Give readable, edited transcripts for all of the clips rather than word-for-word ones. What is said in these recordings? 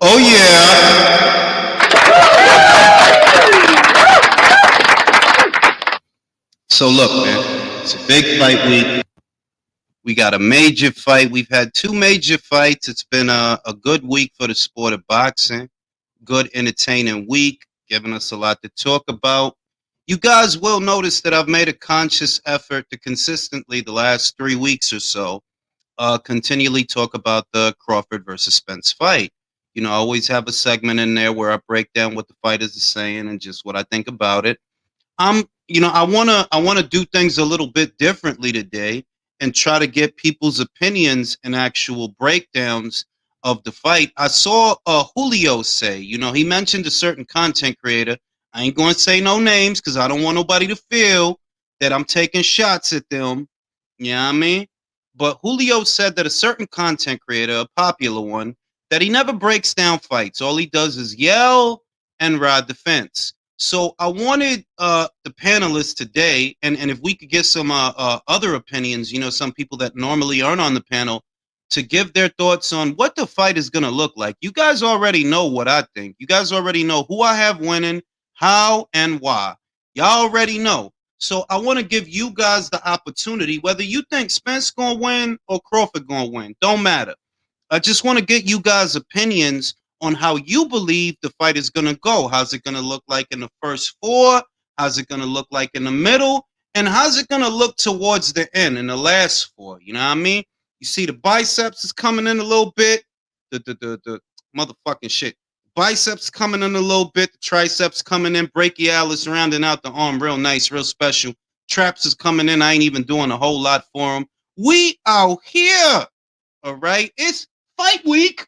Oh yeah. So look, man, it's a big fight week. We got a major fight. We've had two major fights. It's been a good week for the sport of boxing. Good, entertaining week, giving us a lot to talk about. You guys will notice that I've made a conscious effort to consistently, the last 3 weeks or so, continually talk about the Crawford versus Spence fight. You know, I always have a segment in there where I break down what the fighters are saying and just what I think about it. I wanna do things a little bit differently today and try to get people's opinions and actual breakdowns of the fight. I saw Julio say, he mentioned a certain content creator. I ain't going to say no names because I don't want nobody to feel that I'm taking shots at them. You know what I mean? But Julio said that a certain content creator, a popular one, that he never breaks down fights. All he does is yell and ride the fence. So I wanted the panelists today, and if we could get some other opinions, some people that normally aren't on the panel, to give their thoughts on what the fight is going to look like. You guys already know what I think. You guys already know who I have winning, how, and why. Y'all already know. So I want to give you guys the opportunity, whether you think Spence going to win or Crawford going to win, don't matter. I just want to get you guys' opinions on how you believe the fight is going to go. How's it going to look like in the first four? How's it going to look like in the middle? And how's it going to look towards the end in the last four? You know what I mean? You see the biceps is coming in a little bit. The motherfucking shit. Biceps coming in a little bit. The triceps coming in. Brachialis rounding out the arm. Real nice, real special. Traps is coming in. I ain't even doing a whole lot for them. We out here. All right? It's fight week.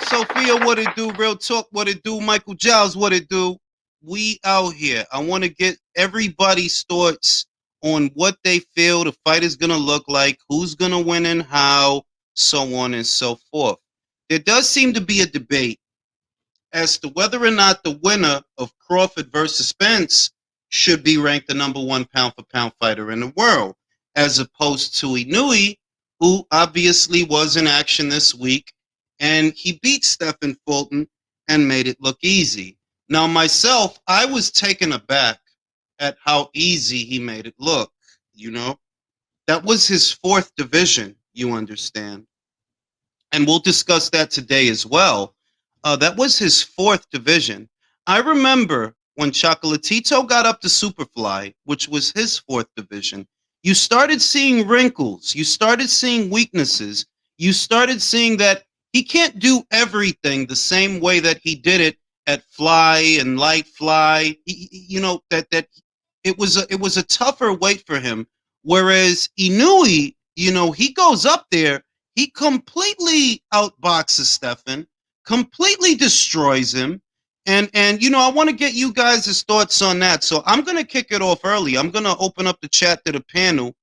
Sophia, what it do? Real talk, what it do? Michael Giles, what it do? We out here. I want to get everybody's thoughts on what they feel the fight is going to look like, who's going to win and how, so on and so forth. There does seem to be a debate as to whether or not the winner of Crawford versus Spence should be ranked the number one pound-for-pound fighter in the world, as opposed to Inoue, who obviously was in action this week, and he beat Stephen Fulton and made it look easy. Now, myself, I was taken aback at how easy he made it look, That was his fourth division, you understand. And we'll discuss that today as well. That was his fourth division. I remember when Chocolatito got up to Superfly, which was his fourth division, you started seeing wrinkles. You started seeing weaknesses. You started seeing that he can't do everything the same way that he did it at Fly and Light Fly. That it was a tougher weight for him. Whereas Inoue, he goes up there, he completely outboxes Stephen, completely destroys him. And I want to get you guys' thoughts on that. So I'm going to kick it off early. I'm going to open up the chat to the panel.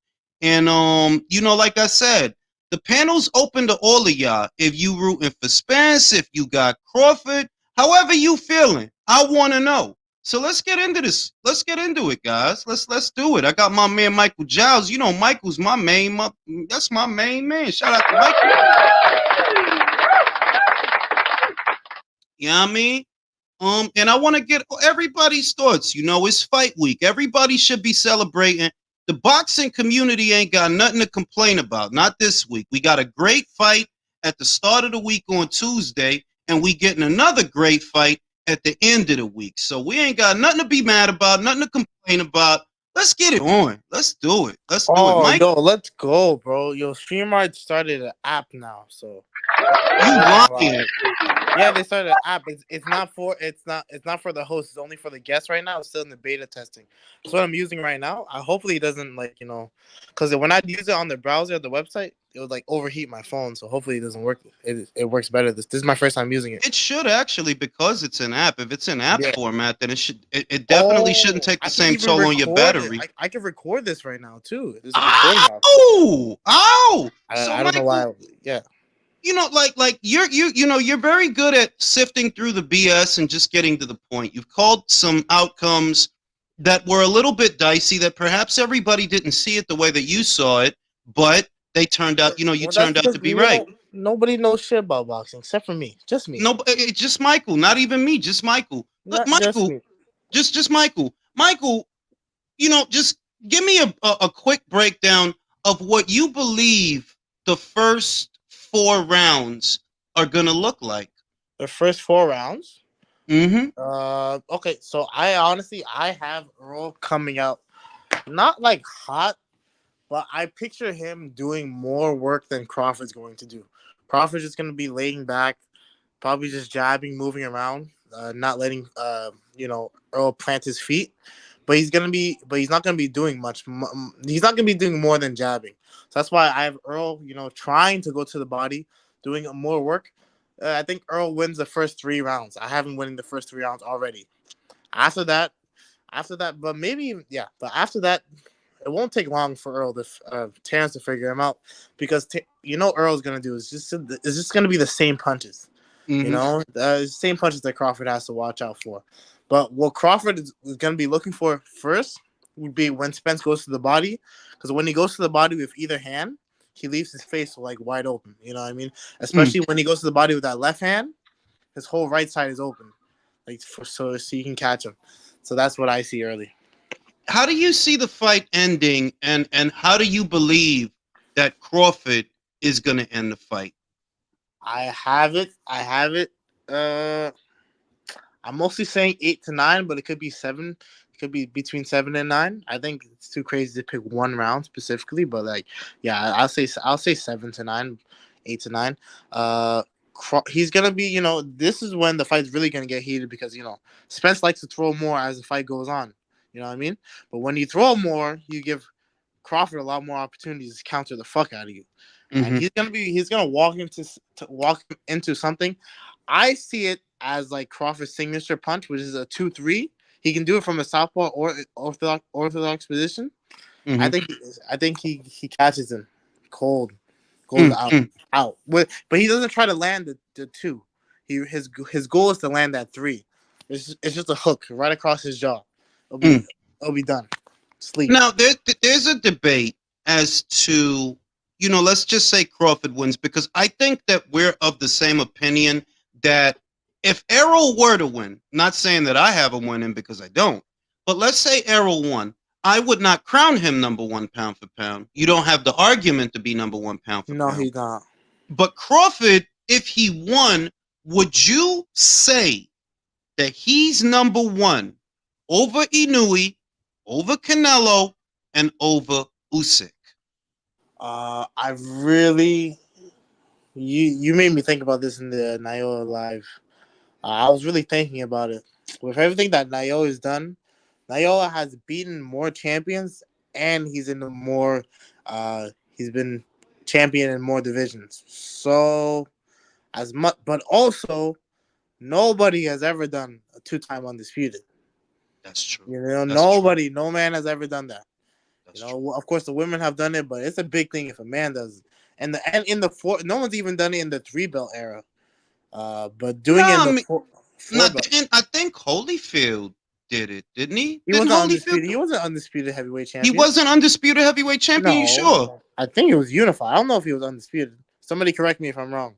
And, like I said, the panel's open to all of y'all. If you rooting for Spence, if you got Crawford, however you feeling, I want to know. So let's get into this. Let's get into it, guys. Let's do it. I got my man Michael Giles. Michael's my main. That's my main man. Shout out to Michael. You know what I mean? And I want to get everybody's thoughts. It's fight week. Everybody should be celebrating. The boxing community ain't got nothing to complain about. Not this week. We got a great fight at the start of the week on Tuesday, and we getting another great fight at the end of the week. So we ain't got nothing to be mad about, nothing to complain about. Let's get it on. Let's do it. Let's do it, Mike. Yo, let's go, bro. Yo, StreamYard started an app now, so you lying. Yeah, they started an app. It's not for for the host. It's only for the guests right now. It's still in the beta testing. That's what I'm using right now. Hopefully it doesn't because when I use it on the browser, the website, it would overheat my phone. So hopefully it doesn't work. It works better. This is my first time using it. It should actually, because it's an app. If it's an app format, then it definitely shouldn't take the same toll on your battery. I can record this right now too. Ow! I don't know why. Yeah. You're very good at sifting through the BS and just getting to the point. You've called some outcomes that were a little bit dicey, that perhaps everybody didn't see it the way that you saw it, but they turned out, turned out to be right. Nobody knows shit about boxing except for me. Just me. No, it's just Michael. Not even me. Just Michael. But Not just Michael, me. just Michael. Michael, just give me a quick breakdown of what you believe the first 4 rounds are gonna look like. The first 4 rounds. Mm-hmm. Okay. So I have Earl coming out, not like hot, but I picture him doing more work than Crawford's going to do. Crawford's just going to be laying back, probably just jabbing, moving around, not letting Earl plant his feet. But he's not gonna be doing much. He's not gonna be doing more than jabbing. So that's why I have Earl, trying to go to the body, doing more work. I think Earl wins the first 3 rounds. I have him winning the first 3 rounds already. After that, but maybe yeah. But after that, it won't take long for Earl to Terrence to figure him out, because Earl's gonna do is just gonna be the same punches. Mm-hmm. The same punches that Crawford has to watch out for. But what Crawford is going to be looking for first would be when Spence goes to the body, because when he goes to the body with either hand, he leaves his face like wide open. You know what I mean? Especially when he goes to the body with that left hand, his whole right side is open, so you can catch him. So that's what I see early. How do you see the fight ending, and how do you believe that Crawford is going to end the fight? I have it. I'm mostly saying 8 to 9, but it could be 7. It could be between 7 and 9. I think it's too crazy to pick one round specifically, but I'll say 7 to 9, 8 to 9. He's gonna be, this is when the fight's really gonna get heated, because Spence likes to throw more as the fight goes on. You know what I mean? But when you throw more, you give Crawford a lot more opportunities to counter the fuck out of you. And he's gonna walk into something. I see it as like Crawford's signature punch, which is a 2-3. He can do it from a southpaw or orthodox position. Mm-hmm. I think he catches him cold out. But he doesn't try to land the 2. His goal is to land that 3. It's just a hook right across his jaw. It'll be done. Sleep. Now there's a debate as to, let's just say Crawford wins, because I think that we're of the same opinion that if Errol were to win, not saying that I have him winning because I don't, but let's say Errol won, I would not crown him number 1 pound for pound. You don't have the argument to be number 1 pound for pound. No, he's not. But Crawford, if he won, would you say that he's number 1 over Inoue, over Canelo, and over Usyk? I really, you made me think about this in the Naoya live. I was really thinking about it. With everything that Naoya has done, Naoya has beaten more champions, and he's in he's been champion in more divisions. So, but also, nobody has ever done a 2-time undisputed. That's true. No man has ever done that. That's true. Of course, the women have done it, but it's a big thing if a man does it. And in the 4, no one's even done it in the 3-belt era. But doing it in the 4 belt. I think Holyfield did it, didn't he? He wasn't undisputed heavyweight champion. He wasn't undisputed heavyweight champion. You sure? I think it was unified. I don't know if he was undisputed. Somebody correct me if I'm wrong.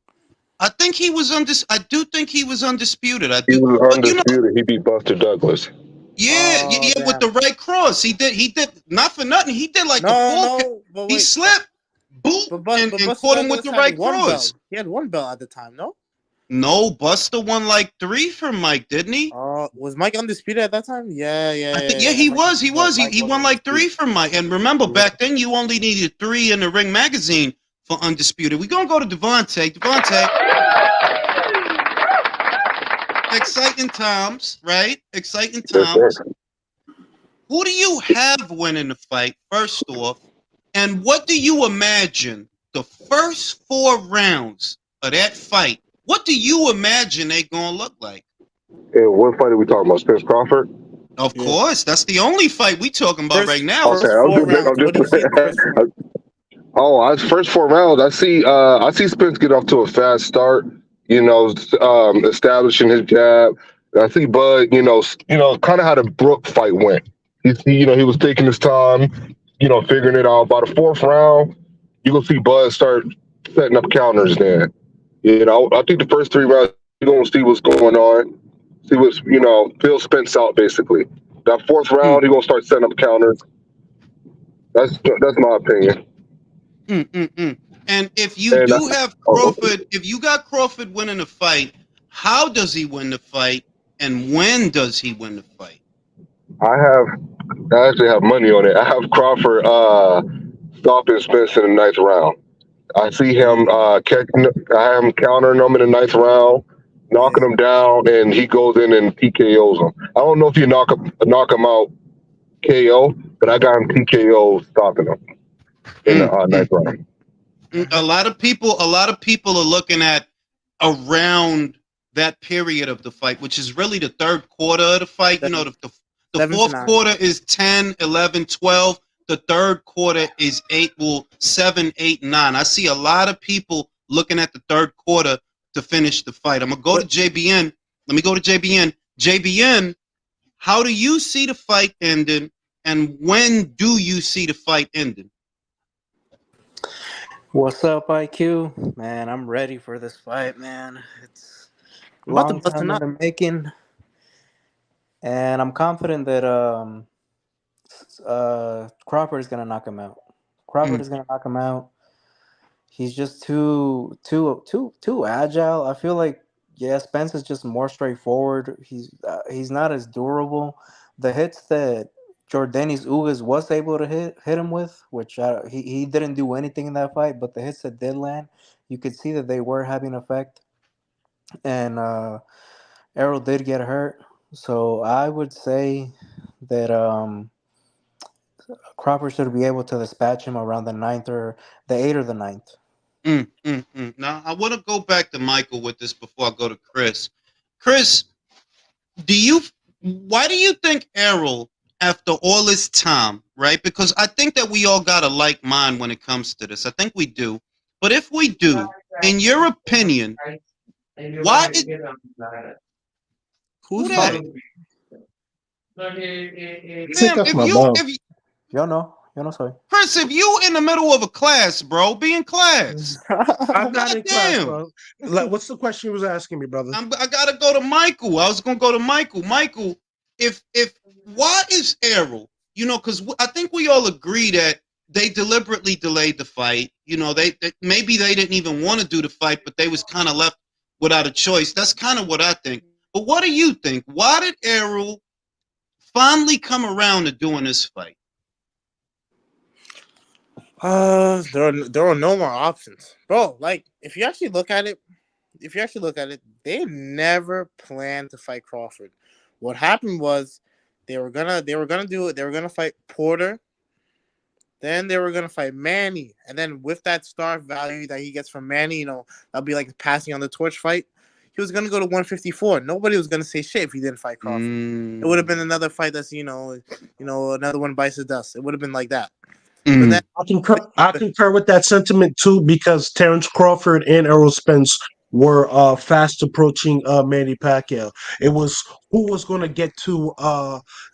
I think he was I do think he was undisputed. He was undisputed. He beat Buster Douglas. Yeah, with the right cross. He did not for nothing. He did like the full. He slipped, boop, and caught him with the right cross. He had 1 belt at the time, no? No, Buster won like 3 from Mike, didn't he? Was Mike undisputed at that time? Yeah. He was. He won like 3 from Mike. And remember, back then you only needed 3 in the Ring magazine for undisputed. We're gonna go to Devontae. Exciting times, right? Exciting times. Who do you have winning the fight, first off? And what do you imagine the first 4 rounds of that fight? What do you imagine they gonna look like? And what fight are we talking about? Spence Crawford? Of course, that's the only fight we talking about right now. Okay, first 4 rounds. I see Spence get off to a fast start. Establishing his jab. I see Bud. Kind of how the Brook fight went. He was taking his time. Figuring it out. By the 4th round, you gonna see Bud start setting up counters then. I think the first 3 rounds, you're going to see what's going on. See what's, Phil Spence out, basically. That fourth round, you're going to start setting up counters. That's my opinion. And if you do have Crawford, if you got Crawford winning the fight, how does he win the fight, and when does he win the fight? I actually have money on it. I have Crawford stopping Spence in the 9th round. I see him catching. I have him countering him in the 9th round, knocking him down, and he goes in and TKOs him. I don't know if you knock him out KO, but I got him TKO stopping him in the 9th round. A lot of people are looking at around that period of the fight, which is really the third quarter of the fight. The fourth quarter is 10, 11, 12. The third quarter is 7, 8, 9. I see a lot of people looking at the third quarter to finish the fight. I'm going to go to JBN. Let me go to JBN. JBN, how do you see the fight ending, and when do you see the fight ending? What's up, IQ? Man, I'm ready for this fight, man. It's a long time in the making. And I'm confident that Crawford is gonna knock him out. Crawford is gonna knock him out. He's just too agile. I feel like Spence is just more straightforward. He's not as durable. The hits that Jordanis Ugas was able to hit him with, which he didn't do anything in that fight, but the hits that did land, you could see that they were having effect. And Errol did get hurt. So I would say that Crawford should be able to dispatch him around the 8th or the 9th. Now, I want to go back to Michael with this before I go to Chris. Chris, why do you think Errol, after all this time, right? Because I think that we all got a like mind when it comes to this. I think we do. But if we do, in your opinion, why is... Who's that? Sorry. Chris, if you in the middle of a class, bro, be in class. I'm not in class, bro. What's the question you was asking me, brother? I gotta go to Michael. I was gonna go to Michael. Michael, if why is Errol? Because I think we all agree that they deliberately delayed the fight. They maybe they didn't even want to do the fight, but they was kind of left without a choice. That's kind of what I think. But what do you think? Why did Errol finally come around to doing this fight? There are no more options, bro. Like, if you actually look at it, they never planned to fight Crawford. What happened was they were gonna fight Porter, then they were gonna fight Manny, and then with that star value that he gets from Manny, that'll be like passing on the torch fight. He was gonna go to 154. Nobody was gonna say shit if he didn't fight Crawford. It would have been another fight that's another one bites the dust. It would have been like that. But then, I concur with that sentiment too, because Terrence Crawford and Errol Spence were fast approaching Manny Pacquiao. It was who was going to get to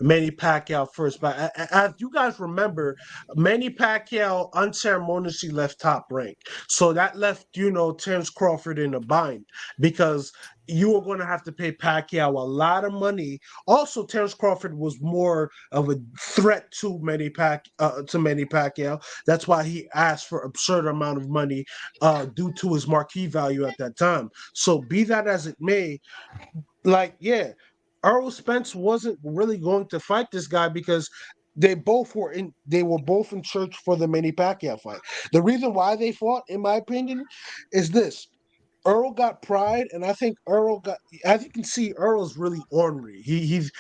Manny Pacquiao first. But as you guys remember, Manny Pacquiao unceremoniously left Top Rank. So that left, Terrence Crawford in a bind, because you were going to have to pay Pacquiao a lot of money. Also, Terrence Crawford was more of a threat to Manny Pacquiao. That's why he asked for absurd amount of money due to his marquee value at that time. So be that as it may, Errol Spence wasn't really going to fight this guy because they were both in church for the Manny Pacquiao fight. The reason why they fought, in my opinion, is this. Earl got pride, and I think as you can see, Earl's really ornery. He's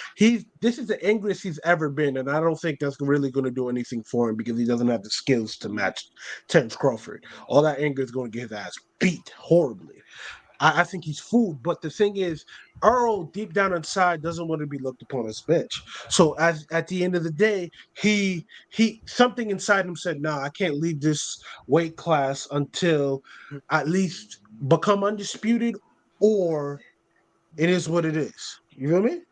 this is the angriest he's ever been, and I don't think that's really going to do anything for him because he doesn't have the skills to match Terrence Crawford. All that anger is going to get his ass beat horribly. I think he's fooled, but the thing is, Earl deep down inside doesn't want to be looked upon as bitch. So at the end of the day, he something inside him said, "Nah, I can't leave this weight class until at least become undisputed, or it is what it is." You feel me?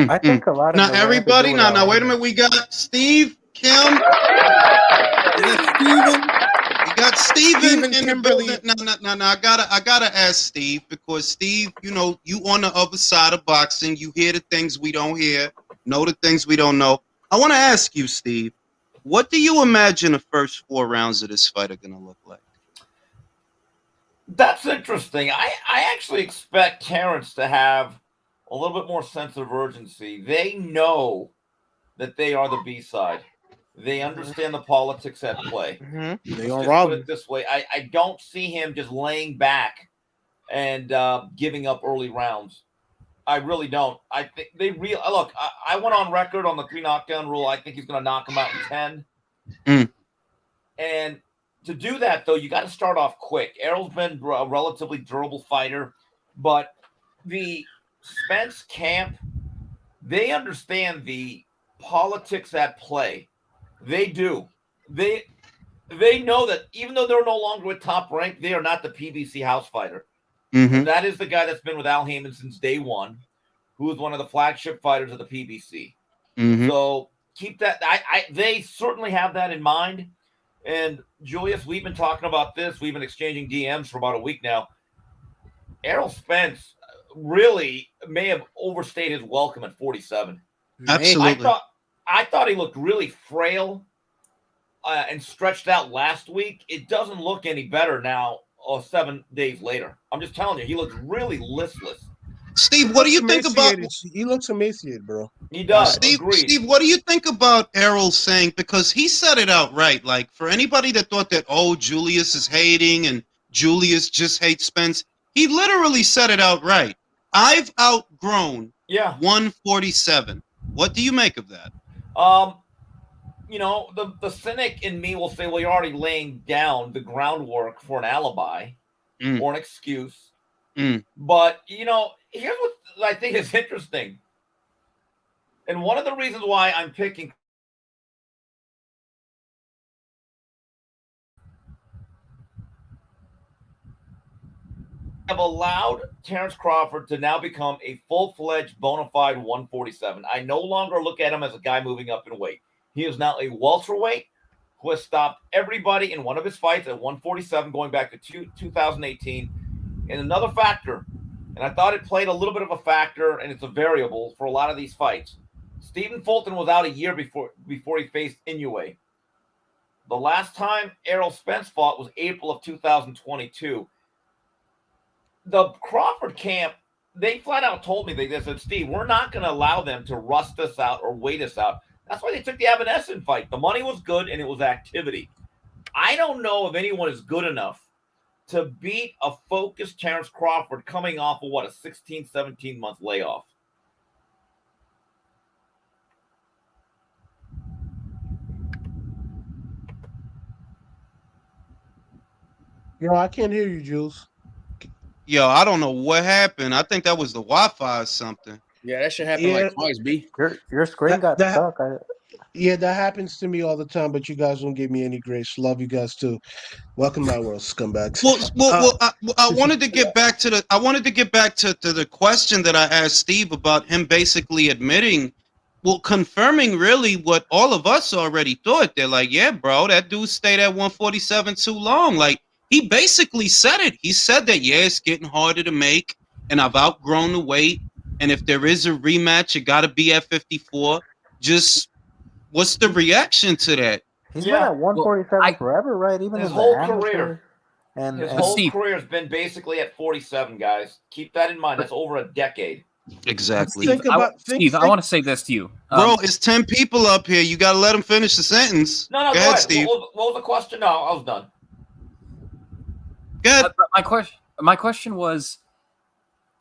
I think a lot of now everybody. Now wait a minute. We got Steve, Kim. is it Steven? got Steven Steven in the Kimberly. building. No. I gotta ask Steve, because Steve, you on the other side of boxing. You hear the things we don't hear, know the things we don't know. I want to ask you, Steve, what do you imagine the first 4 rounds of this fight are gonna look like? That's interesting. I actually expect Terrence to have a little bit more sense of urgency. They know that they are the B-side. They understand the politics at play. They Let's gonna just rob put him. it this way. I don't see him just laying back and giving up early rounds. I really don't. I think they look. I went on record on the 3 knockdown rule. I think he's going to knock him out in 10. And to do that, though, you got to start off quick. Errol's been a relatively durable fighter, but the Spence camp, they understand the politics at play. They do. They know that even though they're no longer with Top Rank, they are not the PBC house fighter. And that is the guy that's been with Al Haymon since day one, who is one of the flagship fighters of the PBC. So keep that. They certainly have that in mind. And Julius, we've been talking about this. We've been exchanging DMs for about a week now. Errol Spence really may have overstayed his welcome at 47. Absolutely. I thought he looked really frail and stretched out last week. It doesn't look any better now, 7 days later. I'm just telling you, he looks really listless. Steve, what do you think about? He looks emaciated, bro. He does. Steve, what do you think about Errol saying? Because he said it outright. Like, for anybody that thought that, Julius is hating and Julius just hates Spence, he literally said it outright. I've outgrown 147. What do you make of that? The cynic in me will say, well, you're already laying down the groundwork for an alibi or an excuse. But, here's what I think is interesting. And one of the reasons why I'm picking have allowed Terrence Crawford to now become a full-fledged, bona fide 147. I no longer look at him as a guy moving up in weight. He is now a welterweight who has stopped everybody in one of his fights at 147 going back to 2018. And another factor, and I thought it played a little bit of a factor, and it's a variable for a lot of these fights. Stephen Fulton was out a year before he faced Inoue. The last time Errol Spence fought was April of 2022. The Crawford camp, they flat out told me, they said, Steve, we're not going to allow them to rust us out or wait us out. That's why they took the Evanescent fight. The money was good, and it was activity. I don't know if anyone is good enough to beat a focused Terrence Crawford coming off of, a 16, 17-month layoff. I can't hear you, Jules. Yo, I don't know what happened. I think that was the Wi-Fi or something. Yeah, that should happen like twice, B. Your screen got stuck. Yeah, that happens to me all the time, but you guys don't give me any grace. Love you guys too. Welcome to my world, scumbags. I wanted to get back to the question that I asked Steve about him basically admitting, confirming really what all of us already thought. They're like, yeah, bro, that dude stayed at 147 too long. Like, he basically said it. He said that, yeah, it's getting harder to make, and I've outgrown the weight. And if there is a rematch, it got to be at 54. Just what's the reaction to that? He's been at 147 forever, right? Even his in whole the career. And his whole career has been basically at 47, guys. Keep that in mind. That's over a decade. Exactly. Steve, I want to say this to you. Bro, it's 10 people up here. You got to let them finish the sentence. No, go ahead, Steve. What was the question? No, I was done. Good. My question was,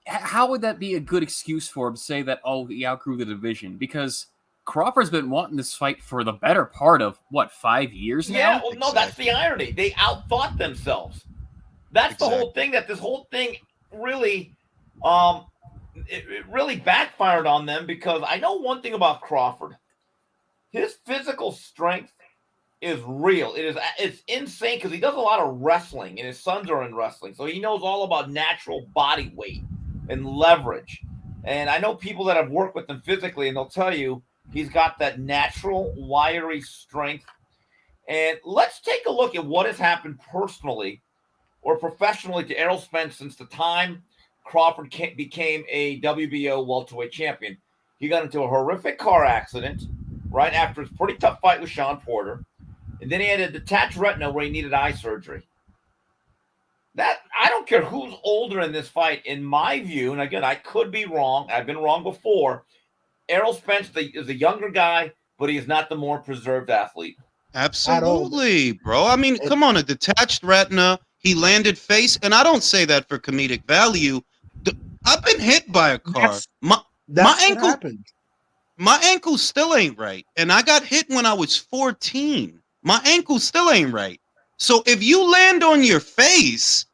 how would that be a good excuse for him to say that, he outgrew the division? Because Crawford's been wanting this fight for the better part of, 5 years now? Yeah, no, that's the irony. They outthought themselves. That's the whole thing, that this whole thing really, it really backfired on them, because I know one thing about Crawford. His physical strength is real. It's insane, because he does a lot of wrestling, and his sons are in wrestling. So he knows all about natural body weight and leverage. And I know people that have worked with him physically, and they'll tell you he's got that natural wiry strength. And let's take a look at what has happened personally or professionally to Errol Spence since the time Crawford became a WBO welterweight champion. He got into a horrific car accident right after his pretty tough fight with Sean Porter. And then he had a detached retina where he needed eye surgery. That I don't care who's older in this fight, in my view, and again, I could be wrong. I've been wrong before. Errol Spence is a younger guy, but he is not the more preserved athlete. Absolutely, bro. I mean, come on, a detached retina. He landed face, and I don't say that for comedic value. I've been hit by a car. That's what happened. My ankle still ain't right, and I got hit when I was 14. My ankle still ain't right. So if you land on your face,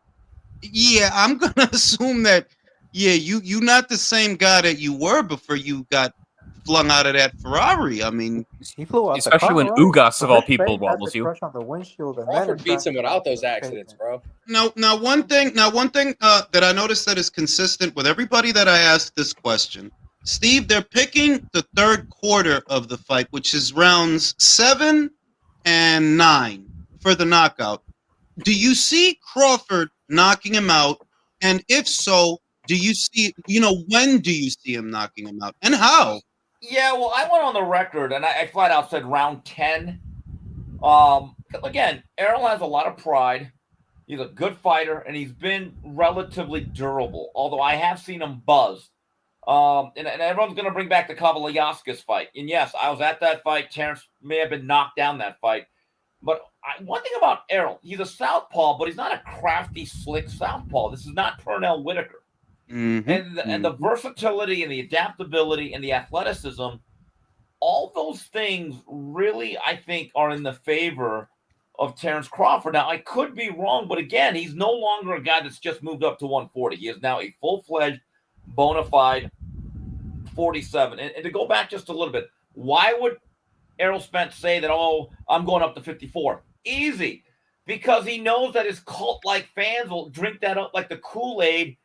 yeah, I'm gonna assume that, yeah, you not the same guy that you were before you got flung out of that Ferrari. I mean, he flew out especially the when car, Ugas of all His people face had wobbles to you. crush on the windshield, and Crawford then beats him without those accidents, bro. Now one thing that I noticed that is consistent with everybody that I asked this question, Steve, they're picking the third quarter of the fight, which is rounds 7 and 9 for the knockout. Do you see Crawford knocking him out? And if so, do you see, when do you see him knocking him out? And how? Yeah, well, I went on the record and I flat out said round 10. Again, Errol has a lot of pride. He's a good fighter, and he's been relatively durable, although I have seen him buzz. And everyone's going to bring back the Kavaliauskas fight. And yes, I was at that fight. Terrence may have been knocked down that fight. But one thing about Errol, he's a southpaw, but he's not a crafty, slick southpaw. This is not Pernell Whitaker. Mm-hmm. And the versatility and the adaptability and the athleticism, all those things really, I think, are in the favor of Terrence Crawford. Now, I could be wrong, but again, he's no longer a guy that's just moved up to 140. He is now a full-fledged, bona fide 47. And to go back just a little bit, why would Errol Spence say that, oh, I'm going up to 54? Easy. Because he knows that his cult-like fans will drink that up like the Kool-Aid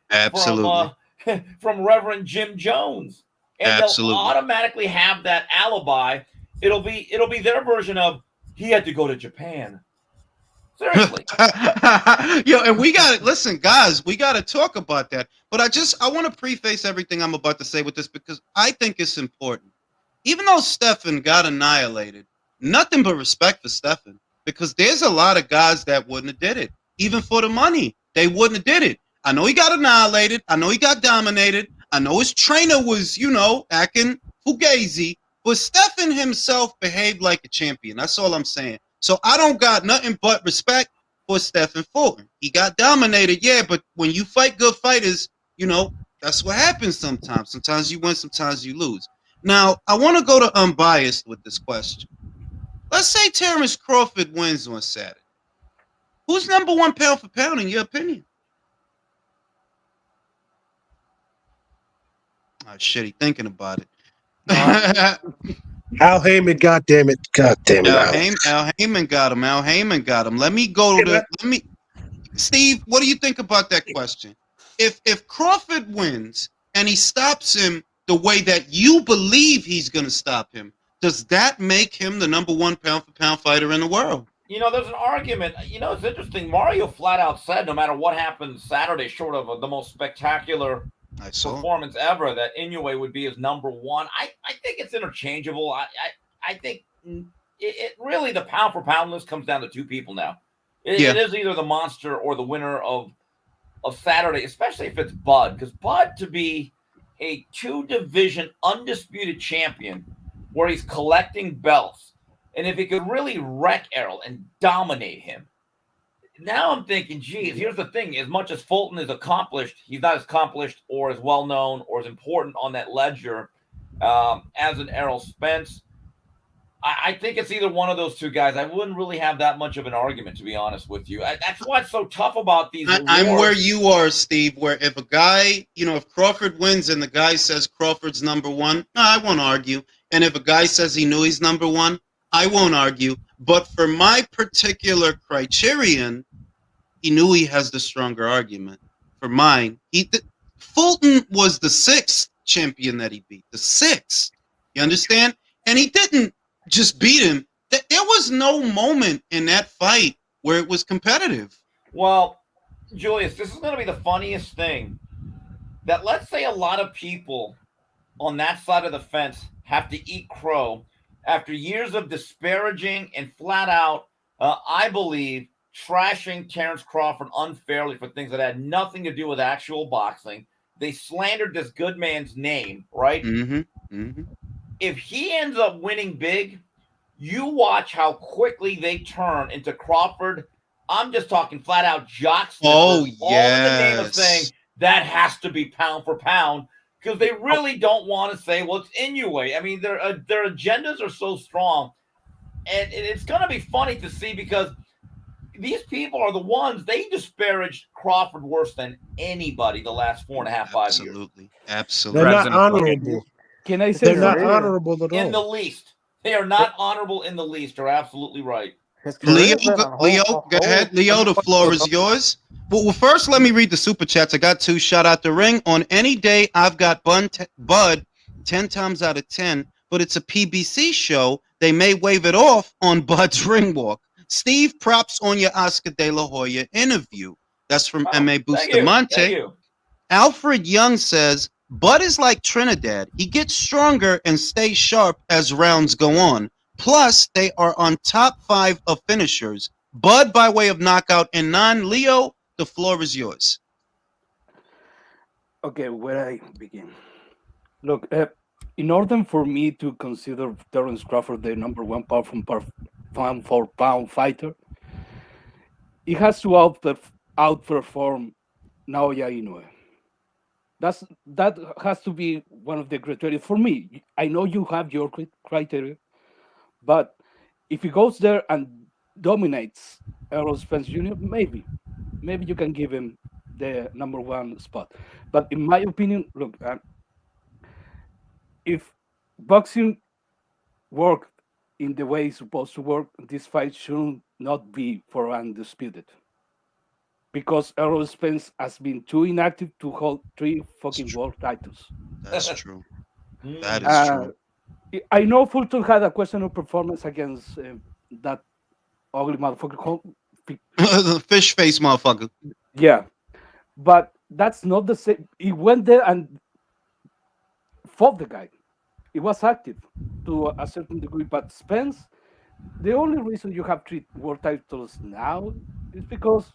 from Reverend Jim Jones. And they'll automatically have that alibi. It'll be their version of, he had to go to Japan. Seriously. And we got to listen, guys, we got to talk about that. But I want to preface everything I'm about to say with this because I think it's important. Even though Stephan got annihilated, nothing but respect for Stephan, because there's a lot of guys that wouldn't have did it. Even for the money, they wouldn't have did it. I know he got annihilated. I know he got dominated. I know his trainer was, acting fugazi. But Stephan himself behaved like a champion. That's all I'm saying. So I don't got nothing but respect for Stephan Fulton. He got dominated, yeah, but when you fight good fighters, that's what happens sometimes. Sometimes you win, sometimes you lose. Now, I want to go to unbiased with this question. Let's say Terrence Crawford wins on Saturday. Who's number one pound for pound in your opinion? Oh, shit, he thinking about it. Al Haymon, God damn it. Al Haymon got him. Let me go to Steve, what do you think about that question? If Crawford wins and he stops him the way that you believe he's going to stop him, does that make him the number one pound for pound fighter in the world? There's an argument. It's interesting. Mario flat out said no matter what happens Saturday, short of the most spectacular performance ever, that Inoue would be his number one. I think it's interchangeable. I think it really, the pound for pound list comes down to two people now. It is either the monster or the winner of Saturday, especially if it's Bud. Because Bud, to be a 2-division undisputed champion where he's collecting belts, and if he could really wreck Errol and dominate him, now I'm thinking, geez, here's the thing. As much as Fulton is accomplished, he's not as accomplished or as well-known or as important on that ledger as an Errol Spence. I think it's either one of those two guys. I wouldn't really have that much of an argument, to be honest with you. That's what's so tough about these awards. I'm where you are, Steve, where if a guy, if Crawford wins and the guy says Crawford's number one, no, I won't argue. And if a guy says he knew he's number one, I won't argue. But for my particular criterion, Inoue has the stronger argument. For mine, Fulton was the 6th champion that he beat. The 6th. You understand? And he didn't just beat him. There was no moment in that fight where it was competitive. Well, Julius, this is going to be the funniest thing. That let's say a lot of people on that side of the fence have to eat crow after years of disparaging and flat out, I believe, trashing Terrence Crawford unfairly for things that had nothing to do with actual boxing. They slandered this good man's name, right? Mm-hmm. Mm-hmm. If he ends up winning big, you watch how quickly they turn into Crawford. I'm just talking flat out jock sniffers, all in the name of saying that has to be pound for pound, because they really don't want to say, well, it's Inoue. I mean, their agendas are so strong. And it's going to be funny to see, because these people are the ones, they disparaged Crawford worse than anybody the last 4.5, 5 years. Absolutely. Absolutely. They're not honorable. Can I say They're not something? honorable at all. In the least. They are not honorable in the least. You're absolutely right. Leo, go ahead. Leo, the floor is yours. Well, first, let me read the super chats. I got 2. Shout out the ring. On any day, I've got Bud 10 times out of 10, but it's a PBC show. They may wave it off on Bud's ring walk. Steve, props on your Oscar De La Hoya interview. That's from M.A. Bustamante. Alfred Young says, Bud is like Trinidad. He gets stronger and stays sharp as rounds go on. Plus, they are on top 5 of finishers. Bud by way of knockout in 9. Leo, the floor is yours. Okay, where I begin. Look, in order for me to consider Terrence Crawford the number 1 pound for pound fighter, he has to outperform Naoya Inoue. That has to be one of the criteria for me. I know you have your criteria, but if he goes there and dominates Errol Spence Jr., maybe you can give him the number 1 spot. But in my opinion, look, if boxing worked in the way it's supposed to work, this fight should not be for undisputed. Because Errol Spence has been too inactive to hold 3 fucking world titles. That's true. That is true. I know Fulton had a questionable performance against that ugly motherfucker. The fish face motherfucker. Yeah. But that's not the same. He went there and fought the guy. He was active to a certain degree. But Spence, the only reason you have 3 world titles now is because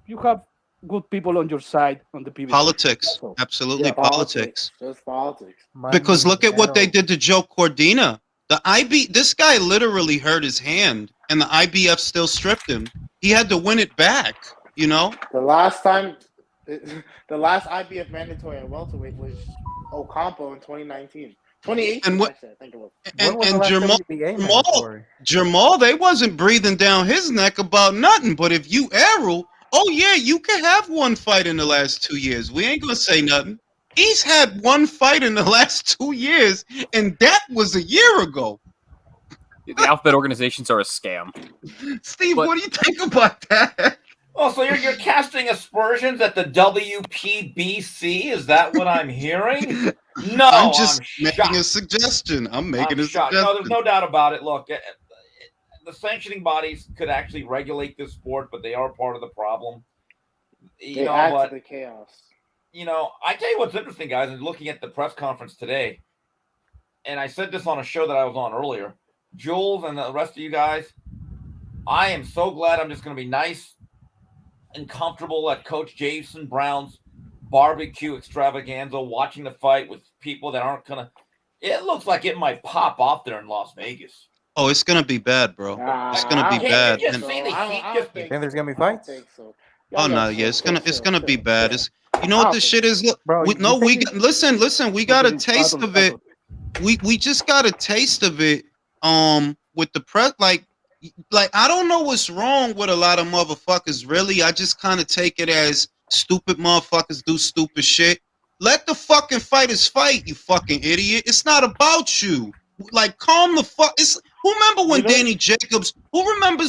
you have good people on your side on the PBC. Politics. Absolutely, politics. Just politics. Because look at what they did to Joe Cordina. This guy literally hurt his hand, and the IBF still stripped him. He had to win it back, you know? The last IBF mandatory at welterweight was Ocampo in 2019. 2018, and what, actually, I think it was. And Jamal, they wasn't breathing down his neck about nothing. But if you Errol, oh yeah, you can have 1 fight in the last 2 years. We ain't gonna say nothing. He's had 1 fight in the last 2 years, and that was a year ago. The alphabet organizations are a scam. Steve, what do you think about that? Oh, so you're casting aspersions at the WPBC? Is that what I'm hearing? No, I'm just making a suggestion. I'm making a suggestion. No, there's no doubt about it. Look, the sanctioning bodies could actually regulate this sport, but they are part of the problem. They add to the chaos. You know, I tell you what's interesting, guys, is looking at the press conference today, and I said this on a show that I was on earlier. Jules and the rest of you guys, I am so glad I'm just going to be nice and comfortable at Coach Jason Brown's barbecue extravaganza, watching the fight with people that aren't going to. It looks like it might pop off there in Las Vegas. Oh, it's going to be bad, bro. It's going to be bad. You think there's going to be fights? Oh no, yeah, it's gonna be bad. You know what this shit is? Listen, we got a taste of it. We just got a taste of it. With the press, like I don't know what's wrong with a lot of motherfuckers. Really, I just kind of take it as stupid motherfuckers do stupid shit. Let the fucking fighters fight, you fucking idiot. It's not about you. Like, calm the fuck. Who remembers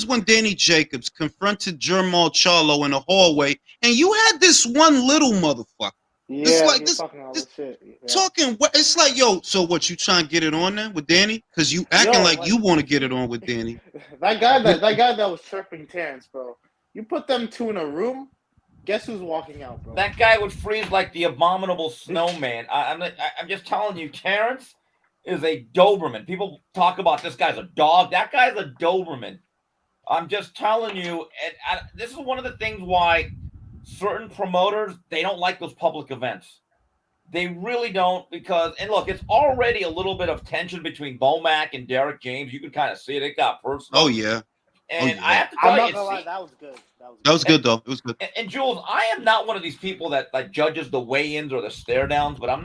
when Danny Jacobs confronted Jermall Charlo in the hallway, and you had this one little motherfucker Yeah, like he was this. talking all this shit. Yeah. Talking what? It's like, yo. So what? You trying to get it on then with Danny? Because you acting like you want to get it on with Danny. that guy that was chirping Terrence, bro. You put them two in a room. Guess who's walking out, bro? That guy would freeze like the abominable snowman. I'm just telling you, Terrence is a Doberman. People talk about this guy's a dog. That guy's a Doberman. I'm just telling you, and this is one of the things why certain promoters, they don't like those public events. They really don't, because, and look, it's already a little bit of tension between Bomac and Derek James. You can kind of see it. It got personal. Oh yeah. And I have to tell I'm you, not gonna lie, that was good. That was good though. It was good. And Jules, I am not one of these people that like judges the weigh-ins or the stare-downs, but I'm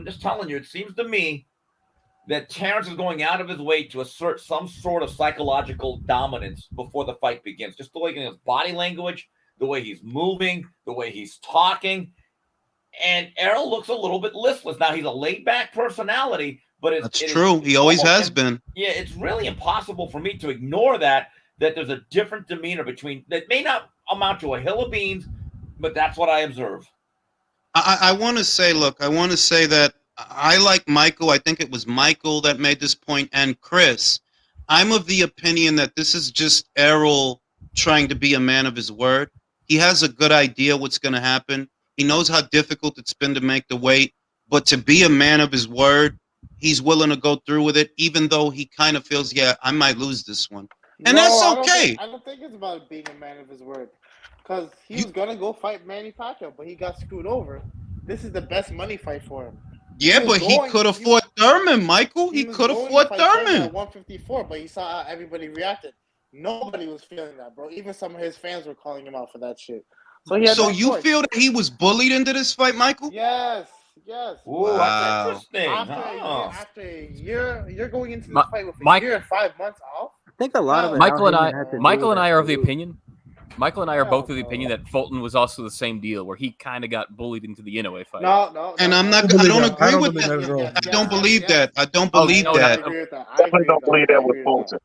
just telling you, it seems to me that Terrence is going out of his way to assert some sort of psychological dominance before the fight begins. Just the way his body language, the way he's moving, the way he's talking. And Errol looks a little bit listless. Now, he's a laid-back personality, but that's true. He always has been. Yeah, it's really impossible for me to ignore that there's a different demeanor between, that may not amount to a hill of beans, but that's what I observe. I want to say, look, I want to say that I like Michael. I think it was Michael that made this point, and Chris. I'm of the opinion that this is just Errol trying to be a man of his word. He has a good idea what's going to happen. He knows how difficult it's been to make the weight, but to be a man of his word, he's willing to go through with it, even though he kind of feels, yeah, I might lose this one. And that's okay. I don't think it's about being a man of his word. Because he was going to go fight Manny Pacquiao, but he got screwed over. This is the best money fight for him. Yeah, but he could have fought Thurman, Michael. He could have fought Thurman. At 154, but he saw how everybody reacted. Nobody was feeling that, bro. Even some of his fans were calling him out for that shit. So you feel that he was bullied into this fight, Michael? Yes. Ooh, that's interesting. After a year, you're going into this fight with a year and 5 months off. I think a lot of it. Michael and I are of the opinion. Michael and I are both of the opinion that Fulton was also the same deal, where he kind of got bullied into the Inoue fight. No. And I don't agree with that. I don't believe that. I don't believe that. I definitely don't believe that with Fulton.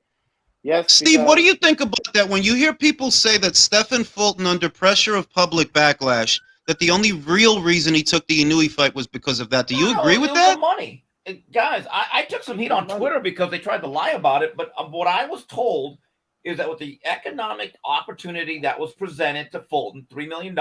Yes, Steve, what do you think about that? When you hear people say that Stephen Fulton, under pressure of public backlash, that the only real reason he took the Inoue fight was because of that. Do you agree with that? The money. Guys, I took some heat on Twitter because they tried to lie about it, but what I was told is that with the economic opportunity that was presented to Fulton, $3 million,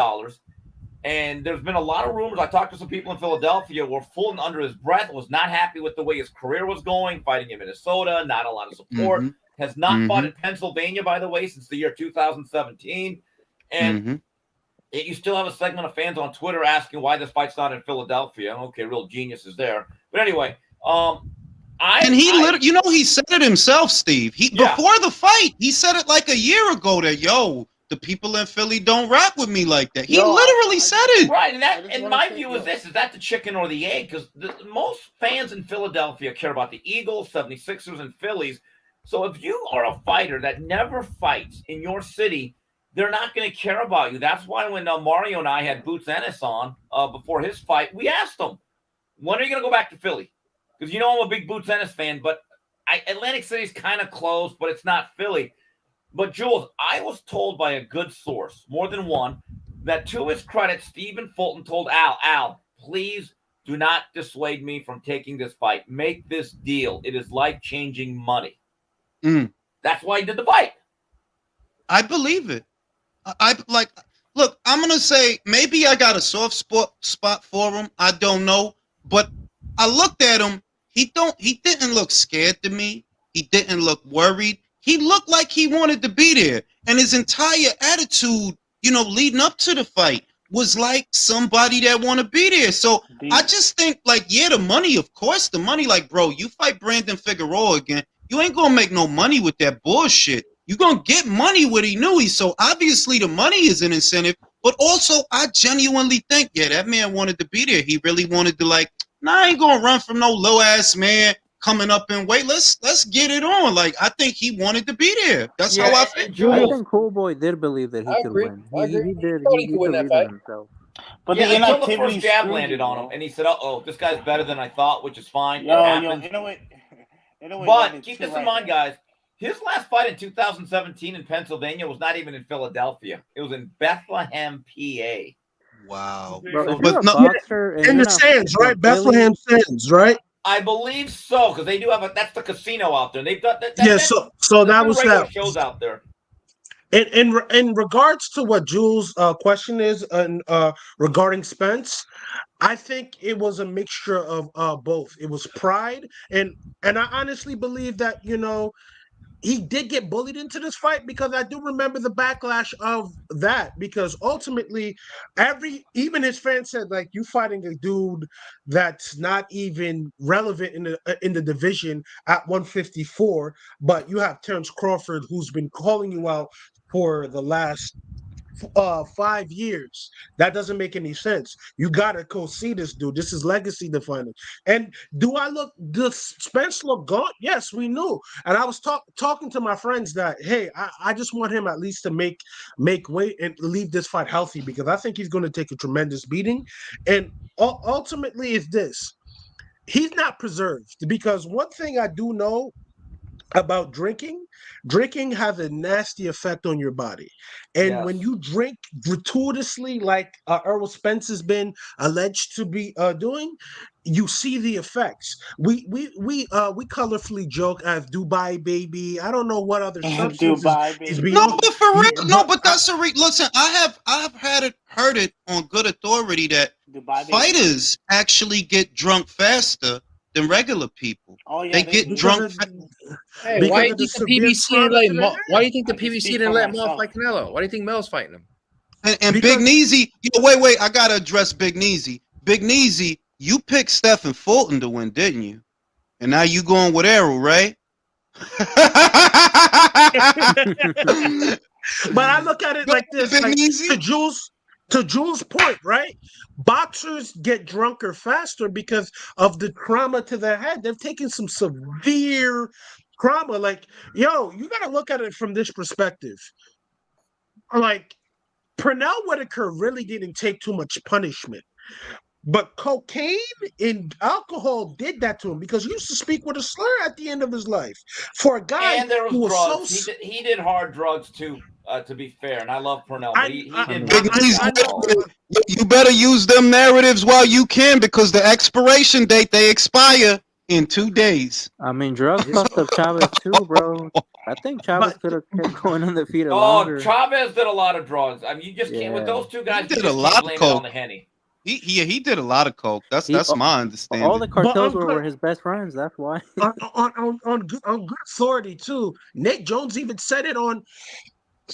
and there's been a lot of rumors. I talked to some people in Philadelphia where Fulton, under his breath, was not happy with the way his career was going, fighting in Minnesota, not a lot of support. Has not fought in Pennsylvania, by the way, since the year 2017. And you still have a segment of fans on Twitter asking why this fight's not in Philadelphia. Okay, real geniuses there. But anyway, he said it himself, Steve. Before the fight, he said it like a year ago that, yo, the people in Philly don't rock with me like that. He literally said it. Right, and my view is this: is that the chicken or the egg? Because most fans in Philadelphia care about the Eagles, 76ers, and Phillies. So if you are a fighter that never fights in your city, they're not going to care about you. That's why when Mario and I had Boots Ennis on before his fight, we asked him, when are you going to go back to Philly? Because I'm a big Boots Ennis fan, but Atlantic City's kind of close, but it's not Philly. But Jules, I was told by a good source, more than one, that to his credit, Stephen Fulton told Al, please do not dissuade me from taking this fight. Make this deal. It is life-changing money. That's why he did the fight. I believe it. Look, I'm going to say maybe I got a soft spot for him. I don't know. But I looked at him. He didn't look scared to me. He didn't look worried. He looked like he wanted to be there. And his entire attitude, leading up to the fight was like somebody that want to be there. So I just think, the money, of course, the money, bro, you fight Brandon Figueroa again, you ain't going to make no money with that bullshit. You're going to get money with Inoue. So obviously the money is an incentive. But also, I genuinely think, that man wanted to be there. He really wanted to, I ain't going to run from no low-ass man coming up in weight. Let's get it on. I think he wanted to be there. That's how I feel. I think Cool Boy did believe that he could win. He did. He believed in himself. But until the first jab landed on him, and he said, this guy's better than I thought, which is fine. But keep this in mind, guys. His last fight in 2017 in Pennsylvania was not even in Philadelphia. It was in Bethlehem, PA. Wow. Bro, if But you're a no, boxer and In you're the not Sands, from right? Philly, Bethlehem Sands, right? I believe so, because they do have that's the casino out there. They've got that. Yeah. So They that do was regular that. shows out there. In regards to what Jules' question is, regarding Spence, I think it was a mixture of both. It was pride, and I honestly believe that he did get bullied into this fight, because I do remember the backlash of that, because ultimately even his fans said, like, you fighting a dude that's not even relevant in the division at 154, but you have Terrence Crawford, who's been calling you out for the last 5 years. That doesn't make any sense. You gotta go see this dude. This is legacy defining. And does Spence look gaunt? Yes, we knew. And I was talking to my friends that, hey, I just want him at least to make weight and leave this fight healthy, because I think he's going to take a tremendous beating. And ultimately, is this: he's not preserved, because one thing I do know about drinking has a nasty effect on your body. And when Yes. you drink gratuitously, like Errol Spence has been alleged to be doing, you see the effects. We colorfully joke as Dubai baby. I don't know what other substances Dubai is baby. no, beyond. but for real, no, But but that's a listen. I have heard it on good authority that Dubai baby. fighters actually get drunk faster than regular people. Oh yeah, They they get do. drunk. Hey, because why do of you the think the severe PBC didn't trauma let to the Mo? Why do head. you think the I can PBC speak didn't for let Mo myself. fight Canelo? Why do you think Mel's fighting him? And Because- Big Neezy, wait, I gotta address Big Neezy. Big Neezy, you picked Stephen Fulton to win, didn't you? And now you going with Errol, right? But I look at it Go like ahead, this, Big like Neezy. to Jules' point, right? Boxers get drunker faster because of the trauma to their head. They've taken some severe trauma. Like, yo, you gotta look at it from this perspective. Like, Pernell Whitaker really didn't take too much punishment. But cocaine and alcohol did that to him, because he used to speak with a slur at the end of his life. For a guy And there was who was drugs. so He did hard drugs too. To be fair, and I love Purnell, but he did Big not Neezy, use alcohol. you better use them narratives while you can, because the expiration date, they expire in 2 days. I mean, drugs fucked up Chavez too, bro. I think Chavez But could have kept going undefeated Oh, longer. Chavez did a lot of drugs. I mean, you just can't with Yeah. those two guys. He You did a just lot can't of blame it on coke. the Henny. He did a lot of coke. That's He, my all understanding. the but cartels were his best friends. That's why. on good authority too. Nick Jones even said it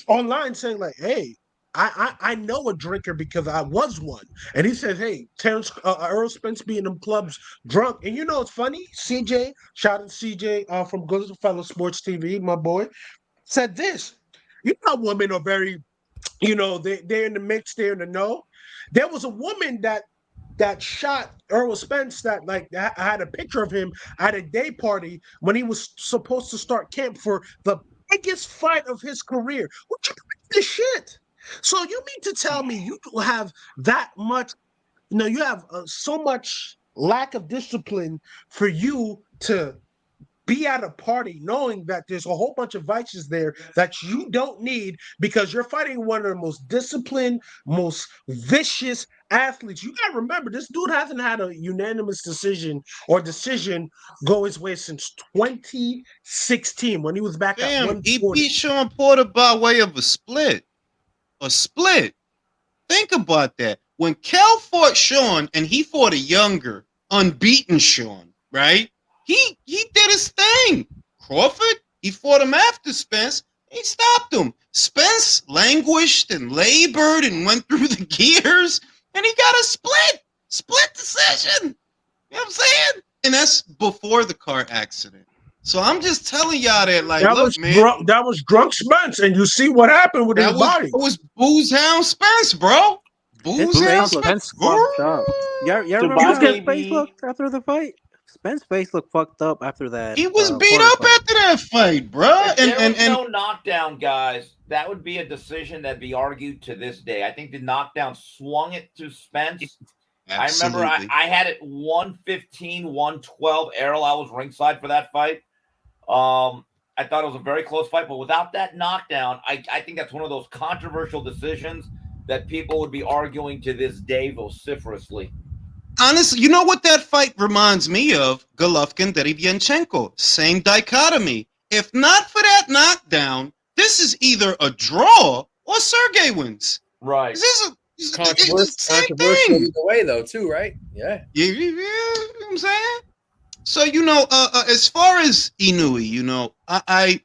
online, saying like, "Hey, I know a drinker because I was one." And he says, "Hey, Terrence Earl Spence be in them clubs drunk." And it's funny. CJ, shout out to CJ from Goodfellow Sports TV, my boy, said this. You know, how women are very, they're in the mix, they're in the know. There was a woman that shot Earl Spence, that like I had a picture of him at a day party when he was supposed to start camp for the biggest fight of his career. What you doing this shit? So you mean to tell me you have that much? You have so much lack of discipline for you to be at a party knowing that there's a whole bunch of vices there that you don't need, because you're fighting one of the most disciplined, most vicious athletes. You gotta remember, this dude hasn't had a unanimous decision go his way since 2016, when he was back at Fam, he 140. beat Sean Porter by way of a split. A split. Think about that. When Kel fought Sean and he fought a younger, unbeaten Sean, right? He did his thing. Crawford, he fought him after Spence. He stopped him. Spence languished and labored and went through the gears, and he got a split decision. You know what I'm saying? And that's before the car accident. So I'm just telling y'all that, like, That look, was man, drunk. That was drunk Spence, and you see what happened with his body. that was Booze Hound Spence, bro. His Booze face Hound looked Spence. fucked up. Y'all remember Dubai how his face baby. looked after the fight? Spence's face looked fucked up after that. He was beat Porter up fight. after that fight, bro. If there was And no knockdown, guys, that would be a decision that'd be argued to this day. I think the knockdown swung it to Spence. absolutely. I remember I had it 115, 112. Errol, I was ringside for that fight. I thought it was a very close fight, but without that knockdown, I think that's one of those controversial decisions that people would be arguing to this day vociferously. Honestly, you know what that fight reminds me of? Golovkin-Derevyanchenko. Same dichotomy. If not for that knockdown, this is either a draw or Sergey wins. Right. It's the same Controversial thing. either way, though, too, right? Yeah. You know what I'm saying? So, as far as Inoue, I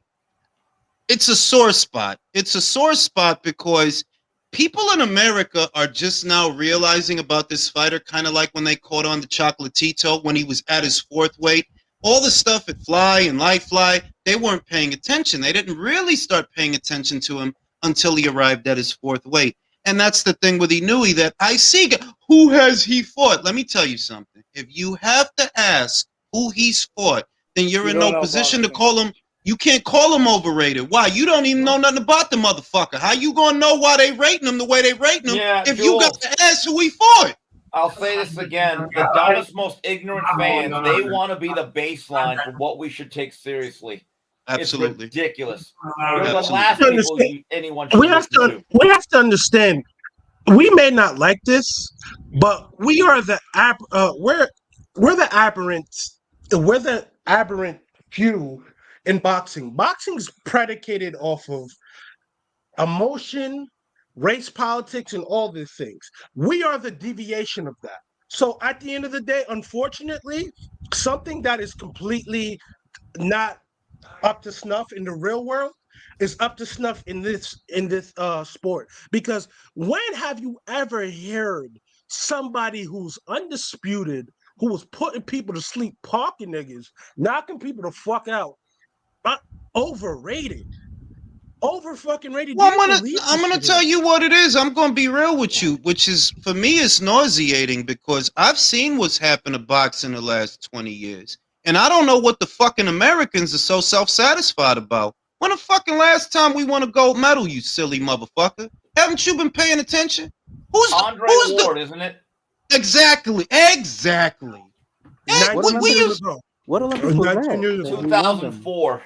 it's a sore spot. It's a sore spot because people in America are just now realizing about this fighter, kind of like when they caught on the Chocolatito when he was at his fourth weight. All the stuff at Fly and Light Fly, they weren't paying attention. They didn't really start paying attention to him until he arrived at his fourth weight. And that's the thing with Inoue that I see. Who has he fought? Let me tell you something. If you have to ask who he's fought, then you're in no position to call him. You can't call him overrated. Why? You don't even know nothing about the motherfucker. How you gonna know why they rating him the way they rating him if you got to ask who he fought? I'll say this again. The dumbest, most ignorant fans, they want to be the baseline for what we should take seriously. Absolutely. It's ridiculous. They're the last people anyone should we have to understand. We may not like this, but we are the we're the aberrant few in boxing. Boxing is predicated off of emotion, race politics, and all these things. We are the deviation of that. So at the end of the day, unfortunately, something that is completely not up to snuff in the real world is up to snuff in this sport. Because when have you ever heard somebody who's undisputed, who was putting people to sleep, parking niggas, knocking people the fuck out, overrated? Over fucking rated. Well, I'm gonna tell you what it is. I'm gonna be real with you, which is for me it's nauseating because I've seen what's happened to boxing the last 20 years. And I don't know what the fucking Americans are so self-satisfied about. When the fucking last time we won a gold medal, you silly motherfucker? Haven't you been paying attention? Who's Ward, isn't it? Exactly. What Olympics was that? 2004.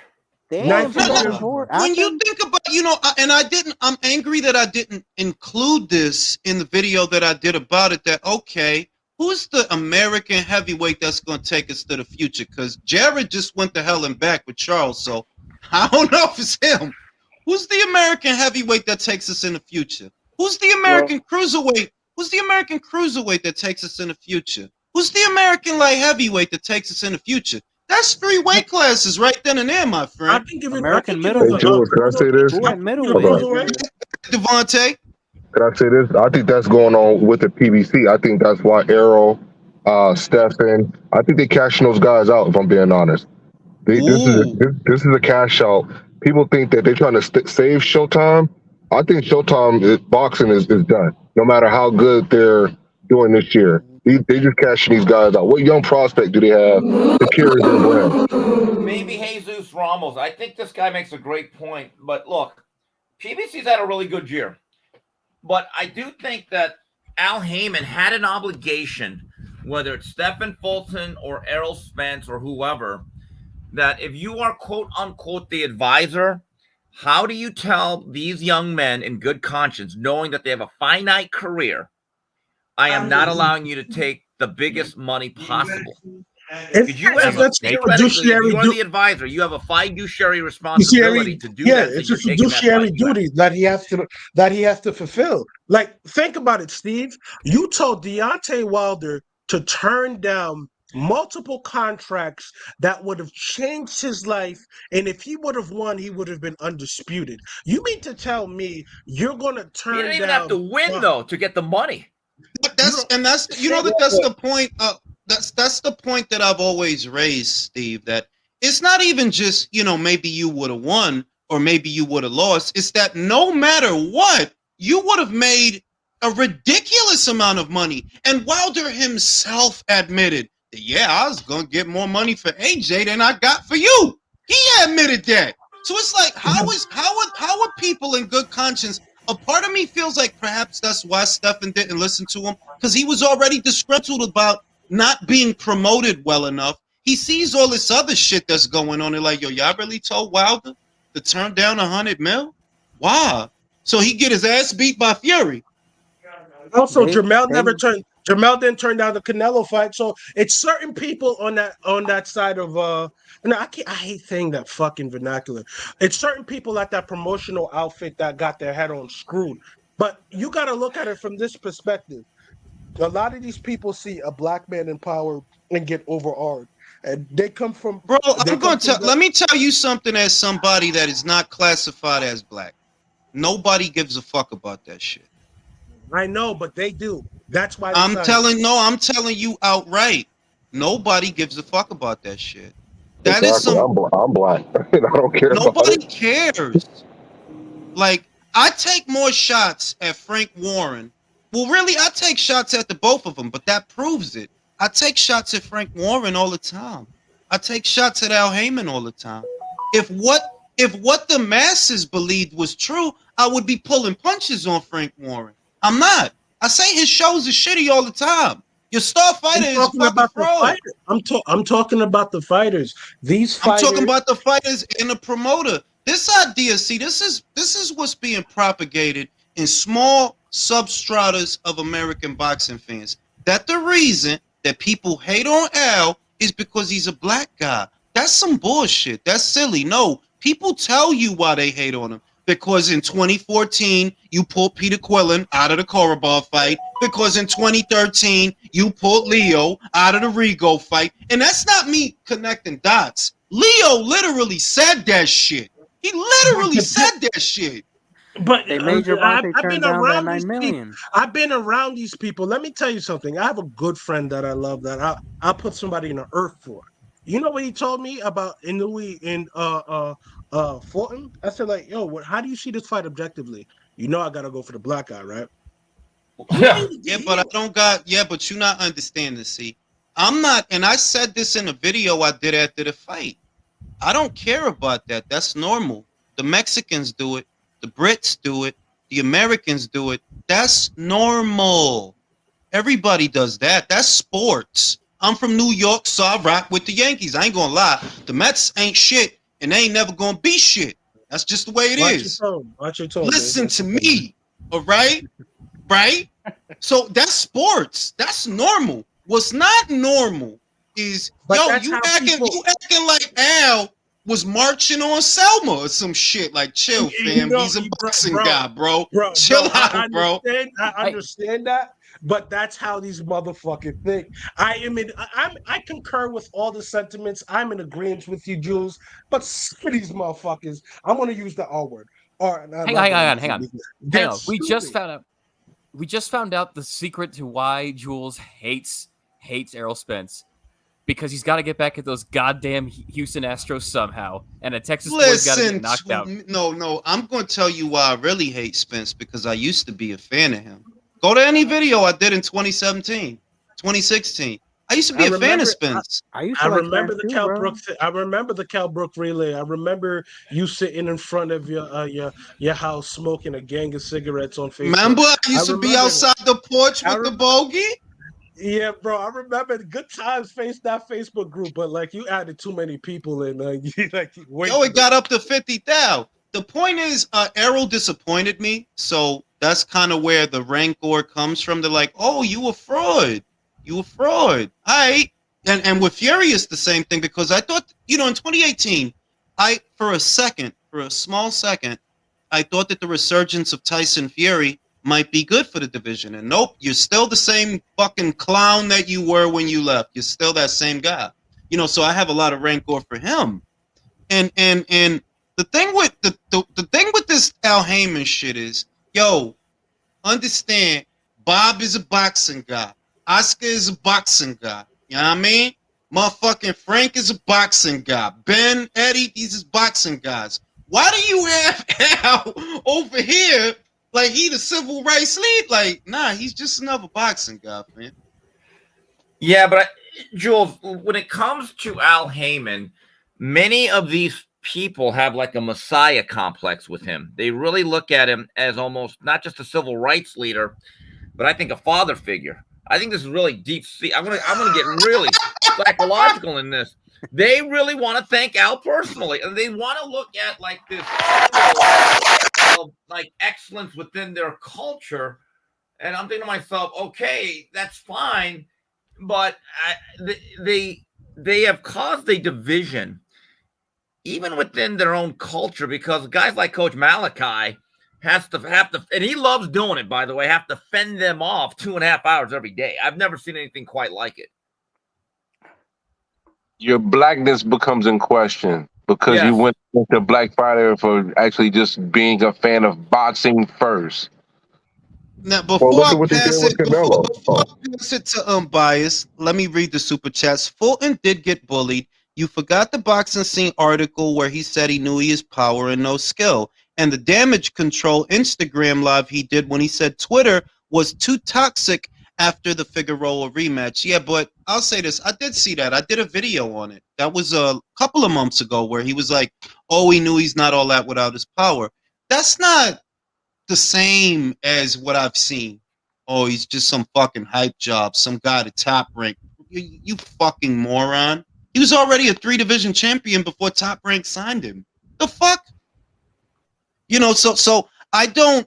When you think about, and I'm angry that I didn't include this in the video that I did about it, that, okay, who's the American heavyweight that's going to take us to the future? Because Jared just went to hell and back with Charles, so I don't know if it's him. Who's the American heavyweight that takes us in the future? Who's the American cruiserweight? Who's the American cruiserweight that takes us in the future? Who's the American light heavyweight that takes us in the future? That's 3 weight classes right then and there, my friend. I think American middleweight. Hey, George, can I say this? Devontae? Can I say this? I think that's going on with the PBC. I think that's why Errol, Stephen, I think they're cashing those guys out, if I'm being honest. This is a cash out. People think that they're trying to save Showtime. I think Showtime boxing is done, no matter how good they're doing this year. They just cashing these guys out. What young prospect do they have to carry their brand? Maybe Jesus Ramos. I think this guy makes a great point. But look, PBC's had a really good year. But I do think that Al Haymon had an obligation, whether it's Stephen Fulton or Errol Spence or whoever, that if you are quote unquote the advisor, how do you tell these young men in good conscience, knowing that they have a finite career, I am not allowing you to take the biggest money possible? If you are the advisor, you have a fiduciary responsibility to do that. It's a fiduciary duty that he has to fulfill. Like, think about it, Steve. You told Deontay Wilder to turn down multiple contracts that would have changed his life, and if he would have won, he would have been undisputed. You mean to tell me you're going to turn down? You don't even have to win though to get the money. That's the point. That's the point that I've always raised, Steve. That it's not even just maybe you would have won or maybe you would have lost. It's that no matter what, you would have made a ridiculous amount of money. And Wilder himself admitted that, I was gonna get more money for AJ than I got for you. He admitted that. So it's like, how are people in good conscience? A part of me feels like perhaps that's why Stephen didn't listen to him, because he was already disgruntled about not being promoted well enough. He sees all this other shit that's going on and like, y'all really told Wilder to turn down $100 million? Why? So he get his ass beat by Fury. Also, They Jamel didn't turn down the Canelo fight. So it's certain people on that side of no, I hate saying that fucking vernacular. It's certain people at that promotional outfit that got their head on screwed. But you gotta look at it from this perspective. A lot of these people see a black man in power and get overawed. And they come from Bro, they I'm come going from to the, let me tell you something as somebody that is not classified as black. Nobody gives a fuck about that shit. I know, but they do. That's why I'm telling you outright. Nobody gives a fuck about that shit. That is Exactly. some I'm black. I don't care about nobody it. cares. Like, I take more shots at Frank Warren. Well, really, I take shots at the both of them, but that proves it. I take shots at Frank Warren all the time. I take shots at Al Haymon all the time. If what the masses believed was true, I would be pulling punches on Frank Warren. I'm not. I say his shows are shitty all the time. Your star fighter I'm is talking fucking about the fraud. fighter. I'm talking about the fighters. These I'm fighters. talking about the fighters and the promoter. This idea, see, this is what's being propagated in small substratas of American boxing fans. That the reason that people hate on Al is because he's a black guy. That's some bullshit. That's silly. No, people tell you why they hate on him. Because in 2014, you pulled Peter Quillen out of the Korobov fight. Because in 2013, you pulled Leo out of the Rigo fight. And that's not me connecting dots. Leo literally said that shit. He literally said that shit. But They made Gervonta I've turn been down that around 9 these people. million. I've been around these people. Let me tell you something. I have a good friend that I love that I'll put somebody in the earth for. You know what he told me about Inoue and Fulton? I said, like, yo, how do you see this fight objectively? You know I gotta go for the black guy, right? Yeah. Yeah, but I don't got, yeah, but you're not understanding. See, I'm not, and I said this in a video I did after the fight. I don't care about that. That's normal. The Mexicans do it. The Brits do it. The Americans do it. That's normal. Everybody does that. That's sports. I'm from New York, so I rock with the Yankees. I ain't gonna lie. The Mets ain't shit, and they ain't never gonna be shit. That's just the way it is. Watch your tone. Listen to me, all right? Right? So that's sports. That's normal. What's not normal is, But yo, that's you how acting like Al was marching on Selma or some shit. Like, chill, fam. He's a boxing guy, bro. Chill out, bro. I understand that, but that's how these motherfuckers think. I concur with all the sentiments. I'm in agreement with you, Jules. But some of these motherfuckers, I'm gonna use the R word. Hang on. We just found out the secret to why Jules hates Errol Spence. Because he's got to get back at those goddamn Houston Astros somehow, and a Texas boy's got to get knocked out. No, I'm going to tell you why I really hate Spence, because I used to be a fan of him. Go to any video I did in 2017, 2016. I used to be a fan of Spence. I remember the Cal Brooks. I remember the Cal Brook relay. I remember you sitting in front of your house smoking a gang of cigarettes on Facebook. Remember, I used to be outside the porch with the bogey. Yeah, bro, I remember the good times that Facebook group, but like you added too many people in. Yo, it got up to 50,000. The point is, Errol disappointed me, so that's kind of where the rancor comes from. They're like, "Oh, you a fraud, you a fraud." All right, and with Fury it's the same thing, because I thought, in 2018, for a small second, I thought that the resurgence of Tyson Fury might be good for the division, and nope, you're still the same fucking clown that you were when you left. You're still that same guy, so I have a lot of rancor for him. And the thing with the thing with this Al Haymon shit is, yo, understand, Bob is a boxing guy, Oscar is a boxing guy, you know what I mean? Motherfucking Frank is a boxing guy, Ben, Eddie, these is boxing guys. Why do you have Al over here like he the civil rights lead? Like, nah, he's just another boxing guy, man. Yeah, but Jules, when it comes to Al Haymon, many of these people have like a messiah complex with him. They really look at him as almost not just a civil rights leader, but I think a father figure. I think this is really deep. I'm gonna get really psychological in this. They really want to thank Al personally, and they want to look at like this like excellence within their culture And I'm thinking to myself, okay, that's fine, but they have caused a division even within their own culture, because guys like Coach Malachi have to, and he loves doing it, by the way, have to fend them off 2.5 hours every day. I've never seen anything quite like it. Your blackness becomes in question because you Yes. went into a black fighter for actually just being a fan of boxing first. Now, Well, before look I at what they did pass with it, before Canelo. I pass it to Bias, let me read the super chats. Fulton did get bullied. You forgot the boxing scene article where he said he knew he is power and no skill, and the damage control Instagram live he did when he said Twitter was too toxic after the Figueroa rematch. Yeah, but I'll say this: I did see that. I did a video on it. That was a couple of months ago where he was like, "Oh, he knew he's not all that without his power." That's not the same as what I've seen. Oh, he's just some fucking hype job, some guy to Top Rank. You fucking moron. He was already a 3-division champion before Top Rank signed him. The fuck? You know, so I don't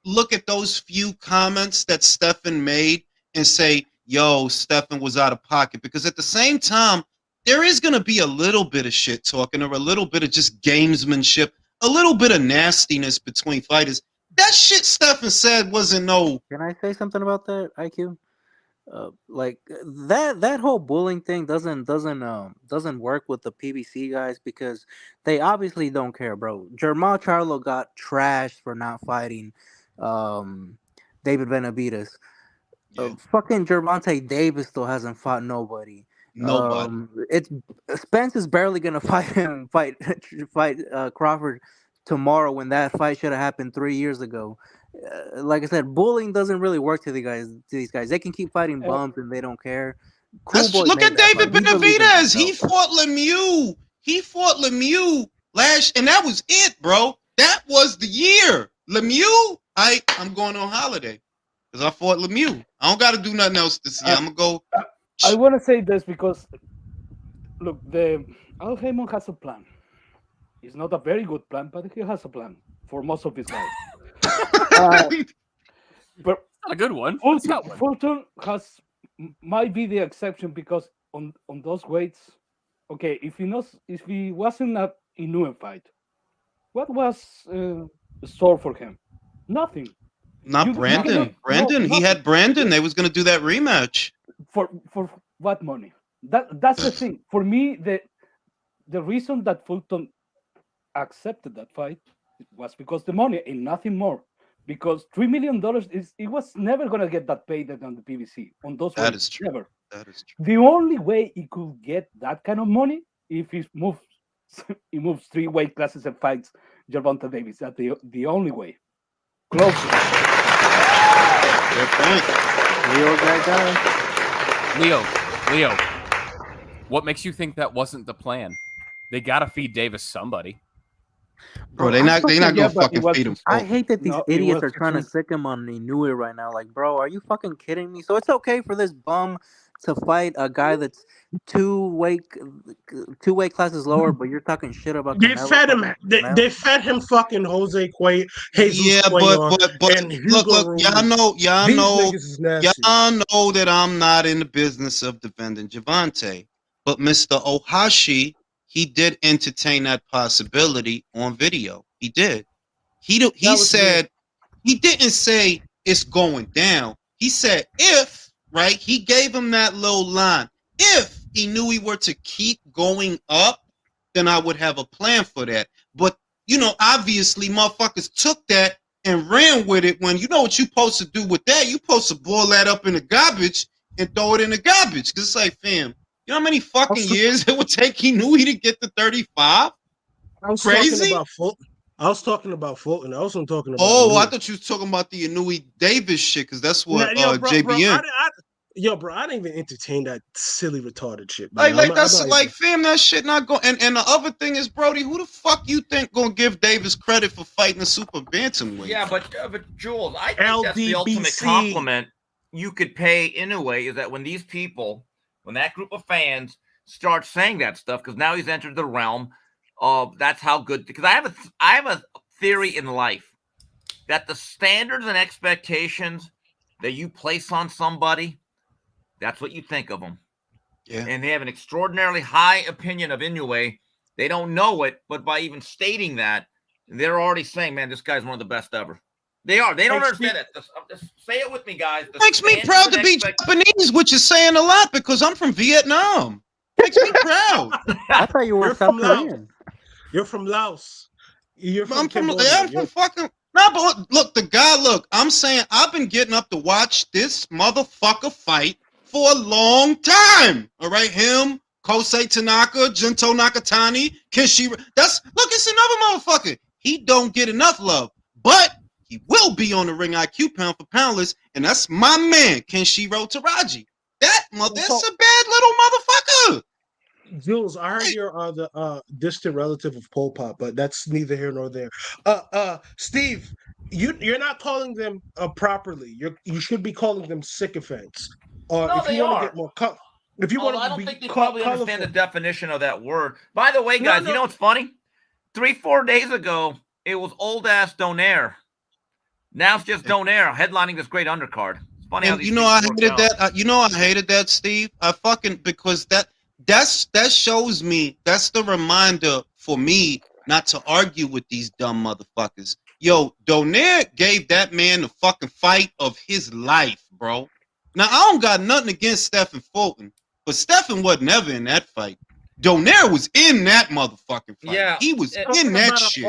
look at those few comments that Stephen made and say, yo, Stephen was out of pocket. Because at the same time, there is going to be a little bit of shit talking or a little bit of just gamesmanship, a little bit of nastiness between fighters. That shit Stephen said wasn't no. Can I say something about that, IQ? Like that whole bullying thing doesn't work with the PBC guys because they obviously don't care, bro. Jermall Charlo got trashed for not fighting David Benavidez. Yeah. Fucking Gervonta Davis still hasn't fought nobody. Nobody. It's Spence is barely gonna fight Crawford tomorrow when that fight should have happened 3 years ago. Like I said, bullying doesn't really work to these guys. They can keep fighting bums and they don't care. Cool Boy Look made at that David fight. He believed in Benavidez. He himself. fought Lemieux. He fought Lemieux and that was it, bro. That was the year. Lemieux, I'm going on holiday because I fought Lemieux. I don't got to do nothing else this year. I'm gonna go. I want to say this because, look, Al Haymon has a plan. It's not a very good plan, but he has a plan for most of his life. But Not a good one. Fulton might be the exception because on those weights, okay, if he wasn't a Inoue fight, what was store for him? Nothing. Not Brandon. He had Brandon. They was gonna do that rematch. For what money? That's the thing. For me, the reason that Fulton accepted that fight was because the money and nothing more. Because $3 million it was never gonna get that paid on the PBC on those That weights. is true. Never. That is true. The only way he could get that kind of money if he moves 3 weight classes and fights Gervonta Davis. That's the only way. Close. Fair point. Leo's that guy. Leo, what makes you think that wasn't the plan? They gotta feed Davis somebody. Bro, they not gonna fucking feed him. I hate that these No, it idiots was are trying to too- sick him on Inoue right now. Like, bro, are you fucking kidding me? So it's okay for this bum to fight a guy that's two weight classes lower, but you're talking shit about They Canelo. fed him. fucking They fed him fucking Jose Jesus Yeah, Cuellar but and Hugo look, Ruiz. y'all These know niggas is nasty. y'all know that I'm not in the business of defending Javante, but Mr. Ohashi, he did entertain that possibility on video. He did. He was said he didn't say it's going down. He said if, right? He gave him that little line. If he knew he were to keep going up, then I would have a plan for that. But you know, obviously, motherfuckers took that and ran with it. When you know what you supposed to do with that, you supposed to boil that up in the garbage and throw it in the garbage. Cause it's like, fam, you know how many fucking years it would take Inoue to get to 35? I was Crazy? talking about Fulton. I was talking about Fulton. I wasn't talking about. Oh, I Inoue. thought you was talking about the Inoue Davis shit, because that's what Nah, bro, JBN. I didn't even entertain that silly retarded shit. Man. Like that's like, fam, that shit not going. And the other thing is, Brody, who the fuck you think gonna give Davis credit for fighting the super bantamweight? Yeah, but Jules, I think that's the ultimate compliment you could pay Inoue, is that when these people, when that group of fans start saying that stuff, because now he's entered the realm of that's how good. Because I have a theory in life. that the standards and expectations that you place on somebody, that's what you think of them. Yeah. And they have an extraordinarily high opinion of Inoue. They don't know it, but by even stating that, they're already saying, man, this guy's one of the best ever. They are. They don't understand it. Just say it with me, guys. The Makes me proud to be Japanese, which is saying a lot because I'm from Vietnam. Makes me proud. I thought you were South Korean. You're from Laos. I'm from fucking. No, but look, the guy. Look, I'm saying I've been getting up to watch this motherfucker fight for a long time. All right, him, Kosei Tanaka, Junto Nakatani, Kishiro. It's another motherfucker. He don't get enough love, but he will be on the Ring IQ pound for pound list, and that's my man, Kenshiro Taraji. That's a bad little motherfucker. Jules, I heard you're the distant relative of Pol Pot, but that's neither here nor there. Steve, you're not calling them properly. You should be calling them sycophants. No, if you want to get more if you want to, I don't think they probably understand the definition of that word. By the way, guys, you know what's funny? 3-4 days ago, it was old ass Donaire. Now it's just Donaire headlining this great undercard. It's funny how these I hated that. I hated that, Steve. Because that shows me, that's the reminder for me not to argue with these dumb motherfuckers. Yo, Donaire gave that man the fucking fight of his life, bro. Now, I don't got nothing against Stephen Fulton, but Stephen wasn't ever in that fight. Donaire was in that motherfucking fight. Yeah, he was in that shit.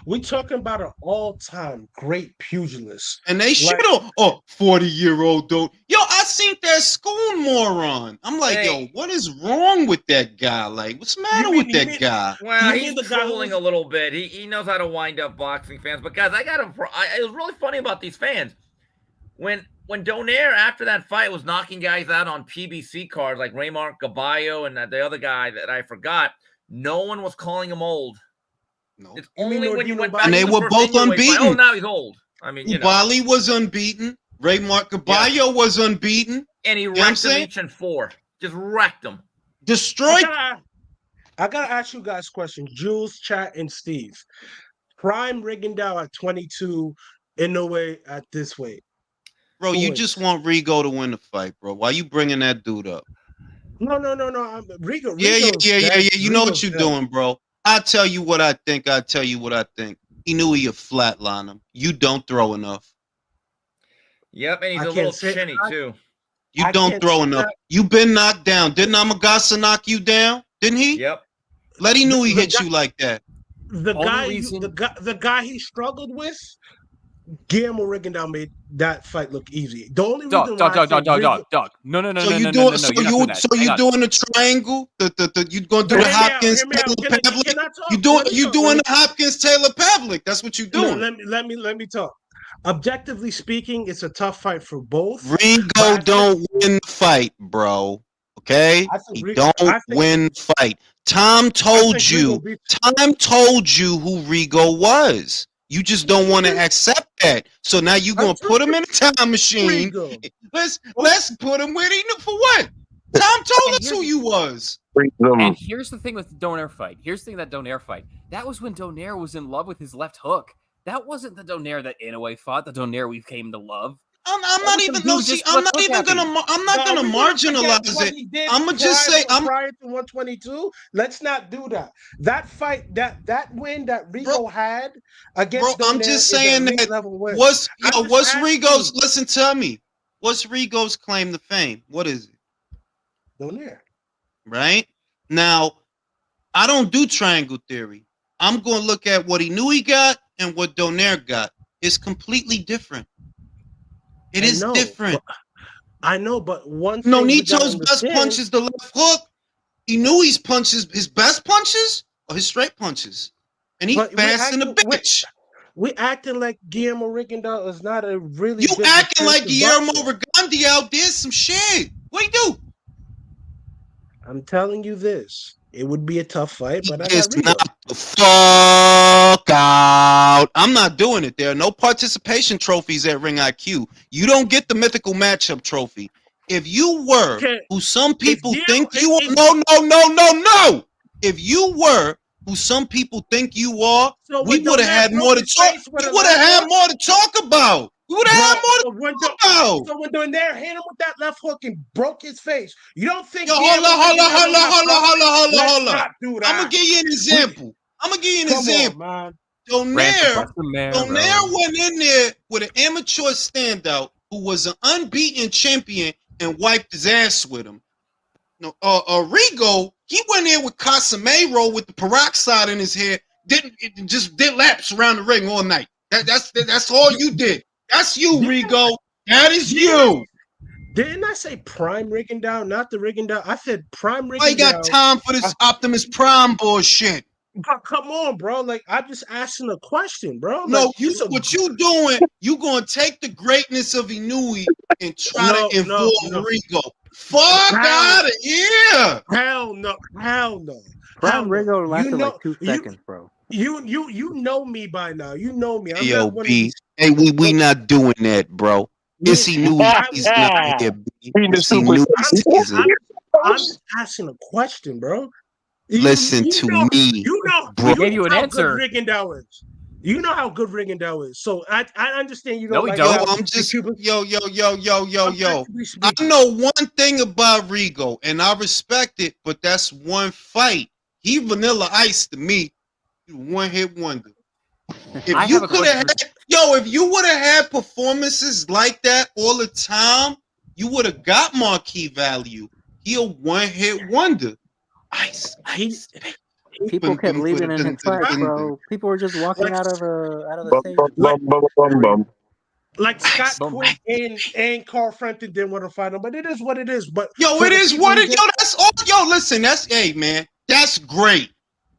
We're talking about an all-time great pugilist. And they should have 40-year-old Yo, I seen that school moron. I'm like, yo, what is wrong with that guy? Like, what's the matter with that guy? Well, he's trolling a little bit. He knows how to wind up boxing fans. But guys, it was really funny about these fans. When Donaire, after that fight, was knocking guys out on PBC cards like Raymar Caballo and the other guy that I forgot, no one was calling him old. No. It's only when you went back and they were both unbeaten. Now he's old. I mean, Ubali was unbeaten. Raymar Caballo was unbeaten. And he wrecked him each in 4. Just wrecked him. Destroyed. I gotta ask you guys questions. Jules, Chat, and Steve. Prime Rigondeaux at 22, Inoue at this weight. Bro, you just want Rigo to win the fight, bro. Why you bringing that dude up? No. Rigo. Yeah. You know what you're doing, bro. I tell you what I think. Inoue, you flatline him. You don't throw enough. Yep, and he's a little chinny, too. You don't throw enough. You've been knocked down. Didn't Amagasa knock you down? Didn't he? Yep. Let Inoue hit you like that. The guy he struggled with, Guillermo Rigondeaux made that fight look easy. The only reason Dog. No. So you doing the triangle? You gonna do the Hopkins Taylor Pavlik? You doing the Hopkins Taylor Pavlik? That's what you doing. No, let me talk. Objectively speaking, it's a tough fight for both. Rigo don't win the fight, bro. Okay, he don't win fight. Tom told you who Rigo was. You just don't want to accept that. So now you're going to put him in a time machine. Let's put him where he knew for what? Tom told us who you was. And here's the thing with the Donaire fight. That was when Donaire was in love with his left hook. That wasn't the Donaire that Inoue fought, the Donaire we came to love. I'm not gonna marginalize it. I'm gonna just say prior to 122. Let's not do that. That fight, that win that Rigo had against Donaire, I'm just saying that what's Rigo's? Listen to me. What's Rigo's claim to fame? What is it? Donaire. Right now, I don't do triangle theory. I'm going to look at what Inoue got and what Donaire got. It's completely different. It is different. I know, but one thing Nito's best punch is the left hook. Inoue's punches, his best punches are his straight punches. And he's fast in the bitch. We acting like Guillermo Rigondeaux is not a really You acting like Guillermo Rigondeaux did some shit. What do you do? I'm telling you this. It would be a tough fight, but it's not the fuck out. I'm not doing it. There are no participation trophies at Ring IQ. You don't get the mythical matchup trophy. If you were who some people think you are, no. If you were who some people think you are, So we when would have Donaire had broke more to his talk. face with We a would have left had hook, more to talk about. We would have had more to when talk about. so when Donaire hit him with that left hook and broke his face, you don't think Yo, Guillermo hold Rigondeaux on. got Let's Let's not do I'm gonna that. give you an example. Come on, man. Donaire Donaire went in there with an amateur standout who was an unbeaten champion and wiped his ass with him. No, Rigo, he went in with Casemiro with the peroxide in his hair. Did laps around the ring all night. That's all you did. That's you, Rigo. That is you. Didn't I say prime Rigondeaux, not the Rigondeaux? I said prime Rigondeaux. I got time for this Optimus Prime bullshit. Come on, bro. Like, I'm just asking a question, bro. No, Like, what you doing? You gonna take the greatness of Inoue and try to involve Rigo? Fuck out of here! Hell no! Hell no! Prime Rigo lasted like 2 you- seconds, bro. You know me by now. You know me. I'm Yo, not one of B. these. Hey, we not doing that, bro. It's Inoue. He's not here, B. It's Inoue season. I'm just asking a question, bro. Listen to me, You know, bro. Gave you an how answer. good Rigondeaux is. You know how good Rigondeaux is. So I understand you don't No, we like don't. how I'm just Cuban- yo. objectively I speaking. know one thing about Rigo, and I respect it, but that's one fight. He Vanilla Ice to me. One hit wonder. I If you have a could have question. if you would have had performances like that all the time, you would have got marquee value. He a one hit wonder. Ice. People kept leaving in his tracks, bro. People were just walking out of the stage. Like Scott Quinn and Carl Frampton didn't want to fight him, but it is what it is. But Yo, it is what it. Yo, that's all. Yo, listen, hey, man, that's great.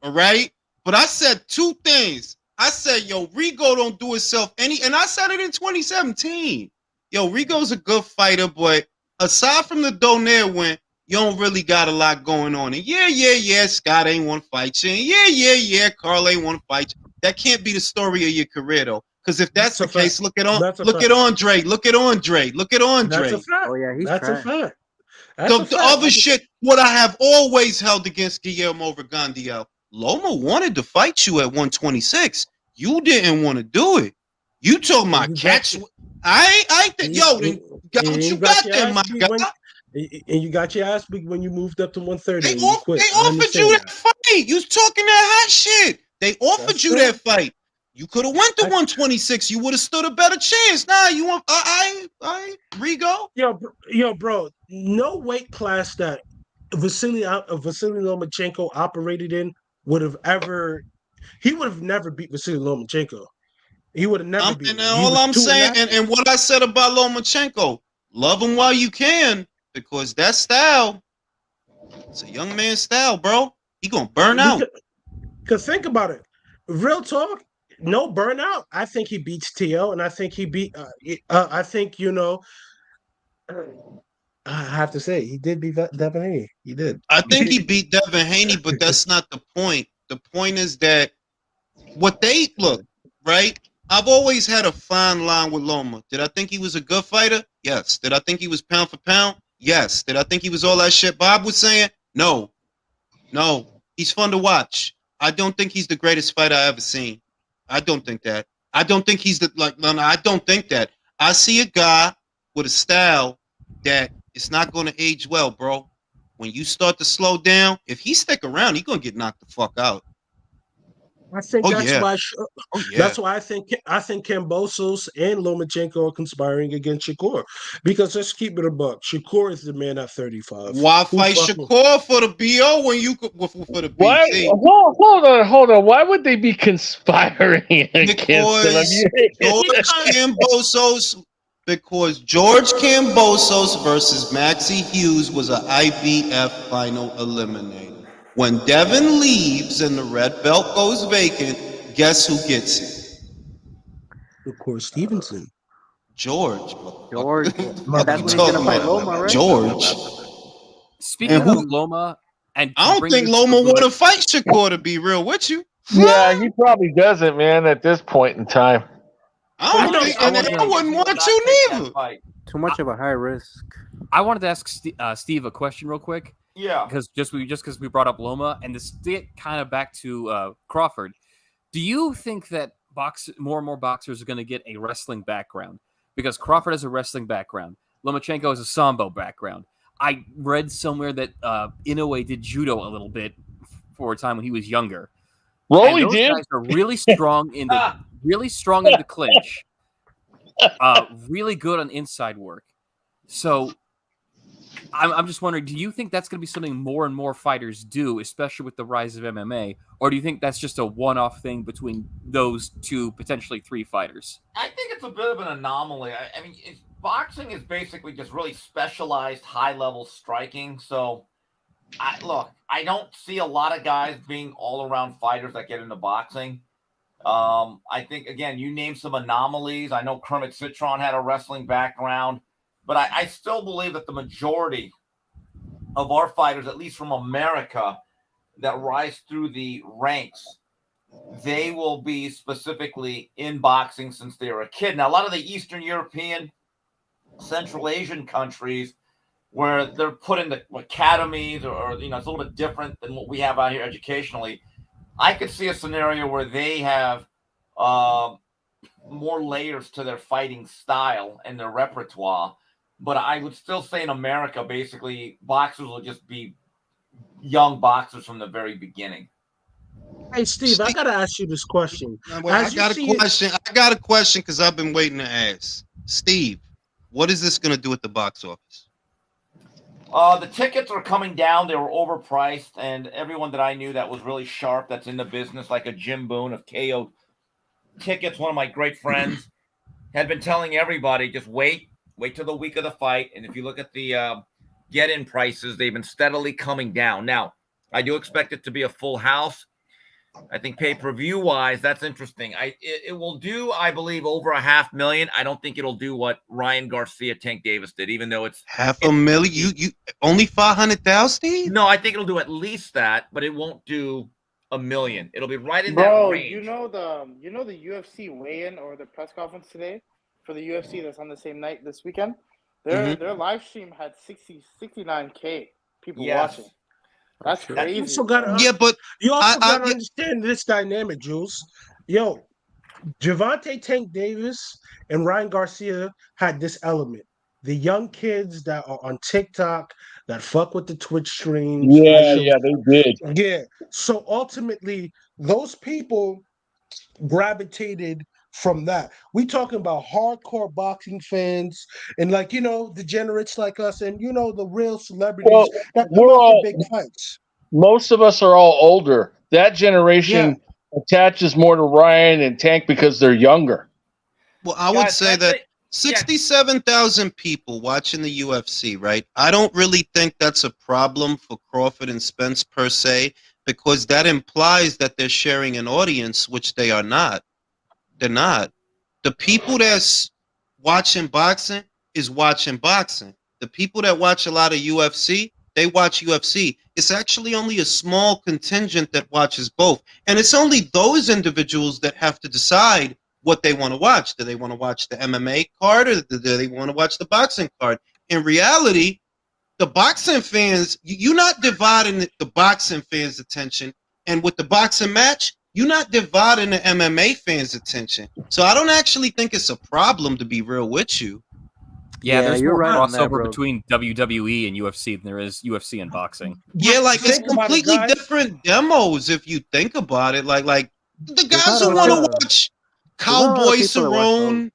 All right, but I said two things. I said, yo, Rigo don't do himself any, and I said it in 2017. Yo, Rigo's a good fighter, but aside from the Donaire win, you don't really got a lot going on. And yeah, Scott ain't want to fight you. And yeah, Carl ain't want to fight you. That can't be the story of your career, though. Because if that's the case, look at Andre. Look at Andre. That's a fact. Oh yeah, he's That's trash. a fact. The other shit, what I have always held against Guillermo Rigondeaux, Loma wanted to fight you at 126. You didn't want to do it. You told my catch. I think, yo, then got what you got there, my guy. And you got your ass beat when you moved up to 130. They offered you that fight. You was talking that hot shit. They offered you that fight. You could have went to 126. You would have stood a better chance. Nah, you want Rigo? Yo, bro. No weight class that Vasily Lomachenko operated in would have ever. He would have never beat Vasily Lomachenko. He would have never beat him. And all I'm saying, and what I said about Lomachenko, love him while you can, because that style, it's a young man's style, bro. He gonna burn out. Because think about it. Real talk. No burnout. I think he beats TL, and I think he beat. I think I have to say he did beat Devin Haney. He did. I think he beat Devin Haney, but that's not the point. The point is that what they look right. I've always had a fine line with Loma. Did I think he was a good fighter? Yes. Did I think he was pound for pound? Yes. Did I think he was all that shit Bob was saying? No. He's fun to watch. I don't think he's the greatest fighter I ever seen. I don't think that. I don't think he's I don't think that. I see a guy with a style that it's not going to age well, bro. When you start to slow down, if he stick around, he's going to get knocked the fuck out. I think that's why I think Kambosos and Lomachenko are conspiring against Shakur. Because let's keep it a buck. Shakur is the man at 35. Why fight Shakur for the BO when you could for the BC? Why? Hold on. Why would they be conspiring against him? Because George Kambosos versus Maxie Hughes was an IBF final eliminator. When Devin leaves and the red belt goes vacant, guess who gets it? Of course, Stevenson. George. That's when he's gonna fight Loma, right? George. Speaking of Loma, and I don't think Loma want to fight Shakur, to be real with you. Yeah, he probably doesn't, man. At this point in time, I wouldn't want to neither. Too much of a high risk. I wanted to ask Steve a question real quick. Yeah. Because just because we brought up Loma, and this get kind of back to Crawford. Do you think that more and more boxers are going to get a wrestling background? Because Crawford has a wrestling background. Lomachenko has a sambo background. I read somewhere that Inoue did judo a little bit for a time when he was younger. Rolly and those did. guys are really strong in the clinch. Really good on inside work. So I'm just wondering, do you think that's going to be something more and more fighters do, especially with the rise of MMA? Or do you think that's just a one-off thing between those two, potentially three fighters? I think it's a bit of an anomaly. I mean, boxing is basically just really specialized high-level striking. So, I don't see a lot of guys being all-around fighters that get into boxing. I think, again, you named some anomalies. I know Kermit Citron had a wrestling background. But I still believe that the majority of our fighters, at least from America, that rise through the ranks, they will be specifically in boxing since they were a kid. Now, a lot of the Eastern European, Central Asian countries, where they're put in the academies or it's a little bit different than what we have out here educationally. I could see a scenario where they have more layers to their fighting style and their repertoire. But I would still say in America, basically, boxers will just be young boxers from the very beginning. Hey, Steve, I got to ask you this question. I got a question because I've been waiting to ask. Steve, what is this going to do at the box office? The tickets are coming down. They were overpriced. And everyone that I knew that was really sharp, that's in the business, like a Jim Boone of KO Tickets, one of my great friends, had been telling everybody, just wait till the week of the fight. And if you look at the get-in prices, they've been steadily coming down. Now, I do expect it to be a full house. I think pay-per-view wise, that's interesting. It will do, I believe, over $500,000. I don't think it'll do what Ryan Garcia Tank Davis did, even though it's $500,000. You only 500,000, Steve? No, I think it'll do at least that, but it won't do $1 million. It'll be right in that range. You know the UFC weigh-in or the press conference today for the UFC that's on the same night this weekend. Their live stream had 69K people watching. That's crazy. You also got to understand this dynamic, Jules. Yo, Gervonta Tank Davis and Ryan Garcia had this element. The young kids that are on TikTok that fuck with the Twitch streams. Yeah, they did. Yeah. So ultimately, those people gravitated from that. We talking about hardcore boxing fans and degenerates like us and the real celebrities that come out for big fights. Most of us are all older. That generation attaches more to Ryan and Tank because they're younger. Well, I would say that 67,000 people watching the UFC, right? I don't really think that's a problem for Crawford and Spence per se, because that implies that they're sharing an audience, which they are not. They're not. The people that's watching boxing is watching boxing. The people that watch a lot of UFC, they watch UFC. It's actually only a small contingent that watches both. And it's only those individuals that have to decide what they want to watch. Do they want to watch the MMA card or do they want to watch the boxing card? In reality, the boxing fans, you're not dividing the boxing fans' attention. And with the boxing match, you're not dividing the MMA fans' attention. So I don't actually think it's a problem, to be real with you. Yeah, there's more crossover between WWE and UFC than there is UFC and boxing. Yeah, it's completely different demos if you think about it. Like the guys who want to watch Cowboy Cerrone,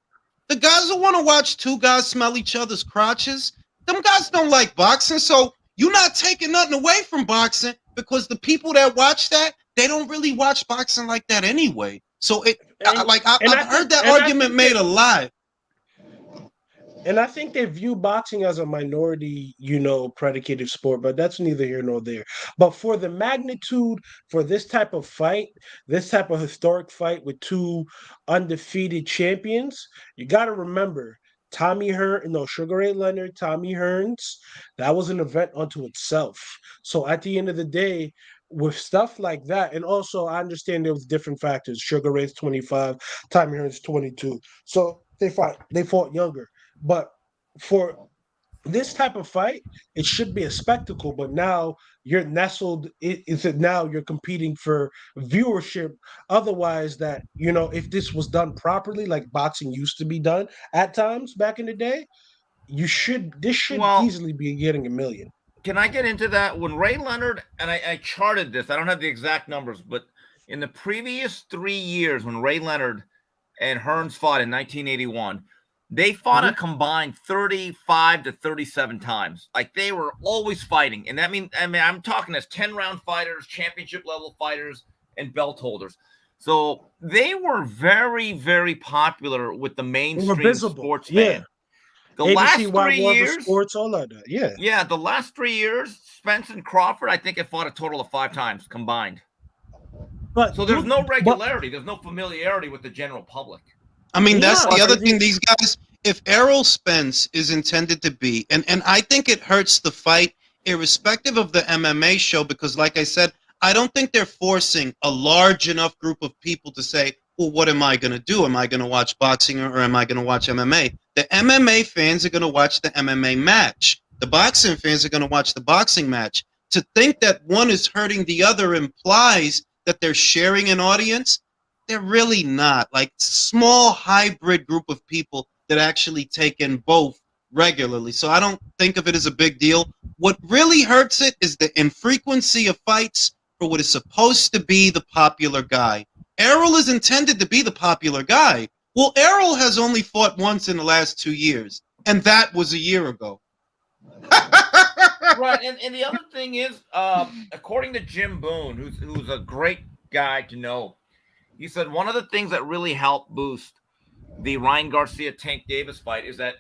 the guys who want to watch two guys smell each other's crotches, them guys don't like boxing. So you're not taking nothing away from boxing because the people that watch that, they don't really watch boxing like that anyway. So I've heard that argument made a lot. And I think they view boxing as a minority, predicated sport, but that's neither here nor there. But for the magnitude for this type of fight, this type of historic fight with two undefeated champions, you got to remember Sugar Ray Leonard, Tommy Hearns, that was an event unto itself. So at the end of the day, with stuff like that, and also I understand there was different factors. Sugar Ray's 25, Tommy Hearns 22. So they fought younger. But for this type of fight, it should be a spectacle, but now you're nestled. Now you're competing for viewership. Otherwise, that if this was done properly, like boxing used to be done at times back in the day, this should easily be getting 1 million. Can I get into that? When Ray Leonard, and I charted this, I don't have the exact numbers, but in the previous 3 years when Ray Leonard and Hearns fought in 1981, they fought a combined 35 to 37 times. Like, they were always fighting. And that means, I'm talking as 10-round fighters, championship level fighters, and belt holders. So they were very, very popular with the mainstream sports fan. The ABC, last 3 years, sports, all of that. Yeah, the last 3 years, Spence and Crawford, I think, have fought a total of 5 times combined. So there's no regularity. There's no familiarity with the general public. I mean, that's the other thing. These guys, if Errol Spence is intended to be, and I think it hurts the fight, irrespective of the MMA show, because like I said, I don't think they're forcing a large enough group of people to say, well, what am I going to do? Am I going to watch boxing or am I going to watch MMA? The MMA fans are going to watch the MMA match. The boxing fans are going to watch the boxing match. To think that one is hurting the other implies that they're sharing an audience. They're really not. Like, small hybrid group of people that actually take in both regularly. So I don't think of it as a big deal. What really hurts it is the infrequency of fights for what is supposed to be the popular guy. Errol is intended to be the popular guy. Well, Errol has only fought once in the last 2 years, and that was a year ago. Right, and the other thing is, according to Jim Boone, who's a great guy to know, he said one of the things that really helped boost the Ryan Garcia Tank Davis fight is that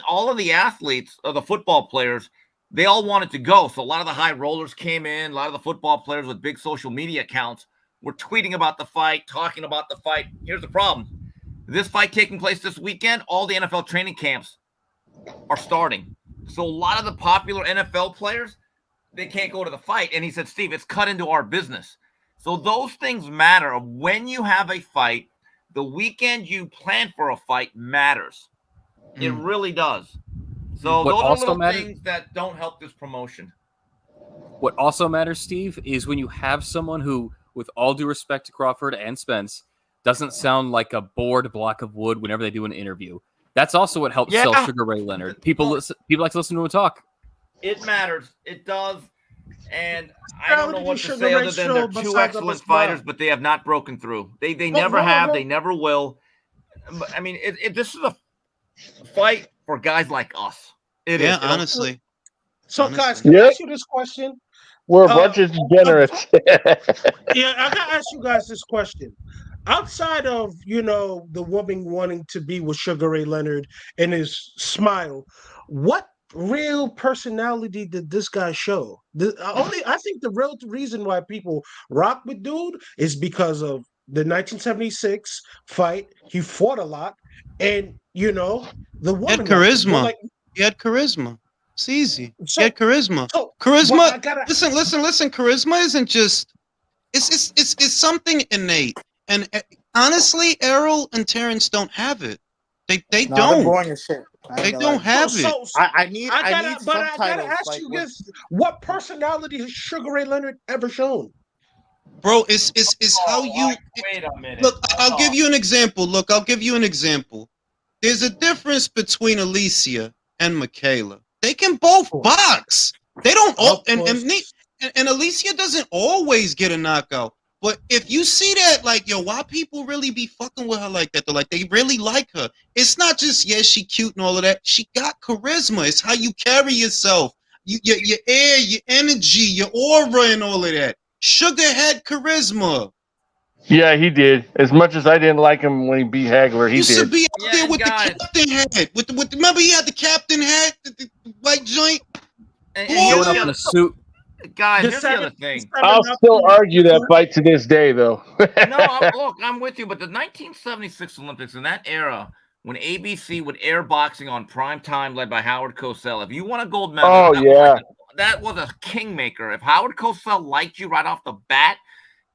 all of the athletes, or the football players, they all wanted to go. So a lot of the high rollers came in. A lot of the football players with big social media accounts were tweeting about the fight, talking about the fight. Here's the problem. This fight taking place this weekend, all the NFL training camps are starting. So a lot of the popular NFL players, they can't go to the fight. And he said, Steve, it's cut into our business. So those things matter. When you have a fight, the weekend you plan for a fight matters. It really does. So those are little things that don't help this promotion. What also matters, Steve, is when you have someone who, with all due respect to Crawford and Spence, doesn't sound like a bored block of wood whenever they do an interview. That's also what helps sell Sugar Ray Leonard. People like to listen to him talk. It matters. It does. And I don't know what to say other than they're two excellent fighters, but they have not broken through. They never have. They never will. I mean, this is a fight for guys like us. It is. Honestly. So, guys, can I ask you this question? We're a bunch of degenerates. Yeah, I gotta ask you guys this question. Outside of the woman wanting to be with Sugar Ray Leonard and his smile, what real personality did this guy show? I think the real reason why people rock with dude is because of the 1976 fight. He fought a lot, and the woman had charisma. He had charisma. It's easy. He had charisma. Listen. Charisma isn't just. It's something innate. And honestly, Errol and Terrence don't have it. They don't. Boring as shit. They don't have it. I need subtitles. I gotta ask you this: what personality has Sugar Ray Leonard ever shown? Bro, it's how you. Wait a minute. Look, I'll give you an example. There's a difference between Alicia and Michaela. They can both box. They don't all, and Alicia doesn't always get a knockout. But if you see that, like, why people really be fucking with her like that? They're like, they really like her. It's not just, she cute and all of that. She got charisma. It's how you carry yourself. Your air, your energy, your aura and all of that. Sugar had charisma. Yeah, he did. As much as I didn't like him when he beat Hagler, he used did. To be out there with the captain hat. Remember he had the captain hat, the white joint? And showing up in a suit. Guys, here's the other thing. I'll still argue that fight to this day, though. Look, I'm with you, but the 1976 Olympics in that era, when ABC would air boxing on prime time, led by Howard Cosell, if you won a gold medal, that was a kingmaker. If Howard Cosell liked you right off the bat,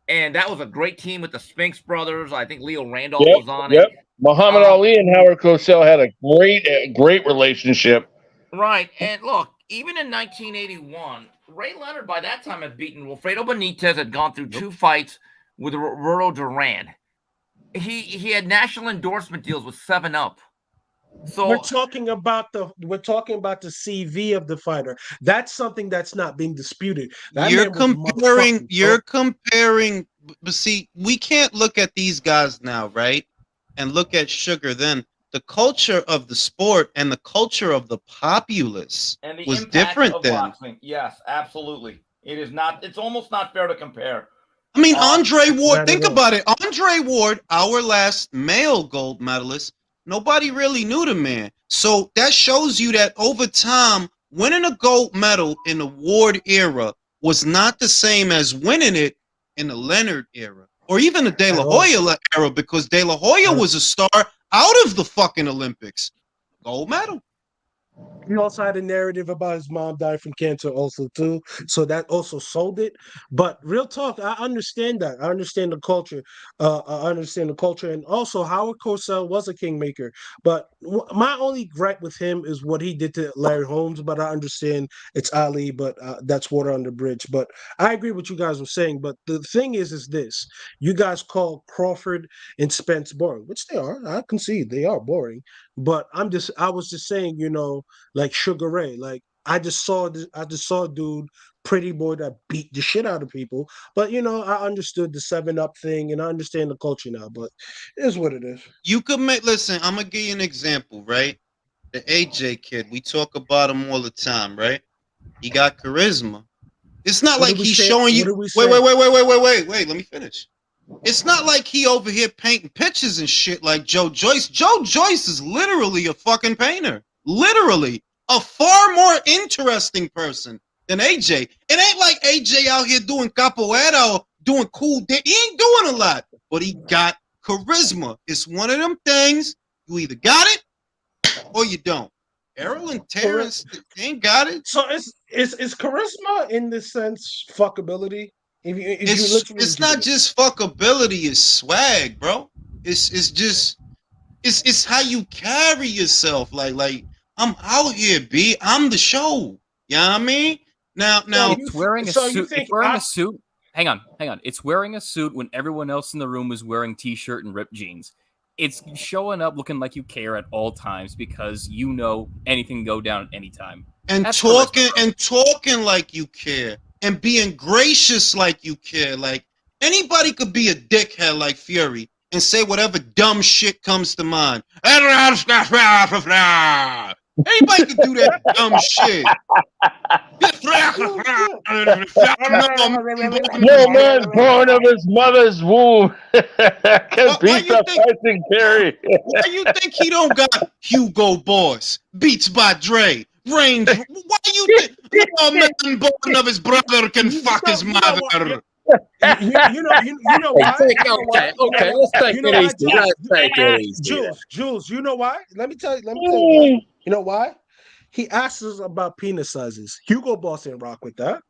and that was a great team with the Spinks brothers. I think Leo Randolph was on it. Muhammad Ali and Howard Cosell had a great relationship. Right. And look, even in 1981, Ray Leonard by that time had beaten Wilfredo Benitez, had gone through 2 fights with Roberto Duran. He had national endorsement deals with 7-Up. So we're talking about the CV of the fighter. That's something that's not being disputed. That You're man was comparing. motherfucking You're comparing. But see, we can't look at these guys now, right? And look at Sugar. Then the culture of the sport and the culture of the populace and the was impact different of then. boxing. Yes, absolutely. It is not. It's almost not fair to compare. I mean, Andre Ward. not Think at all. about it. Andre Ward, our last male gold medalist. Nobody really knew the man. So that shows you that over time, winning a gold medal in the Ward era was not the same as winning it in the Leonard era or even the De La At all. Hoya era, because De La Hoya was a star out of the fucking Olympics. Gold medal. He also had a narrative about his mom died from cancer also too, so that also sold it. But real talk, I understand that. I understand the culture. I understand the culture, and also Howard Cosell was a kingmaker. But my only gripe with him is what he did to Larry Holmes. But I understand it's Ali, but that's water under the bridge. But I agree with you guys were saying. But the thing is this: you guys call Crawford and Spence boring, which they are. I concede they are boring. But I was just saying, like Sugar Ray. Like I just saw a dude, pretty boy that beat the shit out of people. But I understood the 7-Up thing and I understand the culture now. But it is what it is. You could make. Listen, I'm gonna give you an example, right? The AJ kid. We talk about him all the time, right? He got charisma. It's not like he's showing you. Wait. Let me finish. It's not like he over here painting pictures and shit like Joe Joyce. Joe Joyce is literally a fucking painter. Literally. A far more interesting person than AJ. It ain't like AJ out here doing capoeira or doing cool. He ain't doing a lot, but he got charisma. It's one of them things. You either got it or you don't. Errol and Terrence ain't got it. So it's charisma in the sense fuckability. It's not just fuckability, it's swag, bro. It's how you carry yourself. Like I'm out here, B. I'm the show. You know what I mean? Now it's wearing a suit. It's wearing a suit. Hang on. It's wearing a suit when everyone else in the room is wearing t-shirt and ripped jeans. It's showing up looking like you care at all times because anything can go down at any time. And That's talking like you care. And being gracious like you care. Like anybody could be a dickhead like Fury and say whatever dumb shit comes to mind. Anybody could do that dumb shit. No man born of his mother's womb can beat the fighting Terry. Why you think he don't got Hugo Boss, Beats by Dre, Range? Why you think no man born of his brother can fuck his mother? You know why? Okay. Let's take it easy. Jules, you know why? Let me tell you why. You know why? He asks us about penis sizes. Hugo Boss ain't rock with that.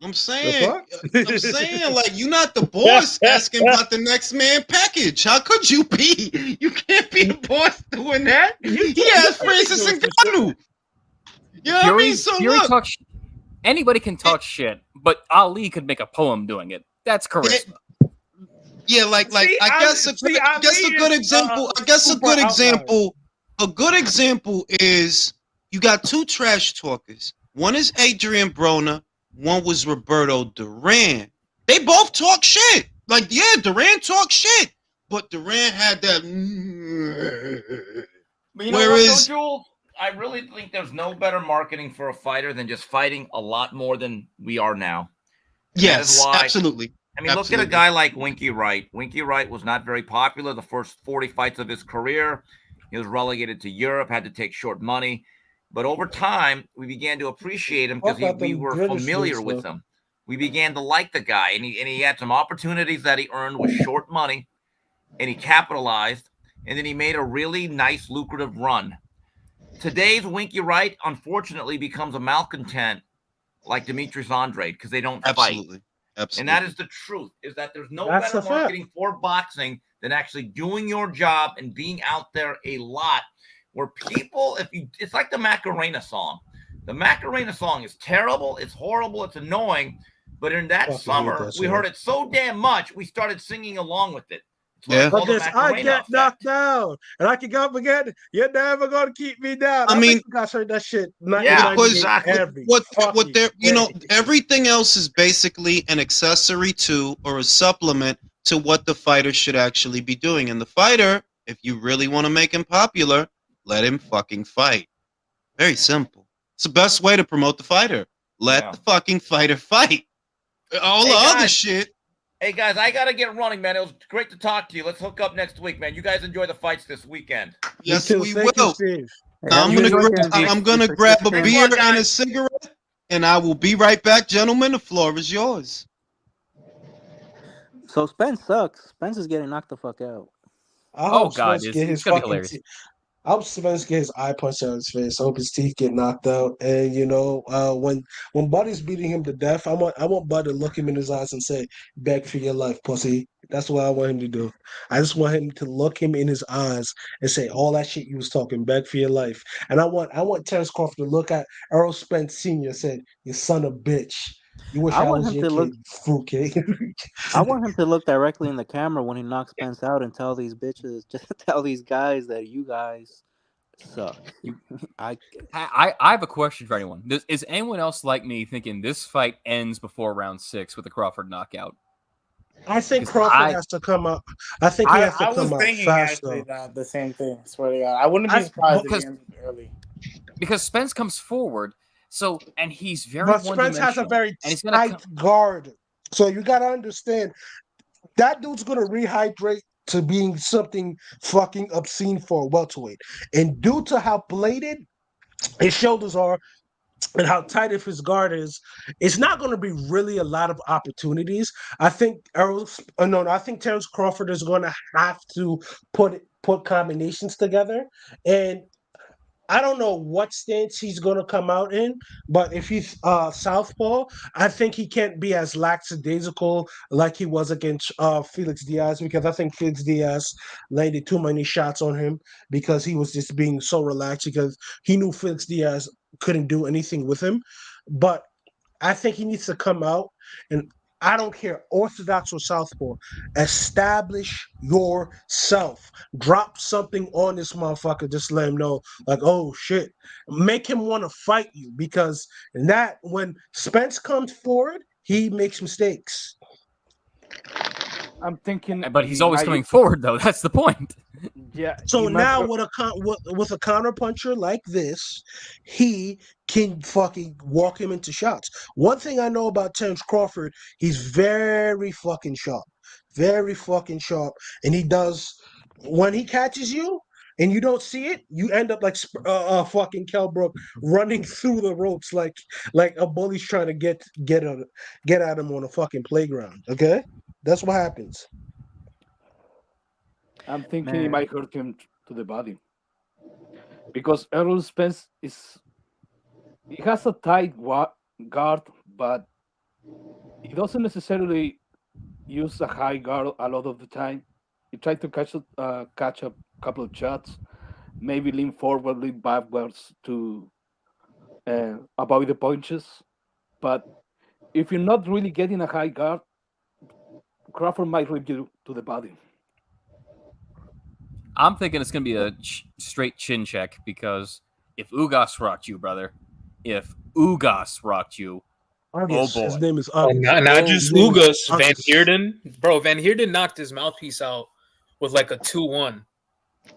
I'm saying, like, you're not the boss asking about the next man package. How could you be? You can't be a boss doing that. He asked Francis Ngannou. You know what I mean? So Fury look. Anybody can talk shit, but Ali could make a poem doing it. That's charisma. Yeah, like I guess a good example. A good example is you got two trash talkers. One is Adrian Broner. One was Roberto Duran. They both talk shit. Like, yeah, Duran talked shit, but Duran had that. But you know what, though, Jules? I really think there's no better marketing for a fighter than just fighting a lot more than we are now. And yes, absolutely. I mean, look at a guy like Winky Wright. Winky Wright was not very popular the first 40 fights of his career. He was relegated to Europe, had to take short money. But over time, we began to appreciate him because we were familiar with him. We began to like the guy, and he had some opportunities that he earned with short money, and he capitalized, and then he made a really nice, lucrative run. Today's Winky Wright, unfortunately, becomes a malcontent like Demetrius Andrade because they don't fight. Absolutely. And that is the truth, is that there's no better marketing for boxing than actually doing your job and being out there a lot where people, it's like the Macarena song. The Macarena song is terrible, it's horrible, it's annoying, but in that summer, we heard it so damn much, we started singing along with it. Yeah. Because I get knocked down and I can go up again. You're never gonna keep me down. I mean, you guys heard that shit. What they're, everything else is basically an accessory to or a supplement to what the fighter should actually be doing. And the fighter, if you really want to make him popular, let him fucking fight. Very simple. It's the best way to promote the fighter. Let the fucking fighter fight. All the other shit. Hey guys, I gotta get running, man. It was great to talk to you. Let's hook up next week, man. You guys enjoy the fights this weekend. Yes, we will. I'm gonna grab a beer and a cigarette, and I will be right back, gentlemen. The floor is yours. So Spence sucks. Spence is getting knocked the fuck out. Oh God, it's gonna be hilarious. I hope Spence get his eye punched out of his face. I hope his teeth get knocked out. And when Buddy's beating him to death, I want Buddy to look him in his eyes and say, "Beg for your life, pussy." That's what I want him to do. I just want him to look him in his eyes and say all that shit you was talking. Beg for your life. And I want Terrence Crawford to look at Errol Spence Sr. and say, "You son of a bitch. You wish I was your kid, fruitcake." I want him to look directly in the camera when he knocks Spence out and tell these bitches, just tell these guys that you guys suck. I have a question for anyone. Is anyone else like me thinking this fight ends before round 6 with the Crawford knockout? I think Crawford has to come up. I think he has to come up fast. I was thinking actually the same thing. I swear to God, I wouldn't be surprised if he ended early. Because Spence comes forward. So, and he's very But Spence has a very tight guard. So you got to understand, that dude's going to rehydrate to being something fucking obscene for a welterweight. And due to how bladed his shoulders are and how tight if his guard is, it's not going to be really a lot of opportunities. I think I think Terrence Crawford is going to have to put combinations together. And I don't know what stance he's going to come out in, but if he's southpaw, I think he can't be as lackadaisical like he was against Felix Diaz, because I think Felix Diaz landed too many shots on him because he was just being so relaxed because he knew Felix Diaz couldn't do anything with him. But I think he needs to come out, and I don't care, Orthodox or Southpaw, establish yourself. Drop something on this motherfucker. Just let him know, like, oh shit. Make him want to fight you, because when Spence comes forward, he makes mistakes. I'm thinking, but he's always coming forward, though. That's the point. Yeah. So now with a counter puncher like this, he can fucking walk him into shots. One thing I know about Terrence Crawford, he's very fucking sharp, and he does, when he catches you and you don't see it, you end up like fucking Kell Brook running through the ropes like a bully's trying to get at him on a fucking playground. Okay, that's what happens. I'm thinking he might hurt him to the body, because Errol Spence he has a tight guard, but he doesn't necessarily use a high guard a lot of the time. He tried to catch a couple of shots, maybe lean forward, lean backwards to avoid the punches. But if you're not really getting a high guard, Crawford might rip you to the body. I'm thinking it's going to be a straight chin check, because if Ugas rocked you, brother, oh boy. His name is not just Ugas, Van Heerden. Bro, Van Heerden knocked his mouthpiece out with like a 2-1.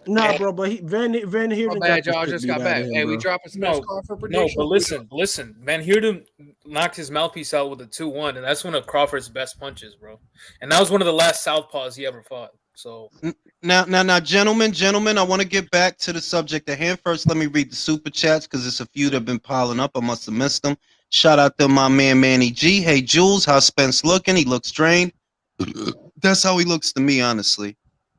Nah, bro, but Van Heerden. Oh, bad, y'all just got back. Hey, we dropping some Crawford prediction. No, but listen. Van Heerden knocked his mouthpiece out with a 2-1, and that's one of Crawford's best punches, bro. And that was one of the last southpaws he ever fought. So now, gentlemen, I want to get back to the subject at hand. First, let me read the super chats, because there's a few that have been piling up. I must have missed them. Shout out to my man Manny G. Hey Jules, how's Spence looking? He looks drained. That's how he looks to me, honestly.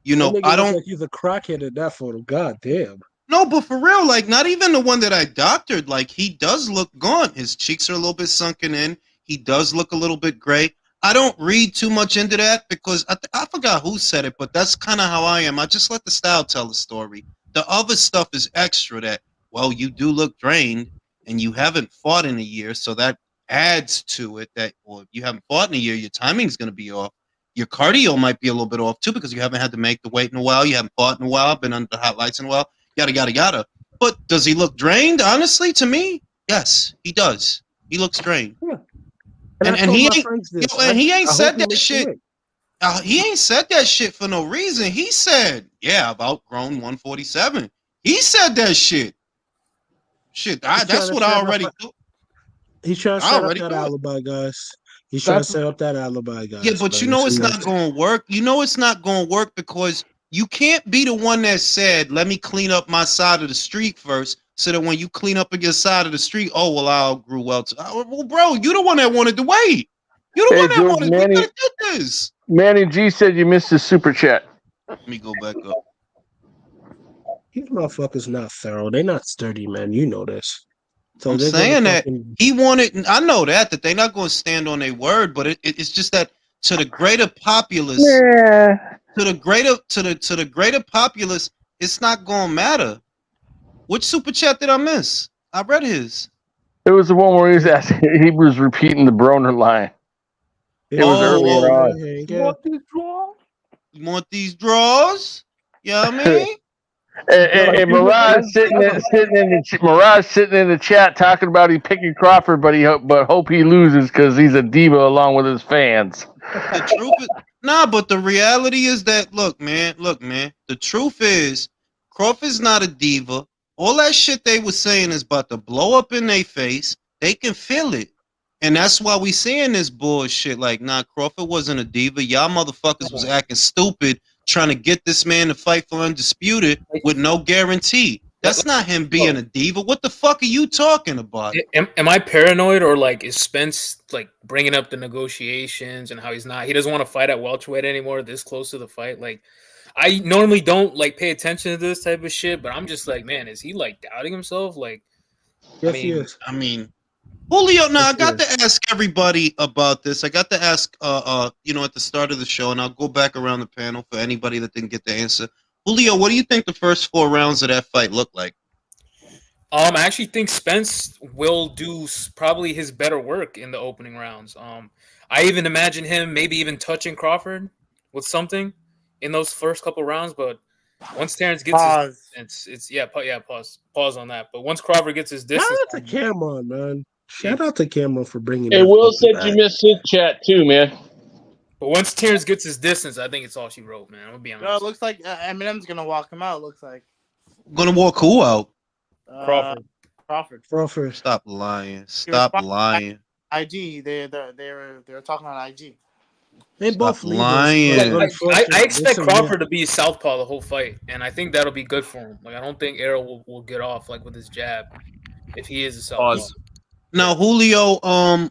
I don't. Like he's a crackhead in that photo. God damn. No, but for real, like, not even the one that I doctored. Like, he does look gone. His cheeks are a little bit sunken in. He does look a little bit gray. I don't read too much into that, because I forgot who said it, but that's kind of how I am. I just let the style tell the story. The other stuff is extra that, well, you do look drained and you haven't fought in a year, so that adds to it that, well, if you haven't fought in a year, your timing's going to be off. Your cardio might be a little bit off too because you haven't had to make the weight in a while. You haven't fought in a while, been under the hot lights in a while, yada, yada, yada. But does he look drained? Honestly, to me, yes, he does. He looks drained. Yeah. And he ain't said that shit. He ain't said that shit for no reason. He said, yeah, I've outgrown 147. He said that shit. Shit, that's what I already do. He's trying to set up that alibi, guys. He's trying to set up that alibi, guys. Yeah, but you know it's not going to work. You know it's not going to work because you can't be the one that said, let me clean up my side of the street first, so that when you clean up your side of the street, oh, well, I outgrew well. Well, bro, you the one that wanted to wait. You the one that wanted to get this. Manny G said you missed his super chat. Let me go back up. These motherfuckers not thorough. They're not sturdy, man. You know this. So I'm saying that he wanted. I know that they're not going to stand on their word, but it's just that to the greater populace, to the greater populace, it's not going to matter. Which super chat did I miss? I read his. It was the one where he was asking. He was repeating the Broner line. It was earlier on. You want these draws? You know what I mean? And Mirage sitting in the chat talking about he picking Crawford, but hope he loses because he's a diva along with his fans. The truth is, but the reality is that look, man. The truth is, Crawford's not a diva. All that shit they were saying is about to blow up in their face. They can feel it. And that's why we seeing this bullshit. Like, Crawford wasn't a diva. Y'all motherfuckers was acting stupid trying to get this man to fight for Undisputed with no guarantee. That's not him being a diva. What the fuck are you talking about? Am I paranoid, or like is Spence like bringing up the negotiations and how he doesn't want to fight at welterweight anymore this close to the fight? Like, I normally don't like pay attention to this type of shit, but I'm just like, man, is he like doubting himself? Like, yes, he is. I mean, Julio, I got to ask everybody about this. I got to ask, at the start of the show, and I'll go back around the panel for anybody that didn't get the answer. Julio, what do you think the first 4 rounds of that fight looked like? I actually think Spence will do probably his better work in the opening rounds. I even imagine him maybe even touching Crawford with something in those first couple rounds, but once Terrence gets pause on that. But once Crawford gets his distance, shout out to Cameron, man. Shout out to Cameron for bringing. Hey, Will said you missed his chat too, man. But once Terrence gets his distance, I think it's all she wrote, man. I'm gonna be honest. No, it looks like Eminem's gonna walk him out. Looks like. Gonna walk who out? Crawford. Stop lying. Stop lying. IG. They were talking on IG. They both lying. I expect Crawford to be southpaw the whole fight, and I think that'll be good for him. Like, I don't think Errol will get off like with his jab if he is a southpaw. Now, Julio,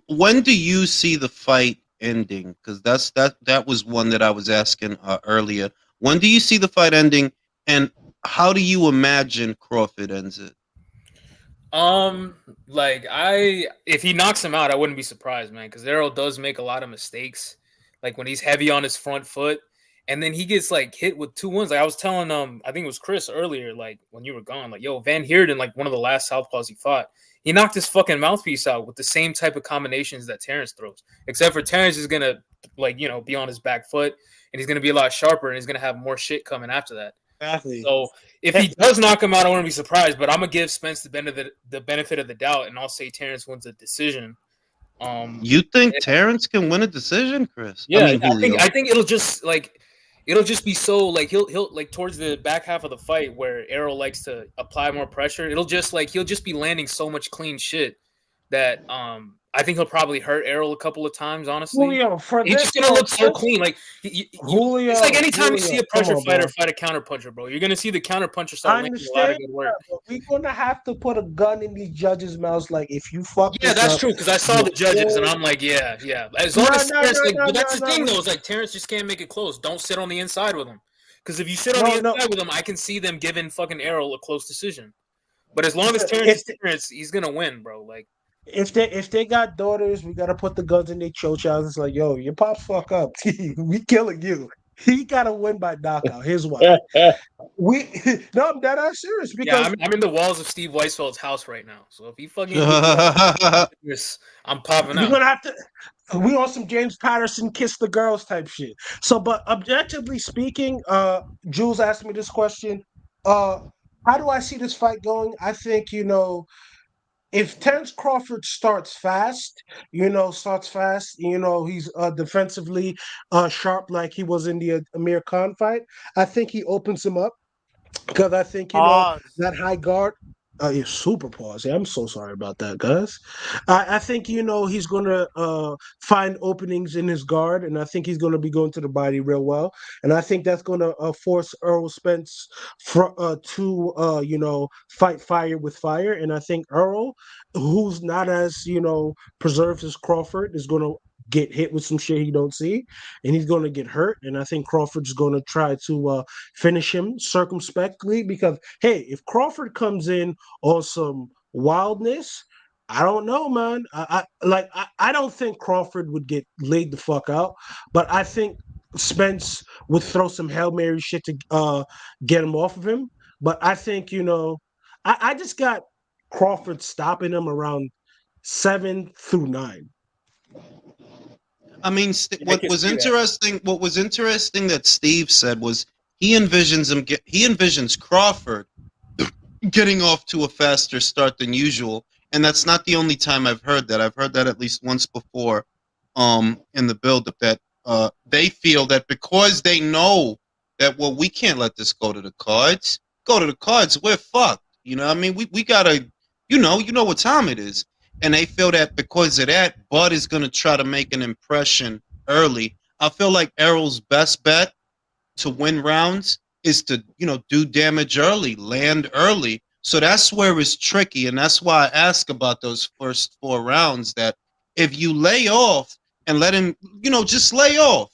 when do you see the fight ending? Because that was one that I was asking earlier. When do you see the fight ending, and how do you imagine Crawford ends it? If he knocks him out, I wouldn't be surprised, man, because Errol does make a lot of mistakes. Like when he's heavy on his front foot, and then he gets like hit with 2 wounds. Like I was telling I think it was Chris earlier, like when you were gone, like, yo, Van Heerden, like one of the last southpaws he fought, he knocked his fucking mouthpiece out with the same type of combinations that Terrence throws. Except for Terrence is gonna be on his back foot, and he's gonna be a lot sharper, and he's gonna have more shit coming after that. Exactly. So if he does knock him out, I wouldn't be surprised. But I'm gonna give Spence the benefit of the doubt, and I'll say Terrence wins a decision. You think Terrence can win a decision, Chris? Yeah, I think it'll just be so like he'll like towards the back half of the fight where Errol likes to apply more pressure. It'll just like he'll just be landing so much clean shit that I think he'll probably hurt Errol a couple of times. Honestly, Julio, he's just gonna look so clean. Like Julio, it's like anytime you see a pressure fighter fight a counter puncher, bro, you're gonna see the counter puncher start making a lot of good work. But we're gonna have to put a gun in these judges' mouths. Like if you fuck, that's true. Because I saw the judges and I'm like, yeah. As long as Terrence, but that's the thing though. Is like Terrence just can't make it close. Don't sit on the inside with him. Because if you sit on the inside with him, I can see them giving fucking Errol a close decision. But as long as Terrence is Terrence, he's gonna win, bro. Like. If they got daughters, we gotta put the guns in their chochas. It's like, yo, your pops fuck up. We killing you. He got to win by knockout. Here's why. No, I'm dead ass serious because I'm in the walls of Steve Weisfeld's house right now. So if he fucking I'm popping we're out. gonna have to. We on some James Patterson kiss the girls type shit. So, but objectively speaking, Jules asked me this question. How do I see this fight going? I think if Terence Crawford starts fast, he's defensively sharp like he was in the Amir Khan fight. I think he opens him up because I think Pause. that high guard. Yeah, super pause. Yeah, I'm so sorry about that, guys. I think he's gonna find openings in his guard, and I think he's gonna be going to the body real well, and I think that's gonna force Earl Spence to fight fire with fire, and I think Earl, who's not as preserved as Crawford, is gonna get hit with some shit he don't see, and he's gonna get hurt, and I think Crawford's gonna try to finish him circumspectly because hey, if Crawford comes in on some wildness, I don't know, man. I don't think Crawford would get laid the fuck out, but I think Spence would throw some Hail Mary shit to get him off of him. But I think I just got Crawford stopping him around 7 through 9. I mean, what was interesting that Steve said was he envisions Crawford getting off to a faster start than usual, and that's not the only time I've heard that. I've heard that at least once before in the build-up that they feel that because they know that, well, we can't let this go to the cards. We're fucked. You know what I mean? We gotta, you know what time it is. And they feel that because of that, Bud is going to try to make an impression early. I feel like Errol's best bet to win rounds is to, do damage early, land early. So that's where it's tricky. And that's why I ask about those first 4 rounds, that if you lay off and let him, just lay off.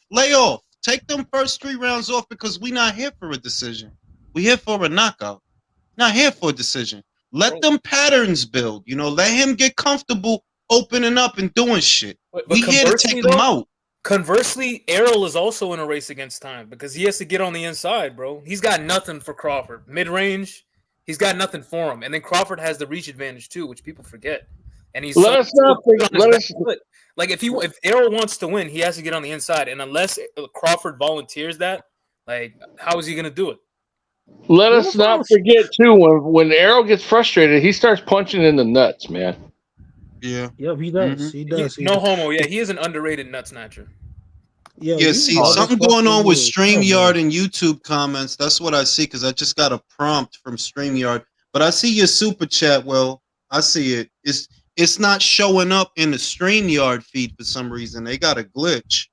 Take them first 3 rounds off because we're not here for a decision. We're here for a knockout. Not here for a decision. Let them patterns build. Let him get comfortable opening up and doing shit. We here to take him out. Conversely, Errol is also in a race against time because he has to get on the inside, bro. He's got nothing for Crawford. Mid-range, he's got nothing for him. And then Crawford has the reach advantage too, which people forget. And he's like if Errol wants to win, he has to get on the inside. And unless Crawford volunteers that, how is he gonna do it? Let us not forget too, when Errol gets frustrated, he starts punching in the nuts, man. Yeah. Yeah, he does. Mm-hmm. He does. No homo. Yeah, he is an underrated nut snatcher. Yeah, see, something going on with StreamYard and YouTube comments. That's what I see because I just got a prompt from StreamYard. But I see your super chat, Will. I see it. It's not showing up in the StreamYard feed for some reason. They got a glitch.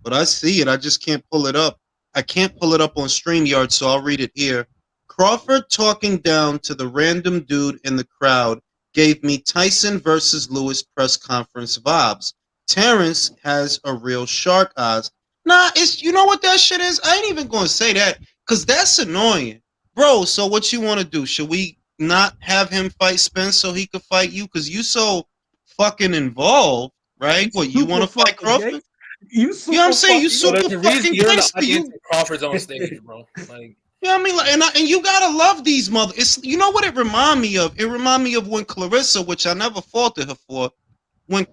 But I see it. I just can't pull it up. I can't pull it up on StreamYard, so I'll read it here. Crawford talking down to the random dude in the crowd gave me Tyson versus Lewis press conference vibes. Terrence has a real shark eyes. Nah, you know what that shit is? I ain't even going to say that because that's annoying. Bro, so what you want to do? Should we not have him fight Spence so he could fight you? Because you so fucking involved, right? What, you want to fight Crawford? You know what I'm saying? You super fucking gangster. Crawford's on stage, bro. I mean, and you gotta love these mother. You know what it remind me of? It remind me of when Clarissa, which I never faulted her for, when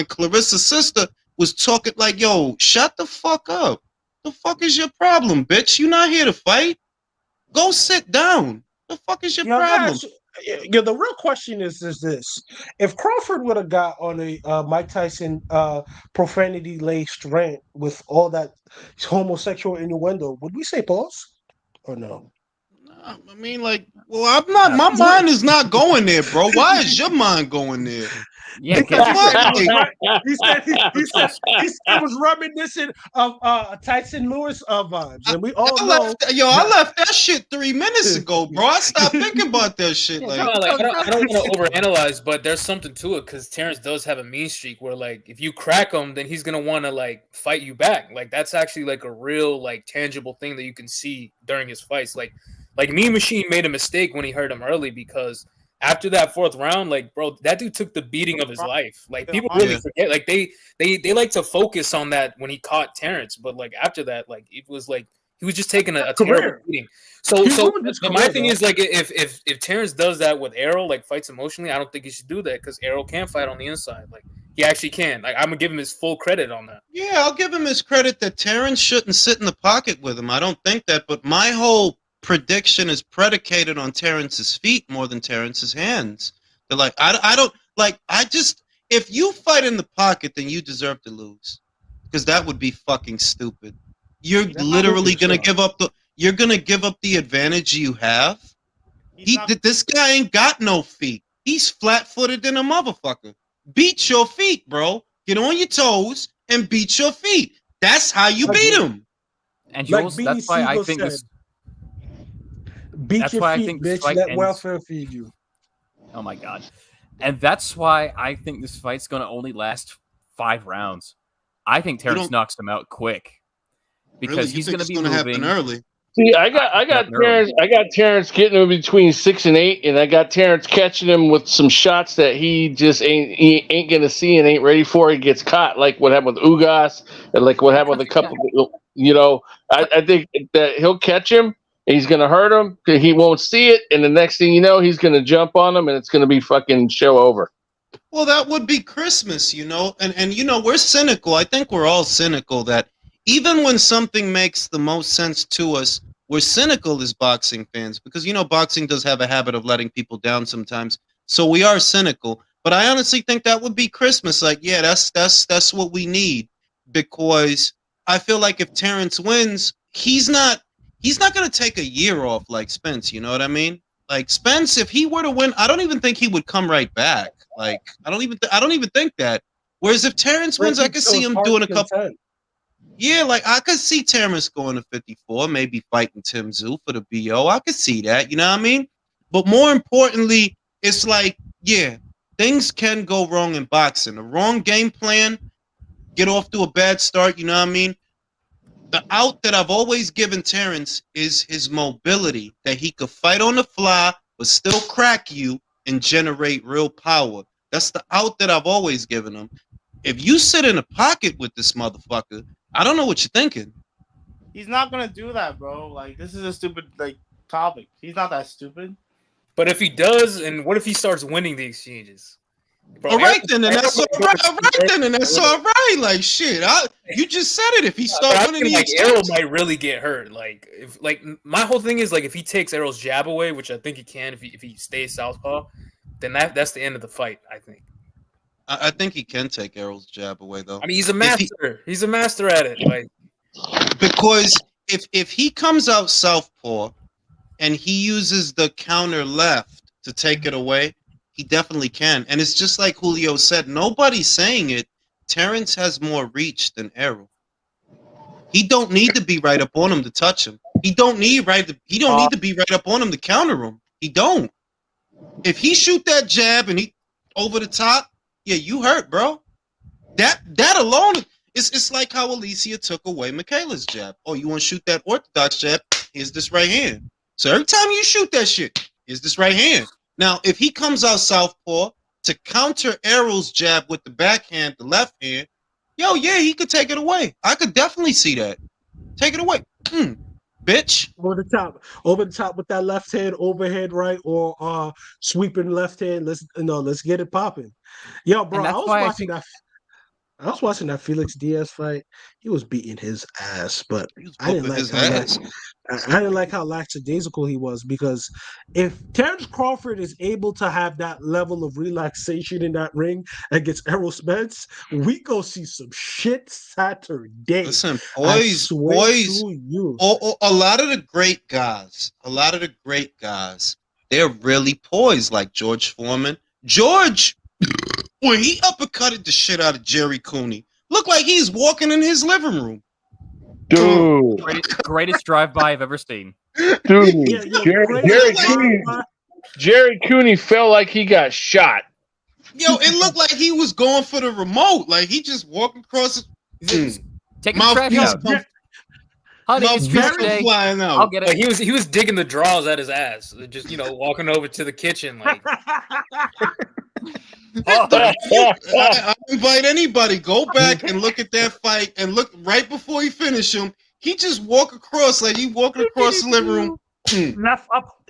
Clarissa's sister was talking like, "Yo, shut the fuck up. The fuck is your problem, bitch? You not here to fight. Go sit down. The fuck is your problem?" Guys, the real question is this: if Crawford would have got on a Mike Tyson profanity laced rant with all that homosexual innuendo, would we say pause or no? I mean, I'm not. My mind is not going there, bro. Why is your mind going there? Yeah, he said he was reminiscent of Tyson Lewis vibes, and we all know. I left that shit 3 minutes ago, bro. I stopped thinking about that shit. I don't want to overanalyze, but there's something to it because Terrence does have a mean streak where, if you crack him, then he's gonna want to fight you back. That's actually a real tangible thing that you can see during his fights. Mean Machine made a mistake when he hurt him early because after that 4th round, like, bro, that dude took the beating of his life. Like, people really forget. Like, they like to focus on that when he caught Terrence, but like after that, like, it was like he was just taking a terrible beating. So my thing is, like, if Terrence does that with Errol, like, fights emotionally, I don't think he should do that because Errol can fight on the inside. Like, he actually can. Like, I'm gonna give him his full credit on that. Yeah, I'll give him his credit that Terrence shouldn't sit in the pocket with him. I don't think that, but my whole prediction is predicated on Terrence's feet more than Terrence's hands. They're like, I don't like. I just, if you fight in the pocket, then you deserve to lose, because that would be fucking stupid. You're literally gonna give up the. You're gonna give up the advantage you have. This guy ain't got no feet. He's flat-footed than a motherfucker. Beat your feet, bro. Get on your toes and beat your feet. That's how you beat him. And Jules, that's why I think this. Beat that's your why feet, I think bitch. fight Let ends. welfare feed you. Oh my god. And that's why I think this fight's going to only last 5 rounds. I think Terrence knocks him out quick because he's going to be moving early. See, I got Terrence getting him between 6 and 8, and I got Terrence catching him with some shots that he just ain't gonna see and ain't ready for. He gets caught, like what happened with Ugas, and like what happened with a couple. I think that he'll catch him. He's gonna hurt him. He won't see it, and the next thing you know, he's gonna jump on him, and it's gonna be fucking show over. Well, that would be Christmas, and we're cynical. I think we're all cynical that even when something makes the most sense to us, we're cynical as boxing fans because, boxing does have a habit of letting people down sometimes. So we are cynical. But I honestly think that would be Christmas. Like, yeah, that's what we need, because I feel like if Terrence wins, he's not going to take a year off like Spence. You know what I mean? Like Spence, if he were to win, I don't even think he would come right back. Like, I don't even think that. Whereas if Terrence wins, I could see him doing a couple. Yeah, like I could see Terrence going to 54, maybe fighting Tim Tszyu for the BO. I could see that, you know what I mean? But more importantly, it's like, yeah, things can go wrong in boxing. The wrong game plan, get off to a bad start, you know what I mean? The out that I've always given Terrence is his mobility, that he could fight on the fly, but still crack you and generate real power. That's the out that I've always given him. If you sit in a pocket with this motherfucker, I don't know what you're thinking. He's not gonna do that, bro. Like, this is a stupid topic. He's not that stupid. But if he does, and what if he starts winning the exchanges? Bro, all right, then, and that's all right. Like, shit, you just said it. If he starts winning the exchanges, Errol might really get hurt. Like, my whole thing is, like, if he takes Errol's jab away, which I think he can, if he stays southpaw, then that's the end of the fight, I think. I think he can take Errol's jab away, though. I mean, he's a master. He's a master at it. Like, because if he comes out southpaw and he uses the counter left to take it away, he definitely can. And it's just like Julio said. Nobody's saying it. Terrence has more reach than Errol. He don't need to be right up on him to touch him. He don't need to be right up on him to counter him. He don't. If he shoot that jab and he over the top. Yeah, you hurt, bro. That alone, it's like how Alicia took away Michaela's jab. Oh, you want to shoot that orthodox jab? Here's this right hand. So every time you shoot that shit, here's this right hand. Now, if he comes out southpaw to counter Errol's jab with the backhand, the left hand, yeah, he could take it away. I could definitely see that. Take it away. Bitch. Over the top with that left hand, overhead right, or sweeping left hand. Let's get it popping. Yo, bro, I was watching that Felix Diaz fight. He was beating his ass, but I didn't like how lackadaisical he was, because if Terrence Crawford is able to have that level of relaxation in that ring against Errol Spence, we go see some shit Saturday. Listen, boys, a lot of the great guys, they're really poised, like George Foreman. George, when he uppercutted the shit out of Jerry Cooney, looked like he's walking in his living room. Dude, greatest drive-by I've ever seen. Dude, Jerry Cooney felt like he got shot. Yo, it looked like he was going for the remote. Like he just walked across. Take the trash out. Honey, it's Mouthpiece Tuesday. flying out. I'll get it. Like he was digging the draws at his ass, just walking over to the kitchen like. I invite anybody, go back and look at that fight and look right before he finished him. He just walk across like he walking across the living room.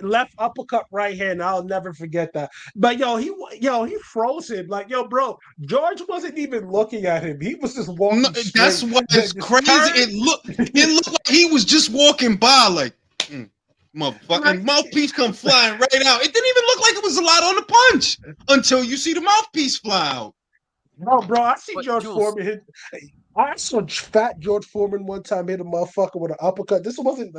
Left uppercut right hand. I'll never forget that. But he froze him. Like, bro, George wasn't even looking at him. He was just walking. No, that's why it's crazy. It looked like he was just walking by, like motherfucking mouthpiece come flying right out. It didn't even look like it was a lot on the punch until you see the mouthpiece fly out. No, bro, I see George Foreman hit. I saw fat George Foreman one time hit a motherfucker with an uppercut. This wasn't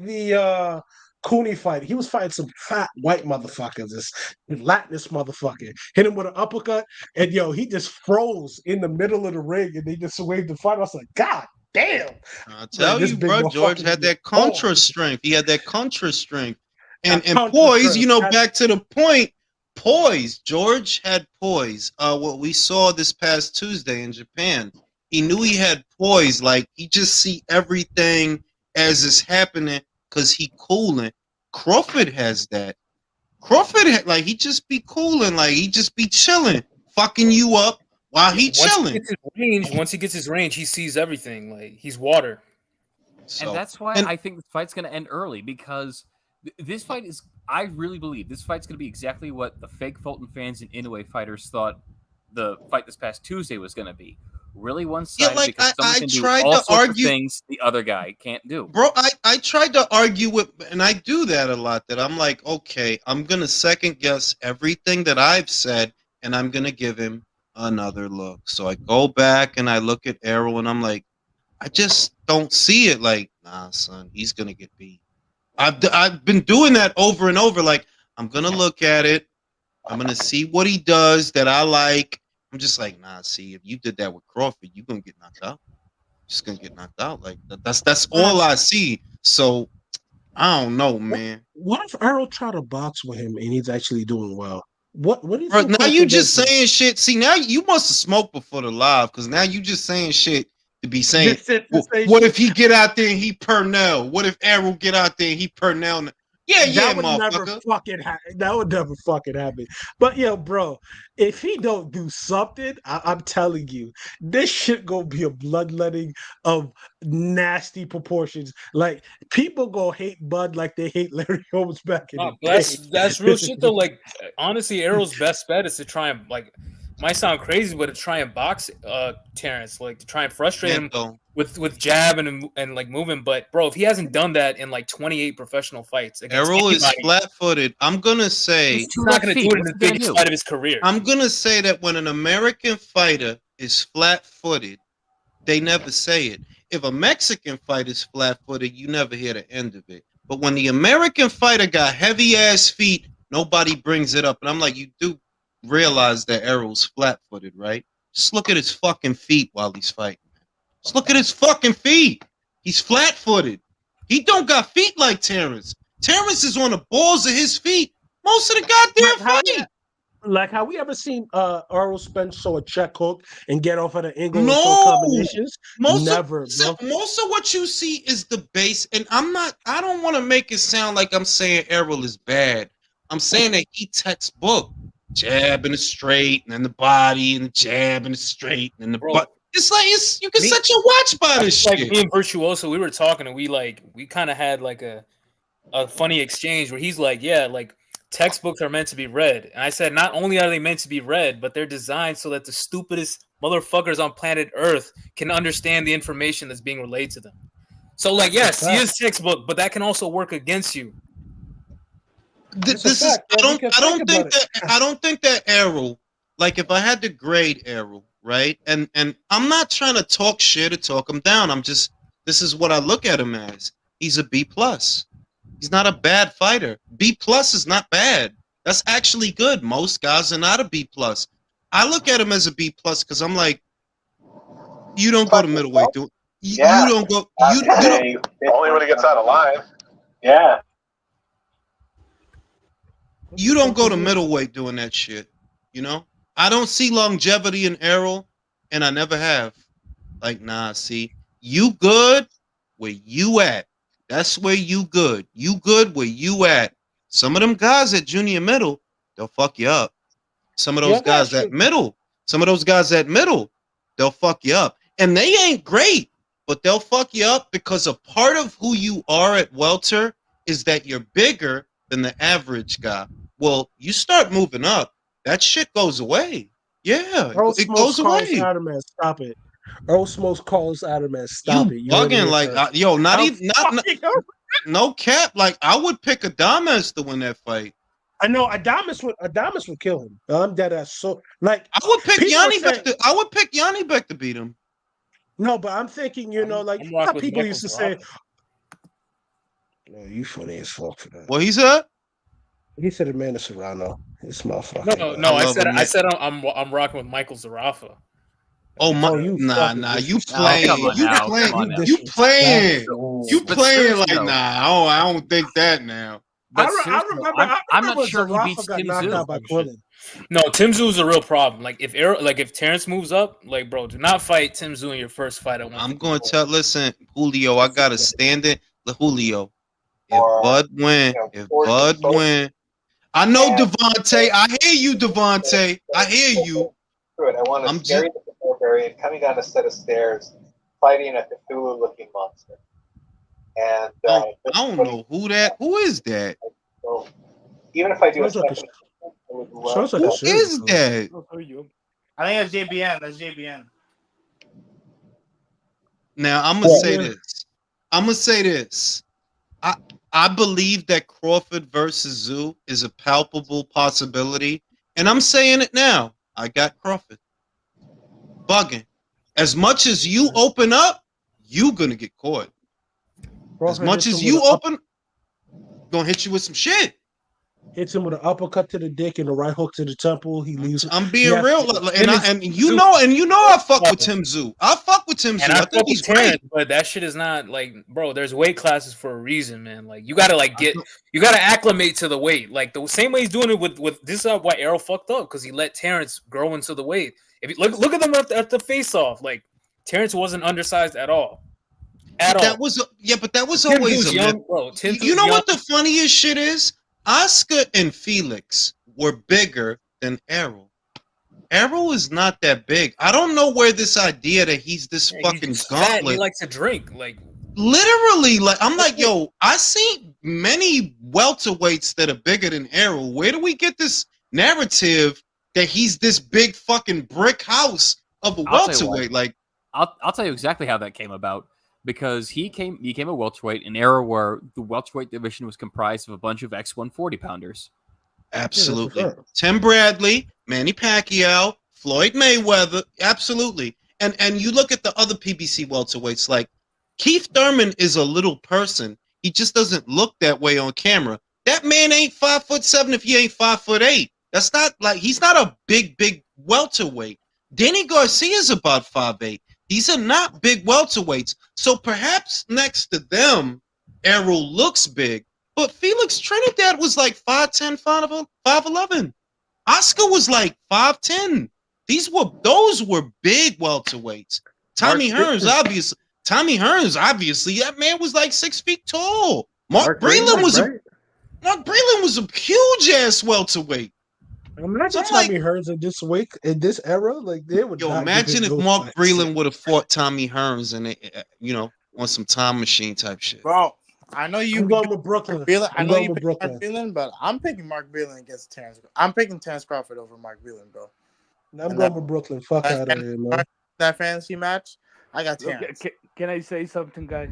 the Cooney fight. He was fighting some fat white motherfuckers, this Latinist motherfucker. Hit him with an uppercut, and he just froze in the middle of the ring, and they just waved the fight. I was like, God damn! I tell you, bro, George had that contra strength. He had that contra strength, and poise. Back to the point. Poise. George had poise. What we saw this past Tuesday in Japan, he knew he had poise. Like he just see everything as it's happening because he cooling. Crawford has that. Crawford he just be cooling, like he just be chilling, fucking you up while he chilling. Once he gets his range, he sees everything. Like he's water. And that's why I think the fight's going to end early, because this fight is. I really believe this fight's going to be exactly what the fake Fulton fans and Inoue fighters thought the fight this past Tuesday was going to be. Really one-sided, because someone can do all sorts of things the other guy can't do. Bro, I tried to argue with, and I do that a lot, that I'm like, okay, I'm going to second guess everything that I've said, and I'm going to give him another look. So I go back and I look at Errol, and I'm like, I just don't see it. Like, nah, son, he's going to get beat. I've been doing that over and over. Like, I'm going to look at it. I'm going to see what he does that I like. I'm just like, nah, see, if you did that with Crawford, you're going to get knocked out. Just going to get knocked out. Like, that's all I see. So, I don't know, man. What if Errol tried to box with him and he's actually doing well? What do you think? Now you just saying shit. See, now you must have smoked before the live, because now you just saying shit to be saying, what if he get out there and he Purnell? What if Errol get out there and he Purnell? Yeah, that would never fucking happen. That would never fucking happen. But bro, if he don't do something, I'm telling you, this shit gonna be a bloodletting of nasty proportions. Like, people gonna hate Bud like they hate Larry Holmes back in the day. That's real shit though. Like, honestly, Errol's best bet is to try and, like, might sound crazy, but to try and box Terrence, like to try and frustrate him with jab and like moving. But bro, if he hasn't done that in like 28 professional fights, Errol is flat-footed. I'm gonna say he's not gonna do it in the biggest fight of his career. I'm gonna say that when an American fighter is flat-footed, they never say it. If a Mexican fighter is flat-footed, you never hear the end of it. But when the American fighter got heavy-ass feet, nobody brings it up. And I'm like, you do realize that Errol's flat-footed, right? Just look at his fucking feet while he's fighting. Just look at his fucking feet. He's flat-footed. He don't got feet like Terrence. Terrence is on the balls of his feet most of the goddamn fight. Like, have we ever seen Errol Spence show a check hook and get off of the angle no combinations? Never. Most of what you see is the base, and I don't want to make it sound like I'm saying Errol is bad. I'm saying that he textbook. Jab and the straight, and then the body, and the jab and the straight, and the butt. It's like you can set your watch by this shit. Like me and Virtuoso, we were talking, and we kind of had like a funny exchange where he's like, yeah, like textbooks are meant to be read, and I said, not only are they meant to be read, but they're designed so that the stupidest motherfuckers on planet Earth can understand the information that's being relayed to them. So, like, yes, he is textbook, but that can also work against you. I don't think that Errol, like, if I had to grade Errol, right, and I'm not trying to talk shit or talk him down. This is what I look at him as. He's a B+. He's not a bad fighter. B+ is not bad. That's actually good. Most guys are not a B+. I look at him as a B+ because I'm like, you don't go to middleweight, dude. You don't go. You don't, only when he gets out of line. Yeah. You don't go to middleweight doing that shit, you know? I don't see longevity in Errol, and I never have. Like, nah, see, you good, where you at. That's where you good. You good where you at. Some of them guys at junior middle, they'll fuck you up. Some of those guys at middle, they'll fuck you up. And they ain't great, but they'll fuck you up because a part of who you are at welter is that you're bigger than the average guy. Well, you start moving up, that shit goes away. Yeah, it goes away. Stop it. Earl Smokes calls Adamant. Stop it. You bugging like not even no cap. Like I would pick Adames to win that fight. I know Adames would kill him. I'm dead ass. So like I would pick Yanni Beck. I would pick Yanni Beck to beat him. No, but I'm thinking, like how people used to say. No, you funny as fuck for that. What he said? He said Amanda Serrano. This motherfucker. No. I said I'm rocking with Michael Zarafa. Oh my! Nah. You playing? You playing like nah? I don't think that now. I remember. I'm not sure he beats Tim Tszyu. No, Tim Tszyu is a real problem. Like if Terrence moves up, like bro, do not fight Tim Tszyu in your first fight. I'm going to tell. Listen, Julio, I gotta stand it. Julio, if Bud win, I know Devontae. I hear you, Devontae. I hear you. Good. I want to scary the barbarian coming down a set of stairs, fighting a Cthulhu-looking monster. And I don't know who is that? So, even if I do a second, who is that? I think that's JBN. That's JBN. Now I'm gonna say this. I believe that Crawford versus Tszyu is a palpable possibility, and I'm saying it now. I got Crawford. Bugging. As much as you open up, you gonna get caught. As much as you open, gonna hit you with some shit. Hits him with an uppercut to the dick and a right hook to the temple. He leaves. I'm being real, and you know I fuck with Tim Tszyu. I fuck with Tim Tszyu. I think he's great, but that shit is not like, bro. There's weight classes for a reason, man. Like you gotta you gotta acclimate to the weight. Like the same way he's doing it with this is why Errol fucked up because he let Terrence grow into the weight. If you look at them at the face off, like Terrence wasn't undersized at all. That was always young, bro. You know what the funniest shit is? Oscar and Felix were bigger than Errol. Errol is not that big. I don't know where this idea that he's this fucking gauntlet. He likes to drink, like literally. Like I'm like, yo, I seen many welterweights that are bigger than Errol. Where do we get this narrative that he's this big fucking brick house of a welterweight? Like, I'll tell you exactly how that came about. Because he became a welterweight in an era where the welterweight division was comprised of a bunch of ex-140 pounders. Absolutely. Yeah, Tim Bradley, Manny Pacquiao, Floyd Mayweather, absolutely. And you look at the other PBC welterweights, like Keith Thurman is a little person. He just doesn't look that way on camera. That man ain't 5'7" if he ain't 5'8". That's not like he's not a big welterweight. Danny Garcia's about 5'8". These are not big welterweights. So perhaps next to them, Errol looks big. But Felix Trinidad was like 5'10", 5'11". Oscar was like 5'10". Those were big welterweights. Tommy Hearns, obviously, that man was like 6 feet tall. Mark Breland was a huge ass welterweight. Imagine Tommy Hearns in this era, like they would. Imagine if Mark Breland would have fought Tommy Hearns and on some time machine type shit. Bro, I know you. I'm going with Brooklyn. I know you picked Mark Breland, but I'm picking Mark Breland against Terrence. I'm picking Terrence Crawford over Mark Breland, bro. I'm going with Brooklyn. Fuck out of here, man. That fantasy match, I got Terrence. Can I say something, guys?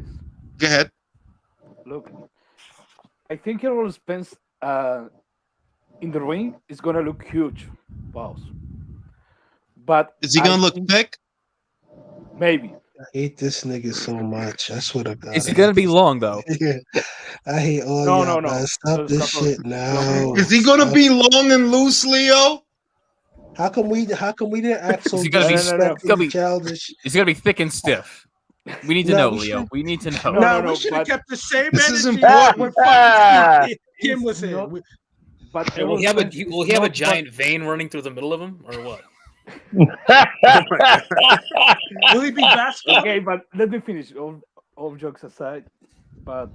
Go ahead. Look, I think Errol Spence. In the ring, it's gonna look huge, pause. But is he gonna look thick? Maybe. I hate this nigga so much. I swear to God. Is it gonna be long though? I hate all y'all. No. Stop this shit now. Is he gonna be long and loose, Leo? How come we didn't act so? Is he gonna be childish? Is he gonna be thick and stiff? We need to know, Leo. We need to know. No, we should have kept the same energy when Kim was here. But will he have a giant vein running through the middle of him, or what? Will he be vascular? Okay, but let me finish. all jokes aside, but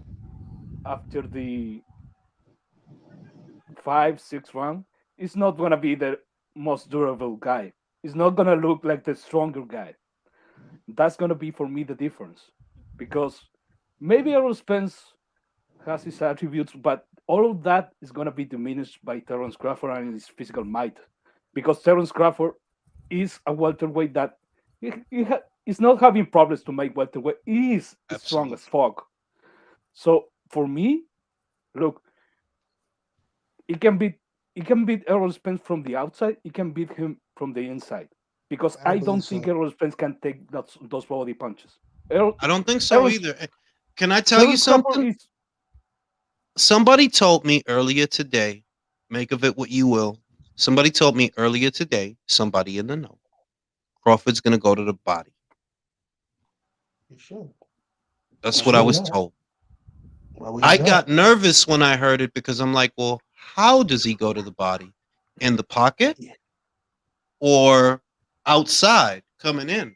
after the 5, 6 round, he's not gonna be the most durable guy. He's not gonna look like the stronger guy. That's gonna be for me the difference, because maybe Errol Spence has his attributes, but all of that is gonna be diminished by Terence Crawford and his physical might, because Terence Crawford is a welterweight that he's not having problems to make welterweight. He is strong as fuck. So for me, look, he can beat Errol Spence from the outside. He can beat him from the inside, because I don't think Errol Spence can take those body punches. I don't think so either. Can I tell you something? Somebody told me earlier today, make of it what you will. Somebody told me earlier today, somebody in the know, Crawford's going to go to the body. That's what I was told. I got nervous when I heard it because I'm like, well, how does he go to the body? In the pocket or outside coming in?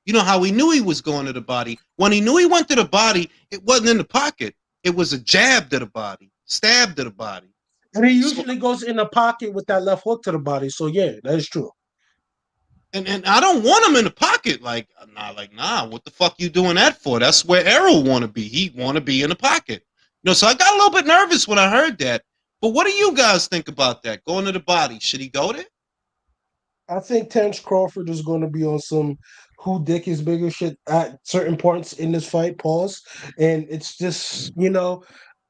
You know how he knew he was going to the body? When he knew he went to the body, it wasn't in the pocket. It was a jab to the body, stab to the body. And he usually goes in the pocket with that left hook to the body. So yeah, that is true. And I don't want him in the pocket. Nah, what the fuck you doing that for? That's where Errol want to be. He want to be in the pocket. So I got a little bit nervous when I heard that. But what do you guys think about that? Going to the body. Should he go there? I think Terence Crawford is going to be on some who dick is bigger shit at certain points in this fight, pause. And it's just,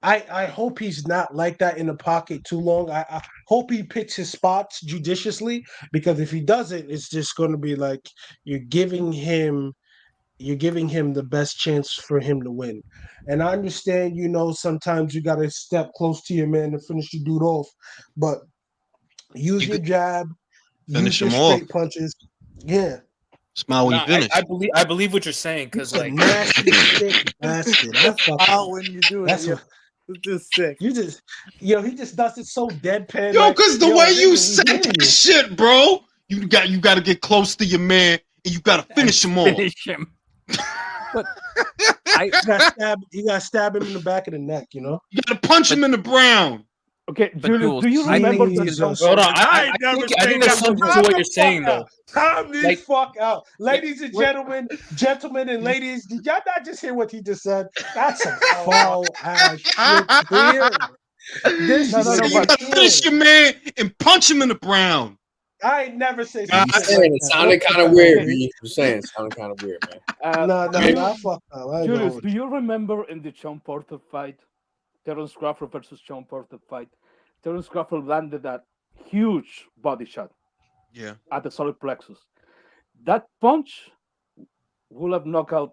I hope he's not like that in the pocket too long. I hope he picks his spots judiciously, because if he doesn't, it's just going to be like you're giving him the best chance for him to win. And I understand, sometimes you got to step close to your man to finish the dude off, but use your jab, finish use him your straight off. punches. Yeah. Smile when you finish. I believe what you're saying, because like nasty sick bastard. That's fucking. When you do it, That's it's just sick. You just, he just does it so deadpan. Yo, because the way you said said that shit, bro, you got to get close to your man and you got to finish him off. Finish him. But you got to stab him in the back of the neck. You got to punch him in the brown. Okay, Julius, do you remember Hold on, I think there's something to what you're saying, though. Calm the fuck out. Ladies and gentlemen and ladies, did y'all not just hear what he just said? That's some foul ass shit here. You got to finish your man and punch him in the brown. I ain't never say something. It sounded kind of weird. You're saying it sounded kind of weird, man. No, fuck no. Julius, do you remember in the Sean Porter fight, Terence Crawford versus Sean Porter fight, Terence Crawford landed that huge body shot at the solar plexus. That punch will have knocked out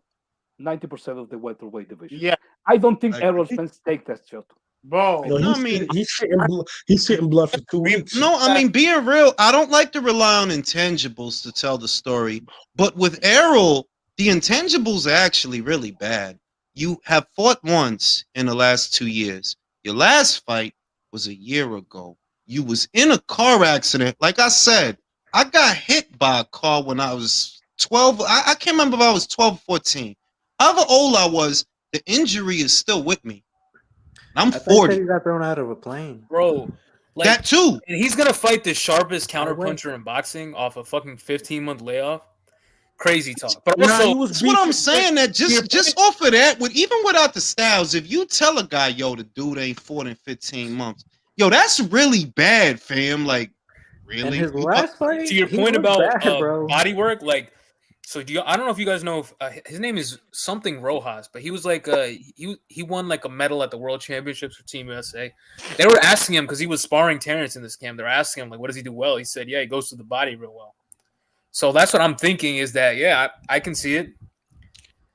90% of the welterweight division. Yeah. I don't think Errol Spence take that shot. Bro, he's shitting blood for 2 weeks. No, I mean, being real, I don't like to rely on intangibles to tell the story. But with Errol, the intangibles are actually really bad. You have fought once in the last 2 years. Your last fight was a year ago. You was in a car accident. Like I said, I got hit by a car when I was 12. I can't remember if I was 12 or 14. However old I was, the injury is still with me. I'm 40. He got thrown out of a plane. Bro, like, that too. And he's going to fight the sharpest counterpuncher in boxing off a fucking 15-month layoff. Crazy talk. But also, that's what I'm saying. That just off of that, even without the styles, if you tell a guy, yo, the dude ain't fought in 15 months, yo, that's really bad, fam. Like, really? And his last fight, to your point about body work, like, so I don't know if you guys know, his name is something Rojas, but he was like, he won like a medal at the World Championships for Team USA. They were asking him, because he was sparring Terrence in this camp, they're asking him, like, what does he do well? He said, yeah, he goes to the body real well. So that's what I'm thinking, is that, yeah, I can see it.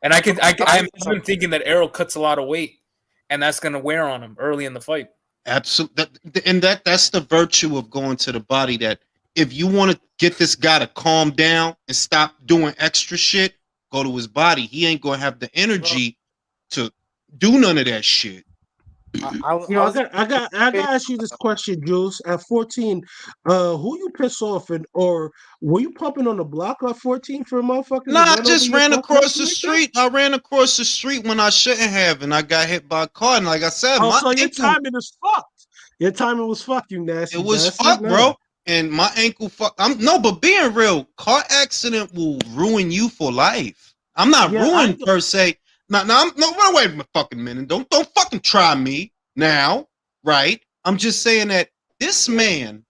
And I'm even thinking that Errol cuts a lot of weight, and that's going to wear on him early in the fight. Absolutely. And that's the virtue of going to the body, that if you want to get this guy to calm down and stop doing extra shit, go to his body. He ain't going to have the energy to do none of that shit. I gotta ask you this question, Jules. At 14, who you piss off or were you pumping on the block at 14 for motherfuckers Nah, to I run over just your ran fucking across the like that? street. I ran across the street when I shouldn't have, and I got hit by a car. And like I said, Oh, my so your ankle, timing is fucked. Your timing was fucked, you nasty it was bastard. fucked, Nah. bro. And my ankle fuck. But being real, car accident will ruin you for life. I'm not ruined per se. No, wait a fucking minute. Don't fucking try me now, right? I'm just saying that this man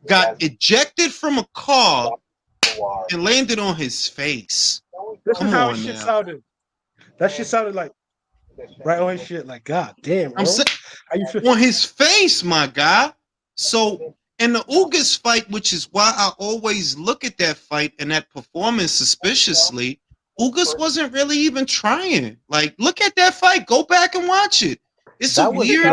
got ejected from a car and landed on his face. This Come is how on his shit now. sounded. That shit sounded like right on his shit. Like, God damn, bro. I'm saying How you feel? on his face, my guy. So in the Ugas fight, which is why I always look at that fight and that performance suspiciously, Ugas wasn't really even trying. Like, look at that fight. Go back and watch it. It's a weird.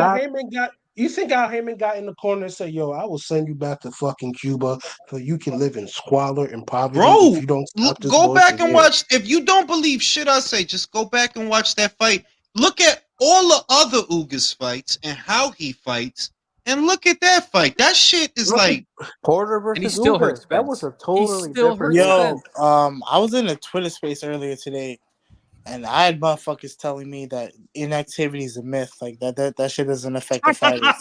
You think Al Heyman got in the corner and said, "Yo, I will send you back to fucking Cuba so you can live in squalor and poverty Bro, if you don't stop this go back bullshit and here." watch. If you don't believe shit I say, just go back and watch that fight. Look at all the other Ugas fights and how he fights, and look at that fight. That shit is like Porter And he versus still hurt Ugas. That was Spence. a totally still different. hurt Yo, Spence. I was in a Twitter space earlier today, and I had motherfuckers telling me that inactivity is a myth. Like that shit doesn't affect the fighters.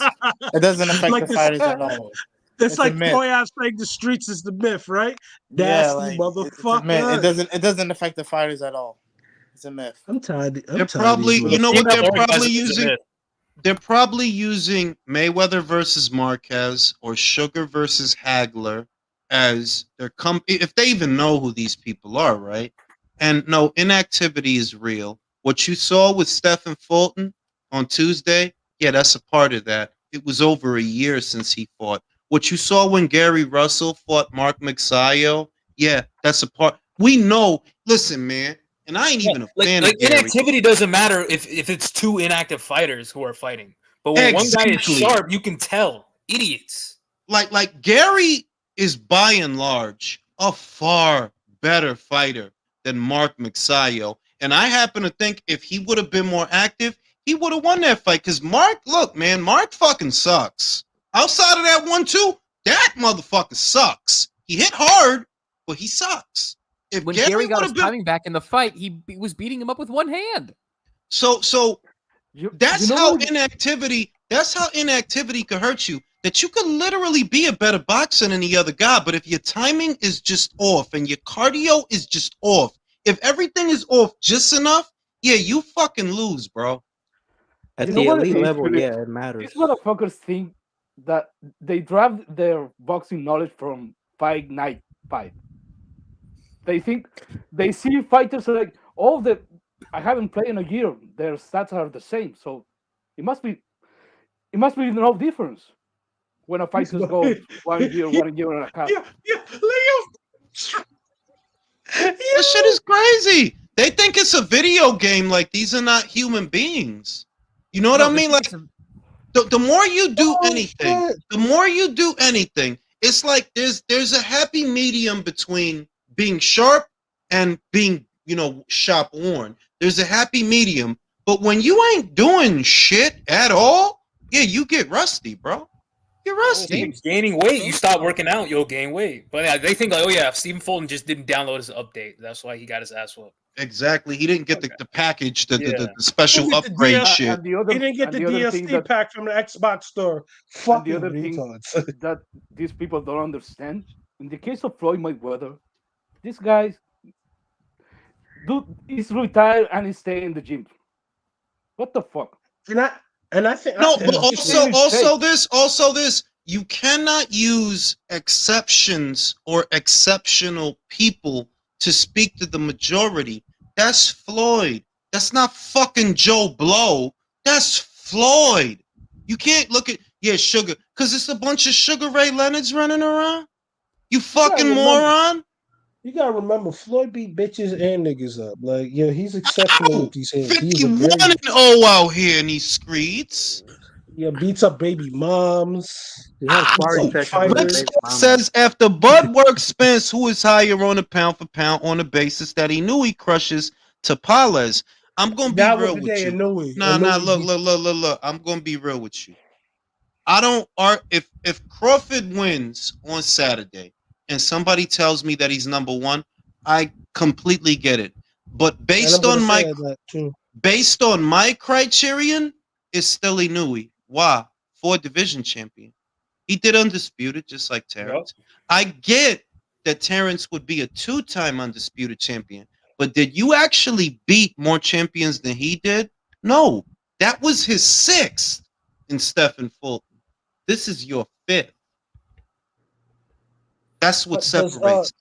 It doesn't affect Like the fighters at all. It's like a myth. Toy saying the streets is the myth, right? Yeah, Nasty like it's a motherfucker. myth. It doesn't affect the fighters at all. It's a myth. I'm tired. They're probably, you know what they're probably using? They're probably using Mayweather versus Marquez or Sugar versus Hagler as their if they even know who these people are, right? And no, inactivity is real. What you saw with Stephen Fulton on Tuesday, yeah, that's a part of that. It was over a year since he fought. What you saw when Gary Russell fought Mark Magsayo, yeah, that's a part. We know. Listen, man, and I ain't even a fan of Gary. Inactivity doesn't matter if it's two inactive fighters who are fighting. But when one guy is sharp, you can tell. Idiots. Like Gary is by and large a far better fighter than Mark Magsayo. And I happen to think if he would have been more active, he would have won that fight. Because Mark fucking sucks. Outside of that 1-2, that motherfucker sucks. He hit hard, but he sucks. If When Gary got his timing back in the fight, he was beating him up with one hand. So that's how inactivity could hurt you. That you could literally be a better boxer than the other guy, but if your timing is just off and your cardio is just off, if everything is off just enough, yeah, you fucking lose, bro. At the elite level, yeah, it matters. These motherfuckers think that they draft their boxing knowledge from Fight Night 5. They think they see fighters like I haven't played in a year. Their stats are the same, so it must be no difference when a fighter goes 1 year and a half. That shit is crazy. They think it's a video game. Like, these are not human beings. You know what I mean? Like, the more you do anything, it's like there's a happy medium between being sharp and being, sharp worn. There's a happy medium. But when you ain't doing shit at all, yeah, you get rusty, bro. You're rusty. Gaining weight, you stop working out, you'll gain weight. But yeah, they think like, oh yeah, Stephen Fulton just didn't download his update. That's why he got his ass whooped. Exactly. He didn't get the package, the special upgrade shit. He didn't get the DLC pack from the Xbox store. Fuck the other thing that these people don't understand, in the case of Floyd Mayweather, this guy, dude, is retired and he's staying in the gym. What the fuck? And I think but also this, you cannot use exceptions or exceptional people to speak to the majority. That's Floyd. That's not fucking Joe Blow. That's Floyd. You can't look at Sugar, because it's a bunch of Sugar Ray Leonards running around. You fucking moron. You gotta remember, Floyd beat bitches and niggas up. Like, he's exceptional with these hands. 51-0 out here in these streets. Yeah, beats up baby moms. Says after Bud works Spence, who is higher on a pound for pound on the basis that he knew he crushes Tapales. I'm gonna be That was real the with day you. Inoue. Nah, Inoue look, beat- look. I'm gonna be real with you. I don't if Crawford wins on Saturday and somebody tells me that he's number one, I completely get it. But And I'm based gonna on say my that too. criterion, it's still Inoue. Why? 4 division champion. He did undisputed, just like Terrence. I get that Terrence would be a 2-time undisputed champion, but did you actually beat more champions than he did? No, that was his 6th in Stephen Fulton. This is your 5th. That's what separates.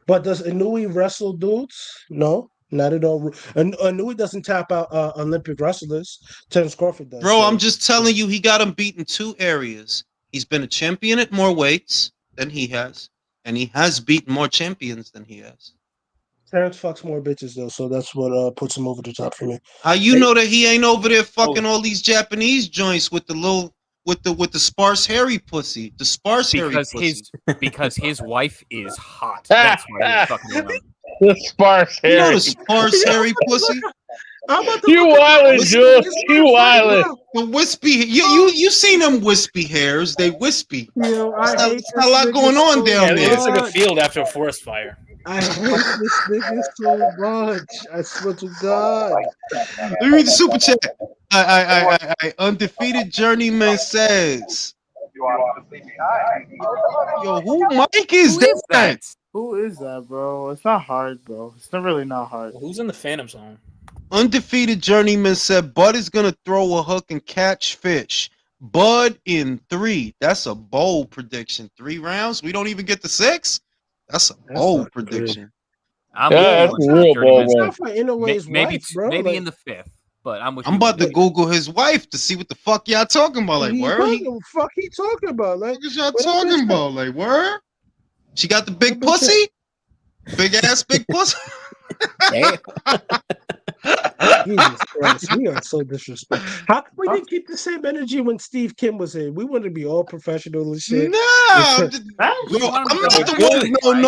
But does Inoue wrestle dudes? No, not at all. Inoue doesn't tap out Olympic wrestlers. Terence Crawford does. Bro, so- I'm just telling you, he got him beat in 2 areas. He's been a champion at more weights than he has, and he has beaten more champions than he has. Terrence fucks more bitches though, so that's what puts him over the top for me. How you know that he ain't over there fucking all these Japanese joints with the little with the sparse hairy pussy? The sparse hairy pussy. Because his wife is hot. That's why he's fucking around. The sparse You know hairy. the sparse hairy pussy? You wildin', Jules. You wildin'. The wispy. You seen them wispy hairs? They wispy. Yo, I hate There's not a lot this going nigga on so down Yeah, there. it looks like a much. field after a forest fire. I hate this nigga so much. I swear to God. Let me read the super chat. I undefeated journeyman says. Yo, who Mike is that? Who is that, bro? It's not hard, bro. It's not really not hard. Who's in the Phantom Zone? Undefeated journeyman said Bud is gonna throw a hook and catch fish. Bud in 3. That's a bold prediction. 3 rounds. We don't even get to 6. That's a bold prediction. I'm Yeah, with that's you, a real Journeyman. bold It's one. not for Inoue's Maybe wife, bro. maybe Like, in the 5th, but I'm with I'm you. about to Google his wife to see what the fuck y'all talking about. Like, he where? talking, fuck he talking about? Like, What is y'all what that bitch talking got? about? Like, where? She got the big That bitch pussy? Big ass big pussy? Damn. Jesus Christ, we are so disrespectful. How come we didn't keep the same energy when Steve Kim was in? We wanted to be all professional and shit. No, I'm not the one.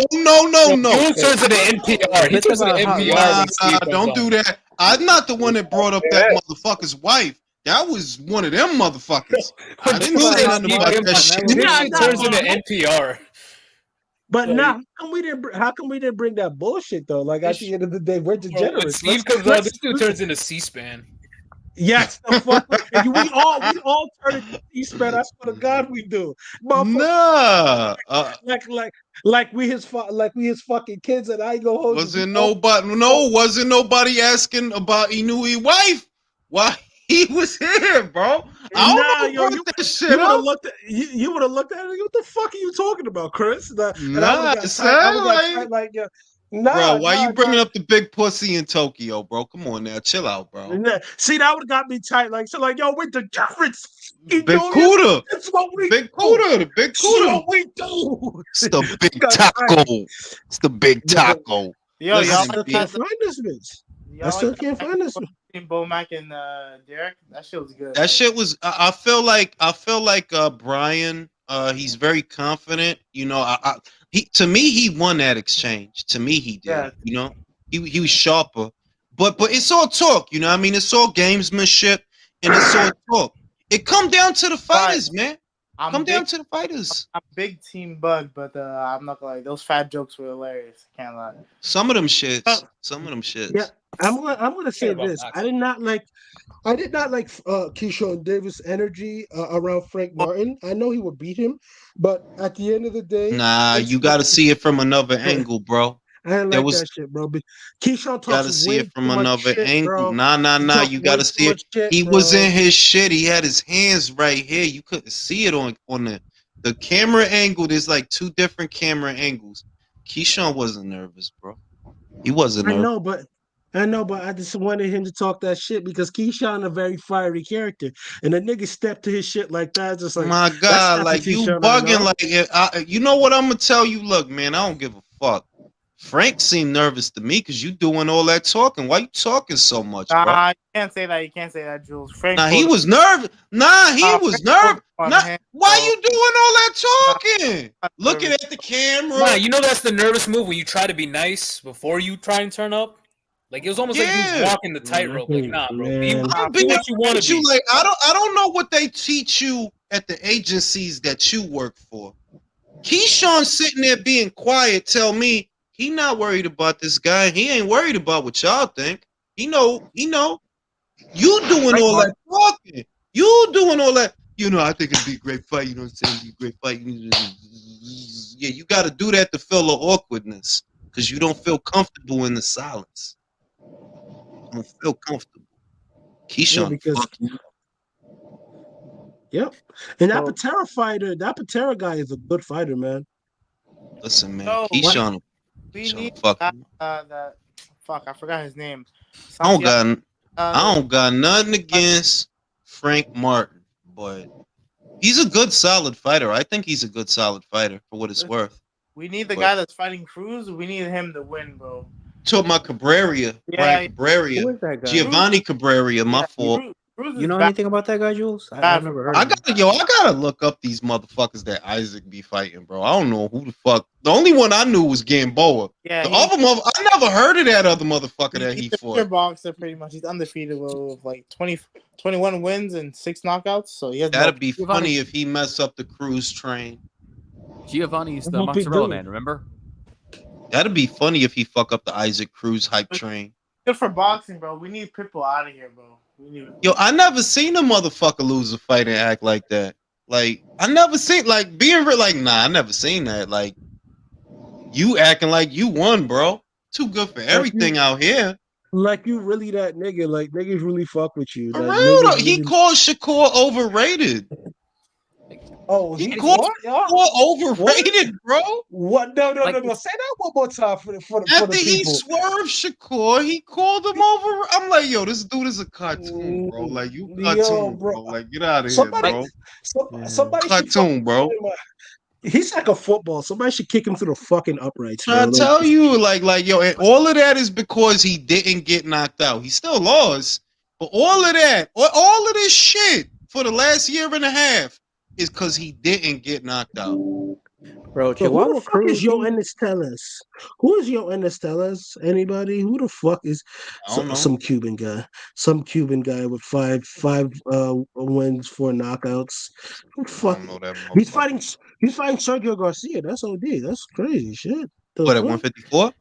No. Jules turns into NPR. He turns into NPR when Steve comes Don't on. do that. I'm not the one that brought up that motherfucker's wife. That was one of them motherfuckers. I didn't Jules say and nothing Steve about Kim- that shit. This shit turns into NPR. But So now, how come we didn't bring that bullshit though? Like at the end of the day, we're Bro, when degenerates. Steve comes on, this dude turns into C-SPAN. Yes, the fuck. And we all turn into C-SPAN. I swear to God, we do. Nah, like we his fucking kids, and I ain't gonna hold you. wasn't nobody asking about Inoue wife. Why he was here, bro? I don't know what that shit you would have up. looked at you would have looked at it. What the fuck are you talking about, Chris? And I Nah, would have son, got like- yeah. Bro, why you bringing up the big pussy in Tokyo, bro? Come on now, chill out, bro. See, that would have got me tight. Like, so, like, yo, we're degenerates. Big Cuda. That's what we Big do. Cuda, the big That's Cuda. what we do. It's the big Got taco. tight. It's the big taco. Yo, I y'all still can't find this bitch. I still can't find this one. Bo Mac and Derek. That shit was good. That shit was. I feel like Brian. He's very confident. You know, to me he won that exchange. To me he did. Yeah. You know, he was sharper. But it's all talk. You know what I mean? It's all gamesmanship and it's all talk. It come down to the fighters, man. Come down to the fighters. I'm big team Bud, but I'm not gonna lie. Those fat jokes were hilarious. I can't lie. Some of them shits. Some of them shits. Yeah, I'm gonna say this. I did not like Keyshawn Davis' energy around Frank Martin. I know he would beat him, but at the end of the day, Nah, you got to see it from another angle, bro. I didn't like that shit, bro. But Keyshawn talks gotta see it from another angle. Bro. Nah. You gotta see it. He was in his shit. He had his hands right here. You couldn't see it on the camera angle. There's like 2 different camera angles. Keyshawn wasn't nervous, bro. He wasn't nervous. I know, but I just wanted him to talk that shit because Keyshawn a very fiery character, and the nigga stepped to his shit like that. Just like, my God, like you bugging. Like, you know what I'm gonna tell you? Look, man, I don't give a fuck. Frank seemed nervous to me because you doing all that talking. Why you talking so much, bro? You can't say that. You can't say that, Jules. Frank. Nah, he was nervous. Nah, he was nervous. Nah, why you doing all that talking? Looking at the camera. Nah, you know that's the nervous move when you try to be nice before you try and turn up. Like it was almost like he was walking the tightrope. Like, nah, bro, be Man. I'm be being what you want honest to with be. you, like I don't know what they teach you at the agencies that you work for. Keyshawn sitting there being quiet, tell me he not worried about this guy. He ain't worried about what y'all think. He know. You doing Right, all Mark. that talking. You doing all that. I think it'd be a great fight. You know what I'm saying? It'd be a great fight. Yeah, you got to do that to fill the awkwardness because you don't feel comfortable in the silence. You don't feel comfortable. Keyshawn, because fuck you. Yep. And that So- Patera fighter, that Patera guy is a good fighter, man. Listen, man. No, Keyshawn, we need fuck that. you. Fuck, I forgot his name. I don't Santiago, got nothing against Frank Martin, but he's a good, solid fighter. I think he's a good, solid fighter for what it's worth. We need the But- guy that's fighting Cruz. We need him to win, bro. Talking about Cabrera, Brian Cabrera, Who is that guy? Giovanni Cabrera. My fault. Cruz You is know bad. anything about that guy, Jules? Bad I've for never heard I of him. gotta look up these motherfuckers that Isaac be fighting, bro. I don't know who the fuck. The only one I knew was Gamboa. Yeah, The other I never heard of that other motherfucker that he he's a fought. pure boxer, pretty much. He's undefeated with like 21 wins and 6 knockouts. So he has That'd no- be funny if he mess up the cruise train. Giovanni's the What he mozzarella do? man, remember? That'd be funny if he fuck up the Isaac Cruz hype train. good for boxing, bro. We need Pitbull out of here, bro. We need. Yo, I never seen a motherfucker lose a fight and act like that. Like, I never seen, like, being real, like, nah, I never seen that. Like, you acting like you won, bro. Too good for everything out here. Like you really that nigga. Like niggas really fuck with you. For Like, real, though, niggas he really- called Shakur overrated. Oh, He he called what? y'all? Shakur overrated, bro. What? No. Like, Say that one more time for the After he people. swerved Shakur, he called him over. I'm like, yo, this dude is a cartoon, bro. Like, you cartoon, bro. Like, get out of here, bro. Somebody should Cartoon, bro. He's like a football. Somebody should kick him to the fucking uprights, bro. Trying to tell you, like, yo, and all of that is because he didn't get knocked out. He still lost, but all of that, all of this shit for the last year and a half is because he didn't get knocked out. Bro, So who the fuck is Yo Ennis Tellez? Who is Yo Ennis Tellez? Anybody? Who the fuck is I don't know. some Cuban guy? Some Cuban guy with five wins, 4 knockouts. Who the fuck? I don't know that He's motherfucker. fighting Sergio Garcia. That's OD. That's crazy shit. What, at 154?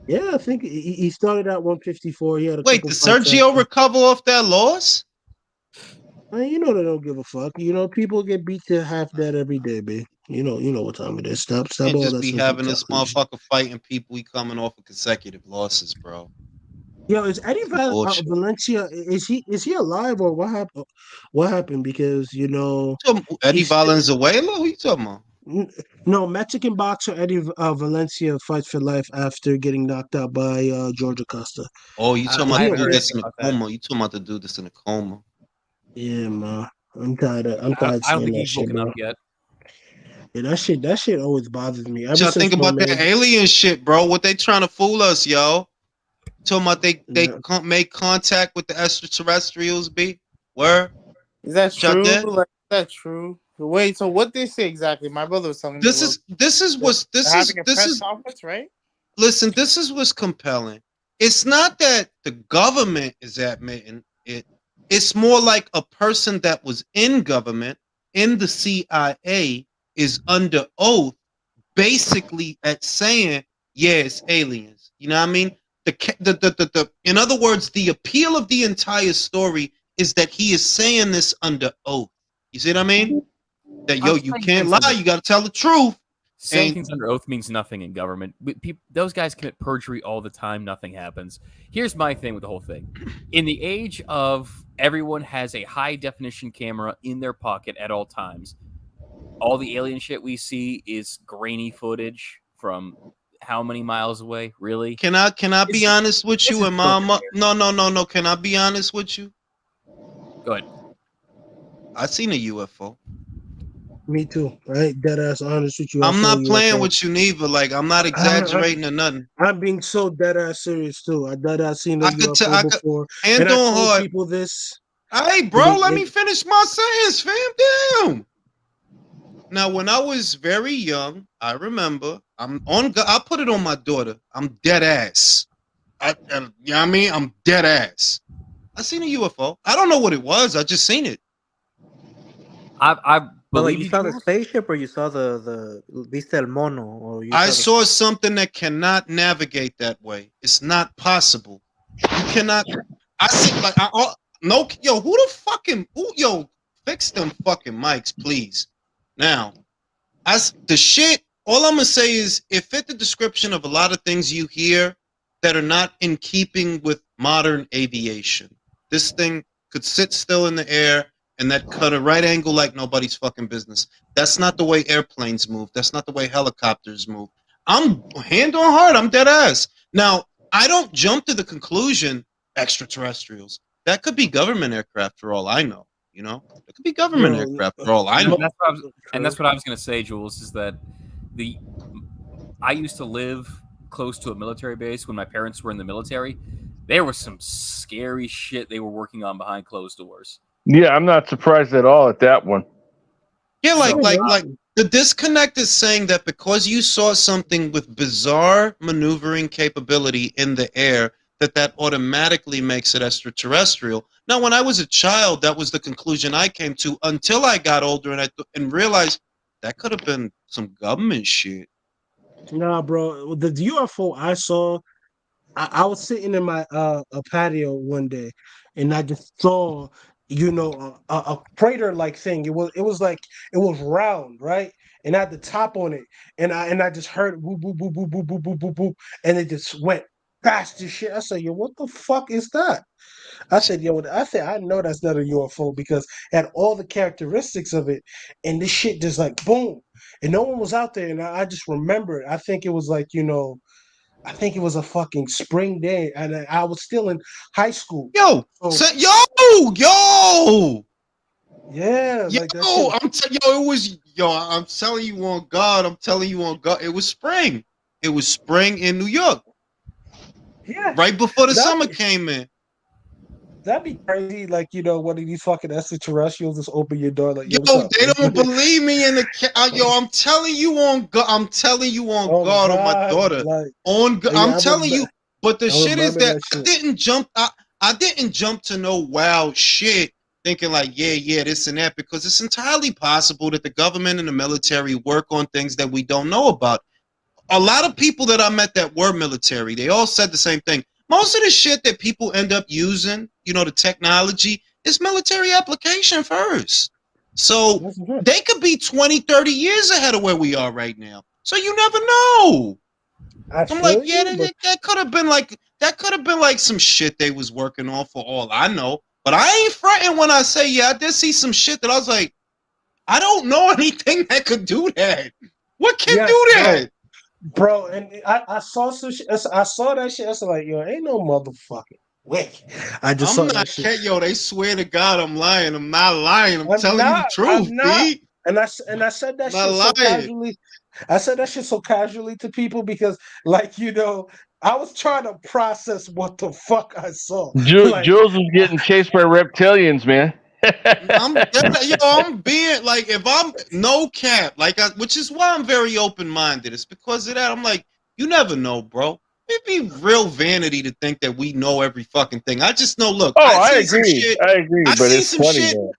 Yeah, I think he started at 154. He had a Wait, couple did fights Sergio after. recover off that loss? You know they don't give a fuck. You know people get beat to half dead every day, B. You know what time it is. Stop Can't all just that be simple having this calculation. motherfucker fighting people. He coming off of consecutive losses, bro. Yo, is Eddie Bullshit. Valencia? Is he alive or what happened? What happened? Because Eddie Valenzuela? Who you talking about? No, Mexican boxer Eddie Valencia fights for life after getting knocked out by George Acosta. Oh, you talking about I the haven't dude heard that's in a about that. coma? You talking about the dude that's in a coma? Yeah, man. I'm tired I of don't seeing think that he's shit, woken bro. up yet. Yeah, that shit always bothers me. Ever What y'all since think my about that man- alien shit, bro? What they trying to fool us, yo? Talking about they make contact with the extraterrestrials, B? Where? Is that Y'all true? get? Like, is that true? Wait, so what they say exactly? My brother was telling me. This is having a press conference, right? Listen, this is what's compelling. It's not that the government is admitting it. It's more like a person that was in government, in the CIA, is under oath, basically at saying, yeah, it's aliens. You know what I mean? In other words, the appeal of the entire story is that he is saying this under oath. You see what I mean? That, yo, you can't lie. You got to tell the truth. Saying things under oath means nothing in government. Those guys commit perjury all the time. Nothing happens. Here's my thing with the whole thing. In the age of everyone has a high definition camera in their pocket at all times, all the alien shit we see is grainy footage from how many miles away? Really? Can I be honest with you? And no. Can I be honest with you? Go ahead. I seen a UFO. Me too. Right? Dead ass honest with you. I'm not playing with you neither. Like, I'm not exaggerating or nothing. I'm being so dead ass serious too. I dead ass seen this UFO before. And I on told hard. people this. Hey, bro, let me finish my sentence, fam. Damn. Now, when I was very young, I remember I put it on my daughter. I'm dead ass. You know what I mean? I'm dead ass. I seen a UFO. I don't know what it was. I just seen it. I But like believe you you, saw the Jules. spaceship, or you saw the viste el mono, or you I saw saw something that cannot navigate that way. It's not possible. You cannot. I see like no yo. Who the fucking yo? Fix them fucking mics, please. Now, the shit. All I'm gonna say is it fit the description of a lot of things you hear that are not in keeping with modern aviation. This thing could sit still in the air and that cut a right angle like nobody's fucking business. That's not the way airplanes move. That's not the way helicopters move. I'm hand on heart. I'm dead ass. Now, I don't jump to the conclusion extraterrestrials. That could be government aircraft for all I know. You know, it could be government aircraft for all I know. And that's what I was going to say, Jules, is that I used to live close to a military base when my parents were in the military. There was some scary shit they were working on behind closed doors. Yeah, I'm not surprised at all at that one. Yeah, like the disconnect is saying that because you saw something with bizarre maneuvering capability in the air, that automatically makes it extraterrestrial. Now, when I was a child, that was the conclusion I came to until I got older and realized that could have been some government shit. Nah, bro. The UFO I saw, I was sitting in my a patio one day, and I just saw, a crater like thing. It was like it was round, right? And had the top on it, and I just heard boop boop boop boop boop boop boop boop boop, and it just went fast as shit. I said, yo, what the fuck is that? I said, I know that's not a UFO because it had all the characteristics of it, and this shit just like boom, and no one was out there, and I just remember it. I think it was like, I think it was a fucking spring day, and I was still in high school. Yo, yeah, like that shit. I'm telling you on God, it was spring. It was spring in New York. Yeah, right before the summer came in. That'd be crazy. Like, one of these fucking extraterrestrials just open your door. Like, yo, they don't believe me in the I'm telling you on God. I'm telling you on God, on my daughter. Like, I'm telling you. But the shit is that shit. I didn't jump to no wild shit thinking like, yeah, this and that, because it's entirely possible that the government and the military work on things that we don't know about. A lot of people that I met that were military, they all said the same thing. Most of the shit that people end up using, the technology, is military application first. So they could be 20, 30 years ahead of where we are right now. So you never know. I'm like, that could have been like some shit they was working on for all I know. But I ain't fretting when I say, I did see some shit that I was like, I don't know anything that could do that. What can do that? Bro, and I saw some shit. I saw that shit. I was like, yo, ain't no motherfucking way. I just saw that shit. Yo, they swear to God I'm lying. I'm not lying. I'm telling you the truth, B. And I said that shit so casually. I said that shit so casually to people because, like, I was trying to process what the fuck I saw. Jules was getting chased by reptilians, man. I'm being like, if I'm no cap, which is why I'm very open-minded. It's because of that. I'm like, you never know, bro. It'd be real vanity to think that we know every fucking thing. I just know, look. I agree. I agree, but it's funny, man.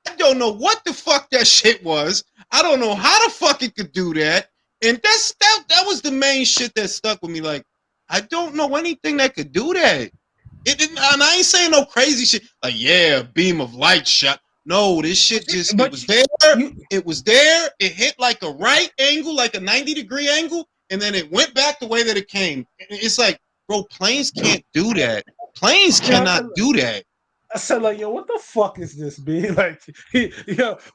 I don't know what the fuck that shit was. I don't know how the fuck it could do that. And that was the main shit that stuck with me. Like, I don't know anything that could do that. And I ain't saying no crazy shit. Like, a beam of light shot. No, this shit just, it was there. It was there. It hit like a right angle, like a 90-degree angle. And then it went back the way that it came. It's like, bro, planes can't do that. Planes cannot do that. I said, like, yo, what the fuck is this, B? Like,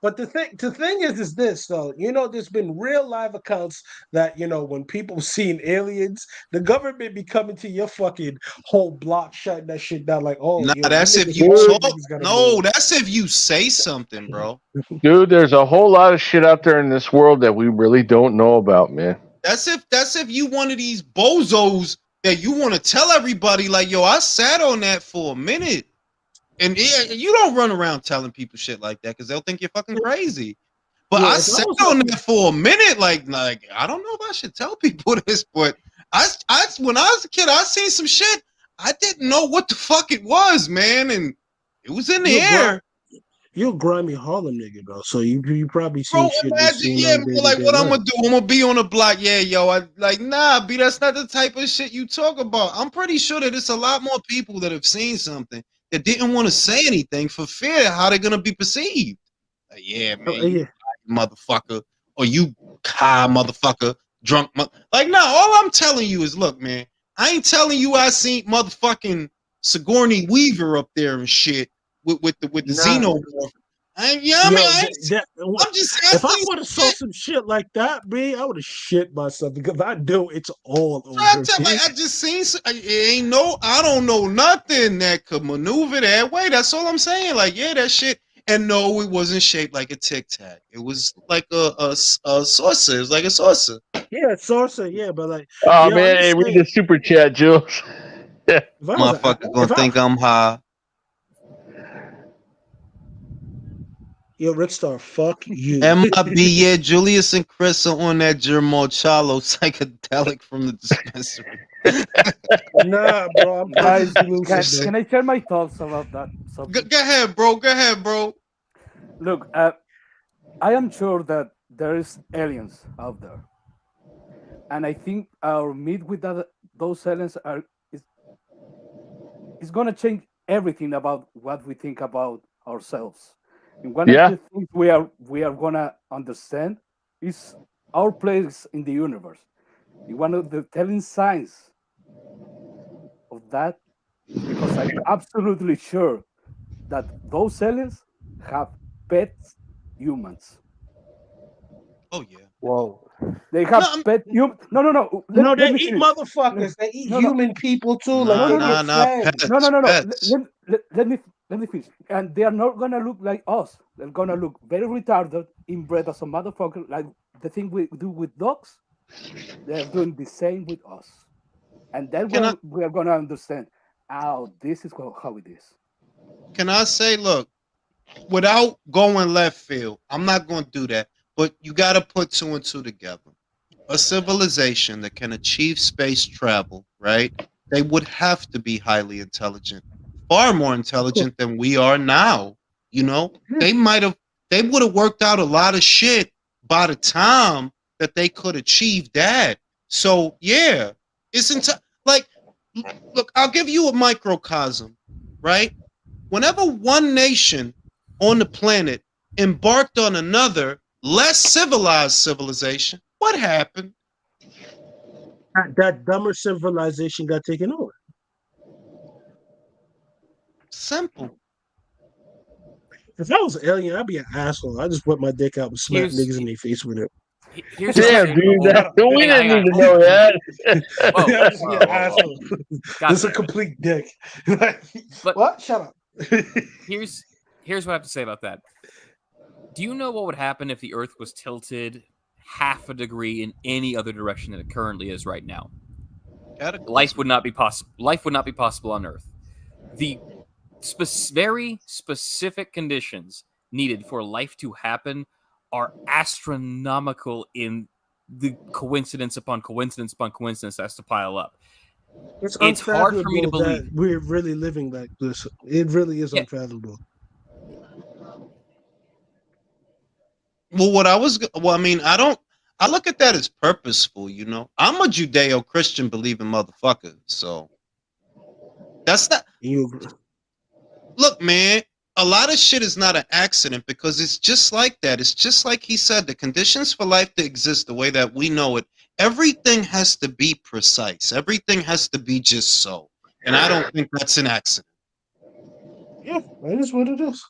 but the thing is this, though. There's been real live accounts that, when people seen aliens, the government be coming to your fucking whole block, shutting that shit down. Like, that's if you talk. No, that's if you say something, bro. Dude, there's a whole lot of shit out there in this world that we really don't know about, man. That's if you one of these bozos that you want to tell everybody, like, yo, I sat on that for a minute. And you don't run around telling people shit like that because they'll think you're fucking crazy. But I sat on that for a minute, like I don't know if I should tell people this, but when I was a kid, I seen some shit. I didn't know what the fuck it was, man, and it was in the air. You're a grimy Harlem nigga, though, so you probably Bro, seen shit imagine, seen yeah, on bro, like day-to-day what I'm life. gonna do? I'm gonna be on the block, yeah, yo. I like, nah, B, that's not the type of shit you talk about. I'm pretty sure that it's a lot more people that have seen something that didn't want to say anything for fear of how they're gonna be perceived. Like, yeah, man, you motherfucker, or you high motherfucker, drunk like, nah, all I'm telling you is, look, man, I ain't telling you I seen motherfucking Sigourney Weaver up there and shit with the xenomorph. I'm just if I would have saw some shit like that, B, I would have shit myself because I know it's all over. I just seen. It ain't I don't know nothing that could maneuver that way. That's all I'm saying. Like, yeah, that shit. And no, it wasn't shaped like a Tic Tac. It was like a saucer. It was like a saucer. Yeah, saucer. Yeah, but like, oh man, hey, read the super chat, Jules. Motherfucker gonna think I'm high. Yo, Red Star, fuck you. MIB, yeah, Julius and Chris are on that Germochalo psychedelic from the dispensary. Nah, bro. Guys, can I share my thoughts about that subject? Go ahead, bro. Go ahead, bro. Look, I am sure that there is aliens out there, and I think our meet with those aliens is gonna change everything about what we think about ourselves. And one of the things we are gonna understand is our place in the universe. And one of the telling signs of that, because I'm absolutely sure that those aliens have pet humans. Oh yeah. Whoa. They have pet humans. No. They eat motherfuckers. They eat human people too. Pets. Let me finish. And they are not gonna look like us. They're gonna look very retarded, inbred as a motherfucker. Like the thing we do with dogs, they're doing the same with us. And then we are gonna understand, this is how it is. Can I say, look, without going left field, I'm not going to do that, but you got to put two and two together. A civilization that can achieve space travel, right? They would have to be highly intelligent, far more intelligent than we are now. You know, they would have worked out a lot of shit by the time that they could achieve that. So yeah, look, I'll give you a microcosm, right? Whenever one nation on the planet embarked on another less civilized civilization, what happened? That dumber civilization got taken over. Simple. If I was an alien, I'd be an asshole. I just put my dick out and smack niggas in their face with it. Damn, dude, we didn't even know that. This is a complete dick. But what? Shut up. Here's what I have to say about that. Do you know what would happen if the Earth was tilted half a degree in any other direction than it currently is right now? Life would not be possible. Life would not be possible on Earth. The very specific conditions needed for life to happen are astronomical in the coincidence upon coincidence upon coincidence has to pile up. It's hard for me to believe that we're really living like this. It really is unfathomable. Well, I look at that as purposeful, you know. I'm a Judeo-Christian believing motherfucker, so that's not. Look, man, a lot of shit is not an accident because it's just like that. It's just like he said, the conditions for life to exist the way that we know it, everything has to be precise. Everything has to be just so. And I don't think that's an accident. Yeah, that is what it is.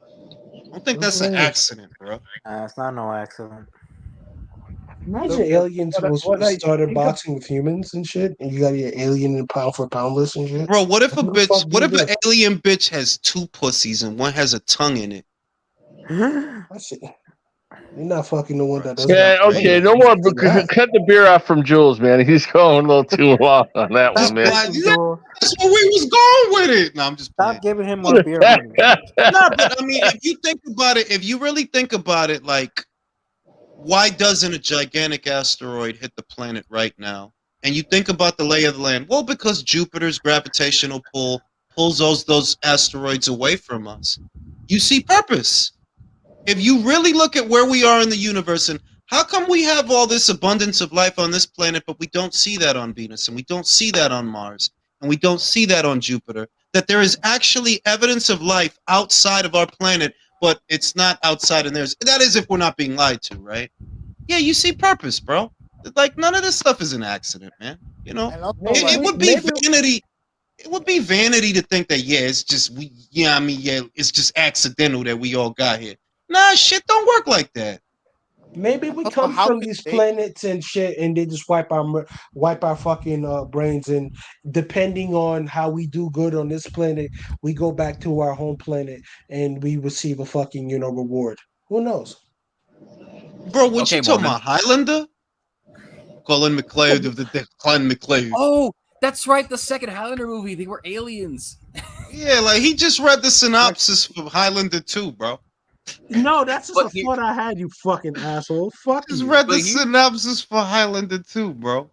I don't think that's an accident, bro. It's not no accident. Imagine aliens started boxing with humans and shit, and you got your alien and pound for pound list and shit. Bro, what if an alien bitch has two pussies and one has a tongue in it? That's it. You're not fucking the one that does. Yeah, okay, no more. Cut the beer off from Jules, man. He's going a little too long on that one, man. That's where we was going with it. No, I'm just stop giving him more beer money. No, but I mean, if you think about it, if you really think about it, like, why doesn't a gigantic asteroid hit the planet right now? and you think about the lay of the land, well, because Jupiter's gravitational pull pulls those asteroids away from us. You see purpose. If you really look at where we are in the universe and how come we have all this abundance of life on this planet, but we don't see that on Venus, and we don't see that on Mars, and we don't see that on Jupiter, that there is actually evidence of life outside of our planet, but it's not outside in theirs. That is if we're not being lied to, right? Yeah, you see purpose, bro. Like, none of this stuff is an accident, man. You know, it would be vanity. It would be vanity to think that, yeah, it's just it's just accidental that we all got here. Nah, shit don't work like that. Maybe we come from these planets and shit, and they just wipe our fucking brains. And depending on how we do good on this planet, we go back to our home planet and we receive a fucking reward. Who knows? Bro, what you talking about? Highlander? Colin McLeod of the Colin McLeod. Oh, that's right. The second Highlander movie, they were aliens. Yeah, like he just read the synopsis for Highlander 2, bro. No, that's just a thought I had, you fucking asshole. Fuck Just you. read the synopsis for Highlander 2, bro.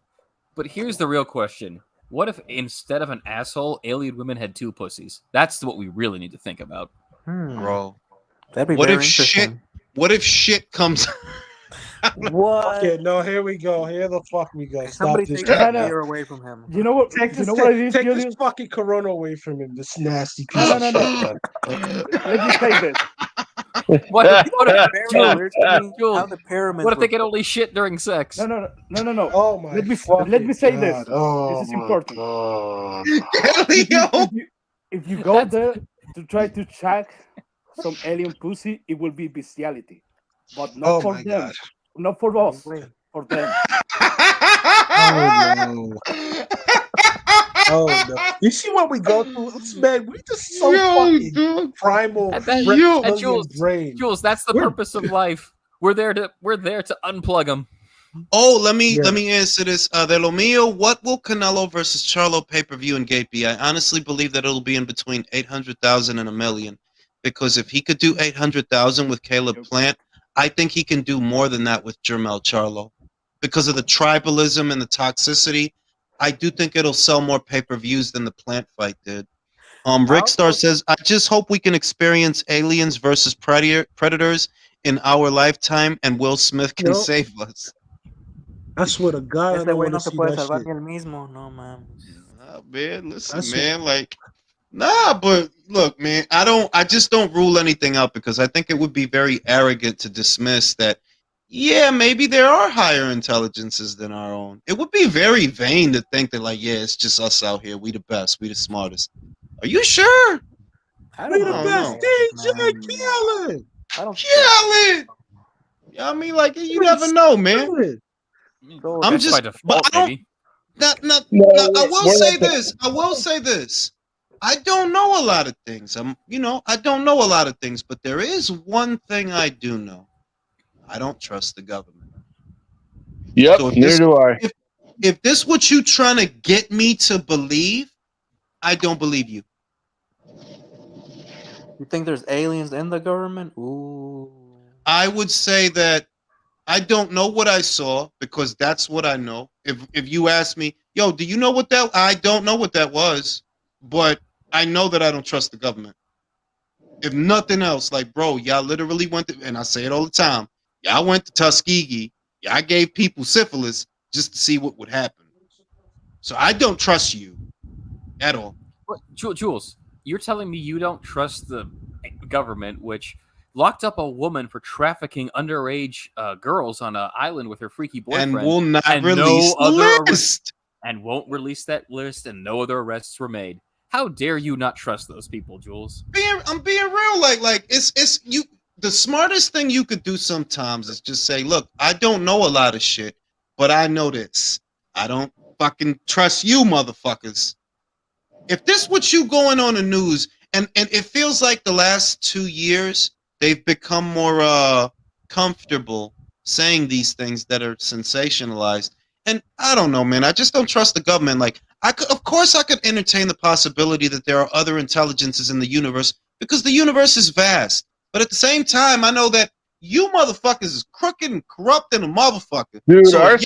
But here's the real question. What if instead of an asshole, alien women had two pussies? That's what we really need to think about. Bro. That'd be What very if shit comes What? Okay, no, here we go. Here the fuck we go. Stop Somebody this. take that beer away from him. You know what? Take you know what I did, take Julius? this fucking corona away from him. This nasty piece No, of no, shit. Let me say this. What if How the pyramids what if they were can only shit during sex? No. Oh my Let me fucking say God. this. Oh This is my important. God. If you go there to try to check some alien pussy, it will be bestiality, but not Oh for my them, God. not for us, for them. Oh no. Oh no. You see what we go through? Man, we just so fucking primal reptilian brain. Jules, that's the purpose of life. We're there to unplug them. Oh, let me answer this. De lo mío, what will Canelo versus Charlo pay-per-view and gate be? I honestly believe that it'll be in between 800,000 and 1 million. Because if he could do 800,000 with Caleb Plant, I think he can do more than that with Jermell Charlo. Because of the tribalism and the toxicity, I do think it'll sell more pay-per-views than the Plant fight did. Rick Star says, I just hope we can experience aliens versus predators in our lifetime and Will Smith can save us. I swear to God, I Este don't güey want no to se see puede that salvar shit. ni el mismo. No, man. Man, listen, man, like, nah, but look, man, I just don't rule anything out because I think it would be very arrogant to dismiss that, yeah, maybe there are higher intelligences than our own. It would be very vain to think that, like, yeah, it's just us out here. We the best. We the smartest. Are you sure? We the best DJ killing. I don't killing. I mean, like, you never know, man. I'm That's just, by default, but I maybe. don't. I will say this. I will say this. I don't know a lot of things. I don't know a lot of things, but there is one thing I do know. I don't trust the government. Yep, So neither do I. If this what you trying to get me to believe, I don't believe you. You think there's aliens in the government? Ooh. I would say that I don't know what I saw because that's what I know. If you ask me, yo, do you know what that? I don't know what that was, but I know that I don't trust the government. If nothing else, like, bro, y'all literally went to, and I say it all the time, y'all went to Tuskegee, y'all gave people syphilis just to see what would happen. So I don't trust you at all. But, Jules, you're telling me you don't trust the government, which locked up a woman for trafficking underage girls on an island with her freaky boyfriend, and will not release the list, and won't release that list, and no other arrests were made. How dare you not trust those people, Jules? I'm being real. Like it's you. The smartest thing you could do sometimes is just say, look, I don't know a lot of shit, but I know this. I don't fucking trust you, motherfuckers. If this what you going on the news, and it feels like the last 2 years they've become more comfortable saying these things that are sensationalized. And I don't know, man. I just don't trust the government. Like, of course I could entertain the possibility that there are other intelligences in the universe because the universe is vast. But at the same time, I know that you motherfuckers is crooked and corrupt and a motherfucker. Dude, so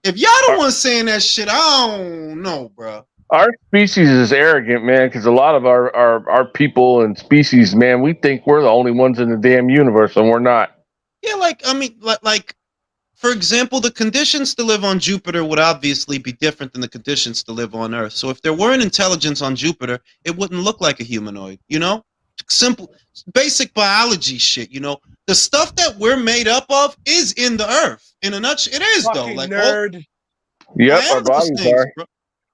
If y'all the ones saying that shit, I don't know, bro. Our species is arrogant, man, because a lot of our people and species, man, we think we're the only ones in the damn universe, and we're not. Yeah, like for example, the conditions to live on Jupiter would obviously be different than the conditions to live on Earth. So if there weren't intelligence on Jupiter, it wouldn't look like a humanoid, you know? Simple, basic biology shit, you know? The stuff that we're made up of is in the Earth. In a nutshell, it is, though. Like, nerd. Yep, our bodies are. bro.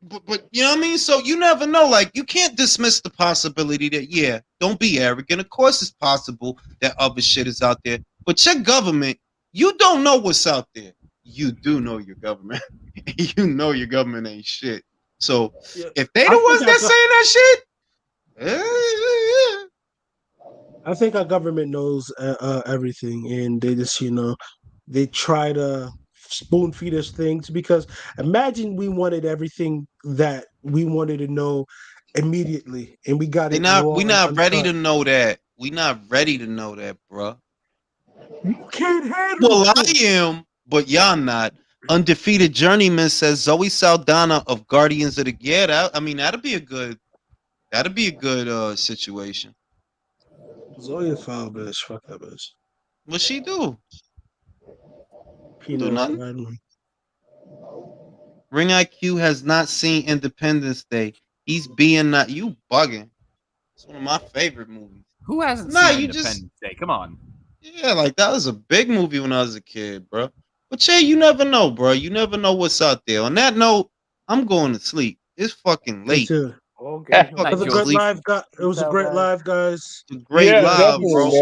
But you know what I mean? So you never know. Like, you can't dismiss the possibility that, yeah, don't be arrogant. Of course it's possible that other shit is out there. But your government, you don't know what's out there. You do know your government. You know your government ain't shit. So if they the ones that saying that shit, I think our government knows everything, and they just, they try to spoon feed us things. Because imagine we wanted everything that we wanted to know immediately, and we got it raw. we not ready to know that. We not ready to know that, bro. You can't handle. Well, I am, but y'all not. Undefeated Journeyman says Zoe Saldana of Guardians of the that'd be a good situation. Zoe is foul, bitch. Fuck that bitch. What she do? Do nothing. Ring IQ has not seen Independence Day. He's being not you bugging. It's one of my favorite movies. Who hasn't seen Independence Day? Come on. Yeah, like that was a big movie when I was a kid, bro. But yeah, you never know, bro. You never know what's out there. On that note, I'm going to sleep. It's fucking late. Okay. It was a great live, guys. Great live, bro.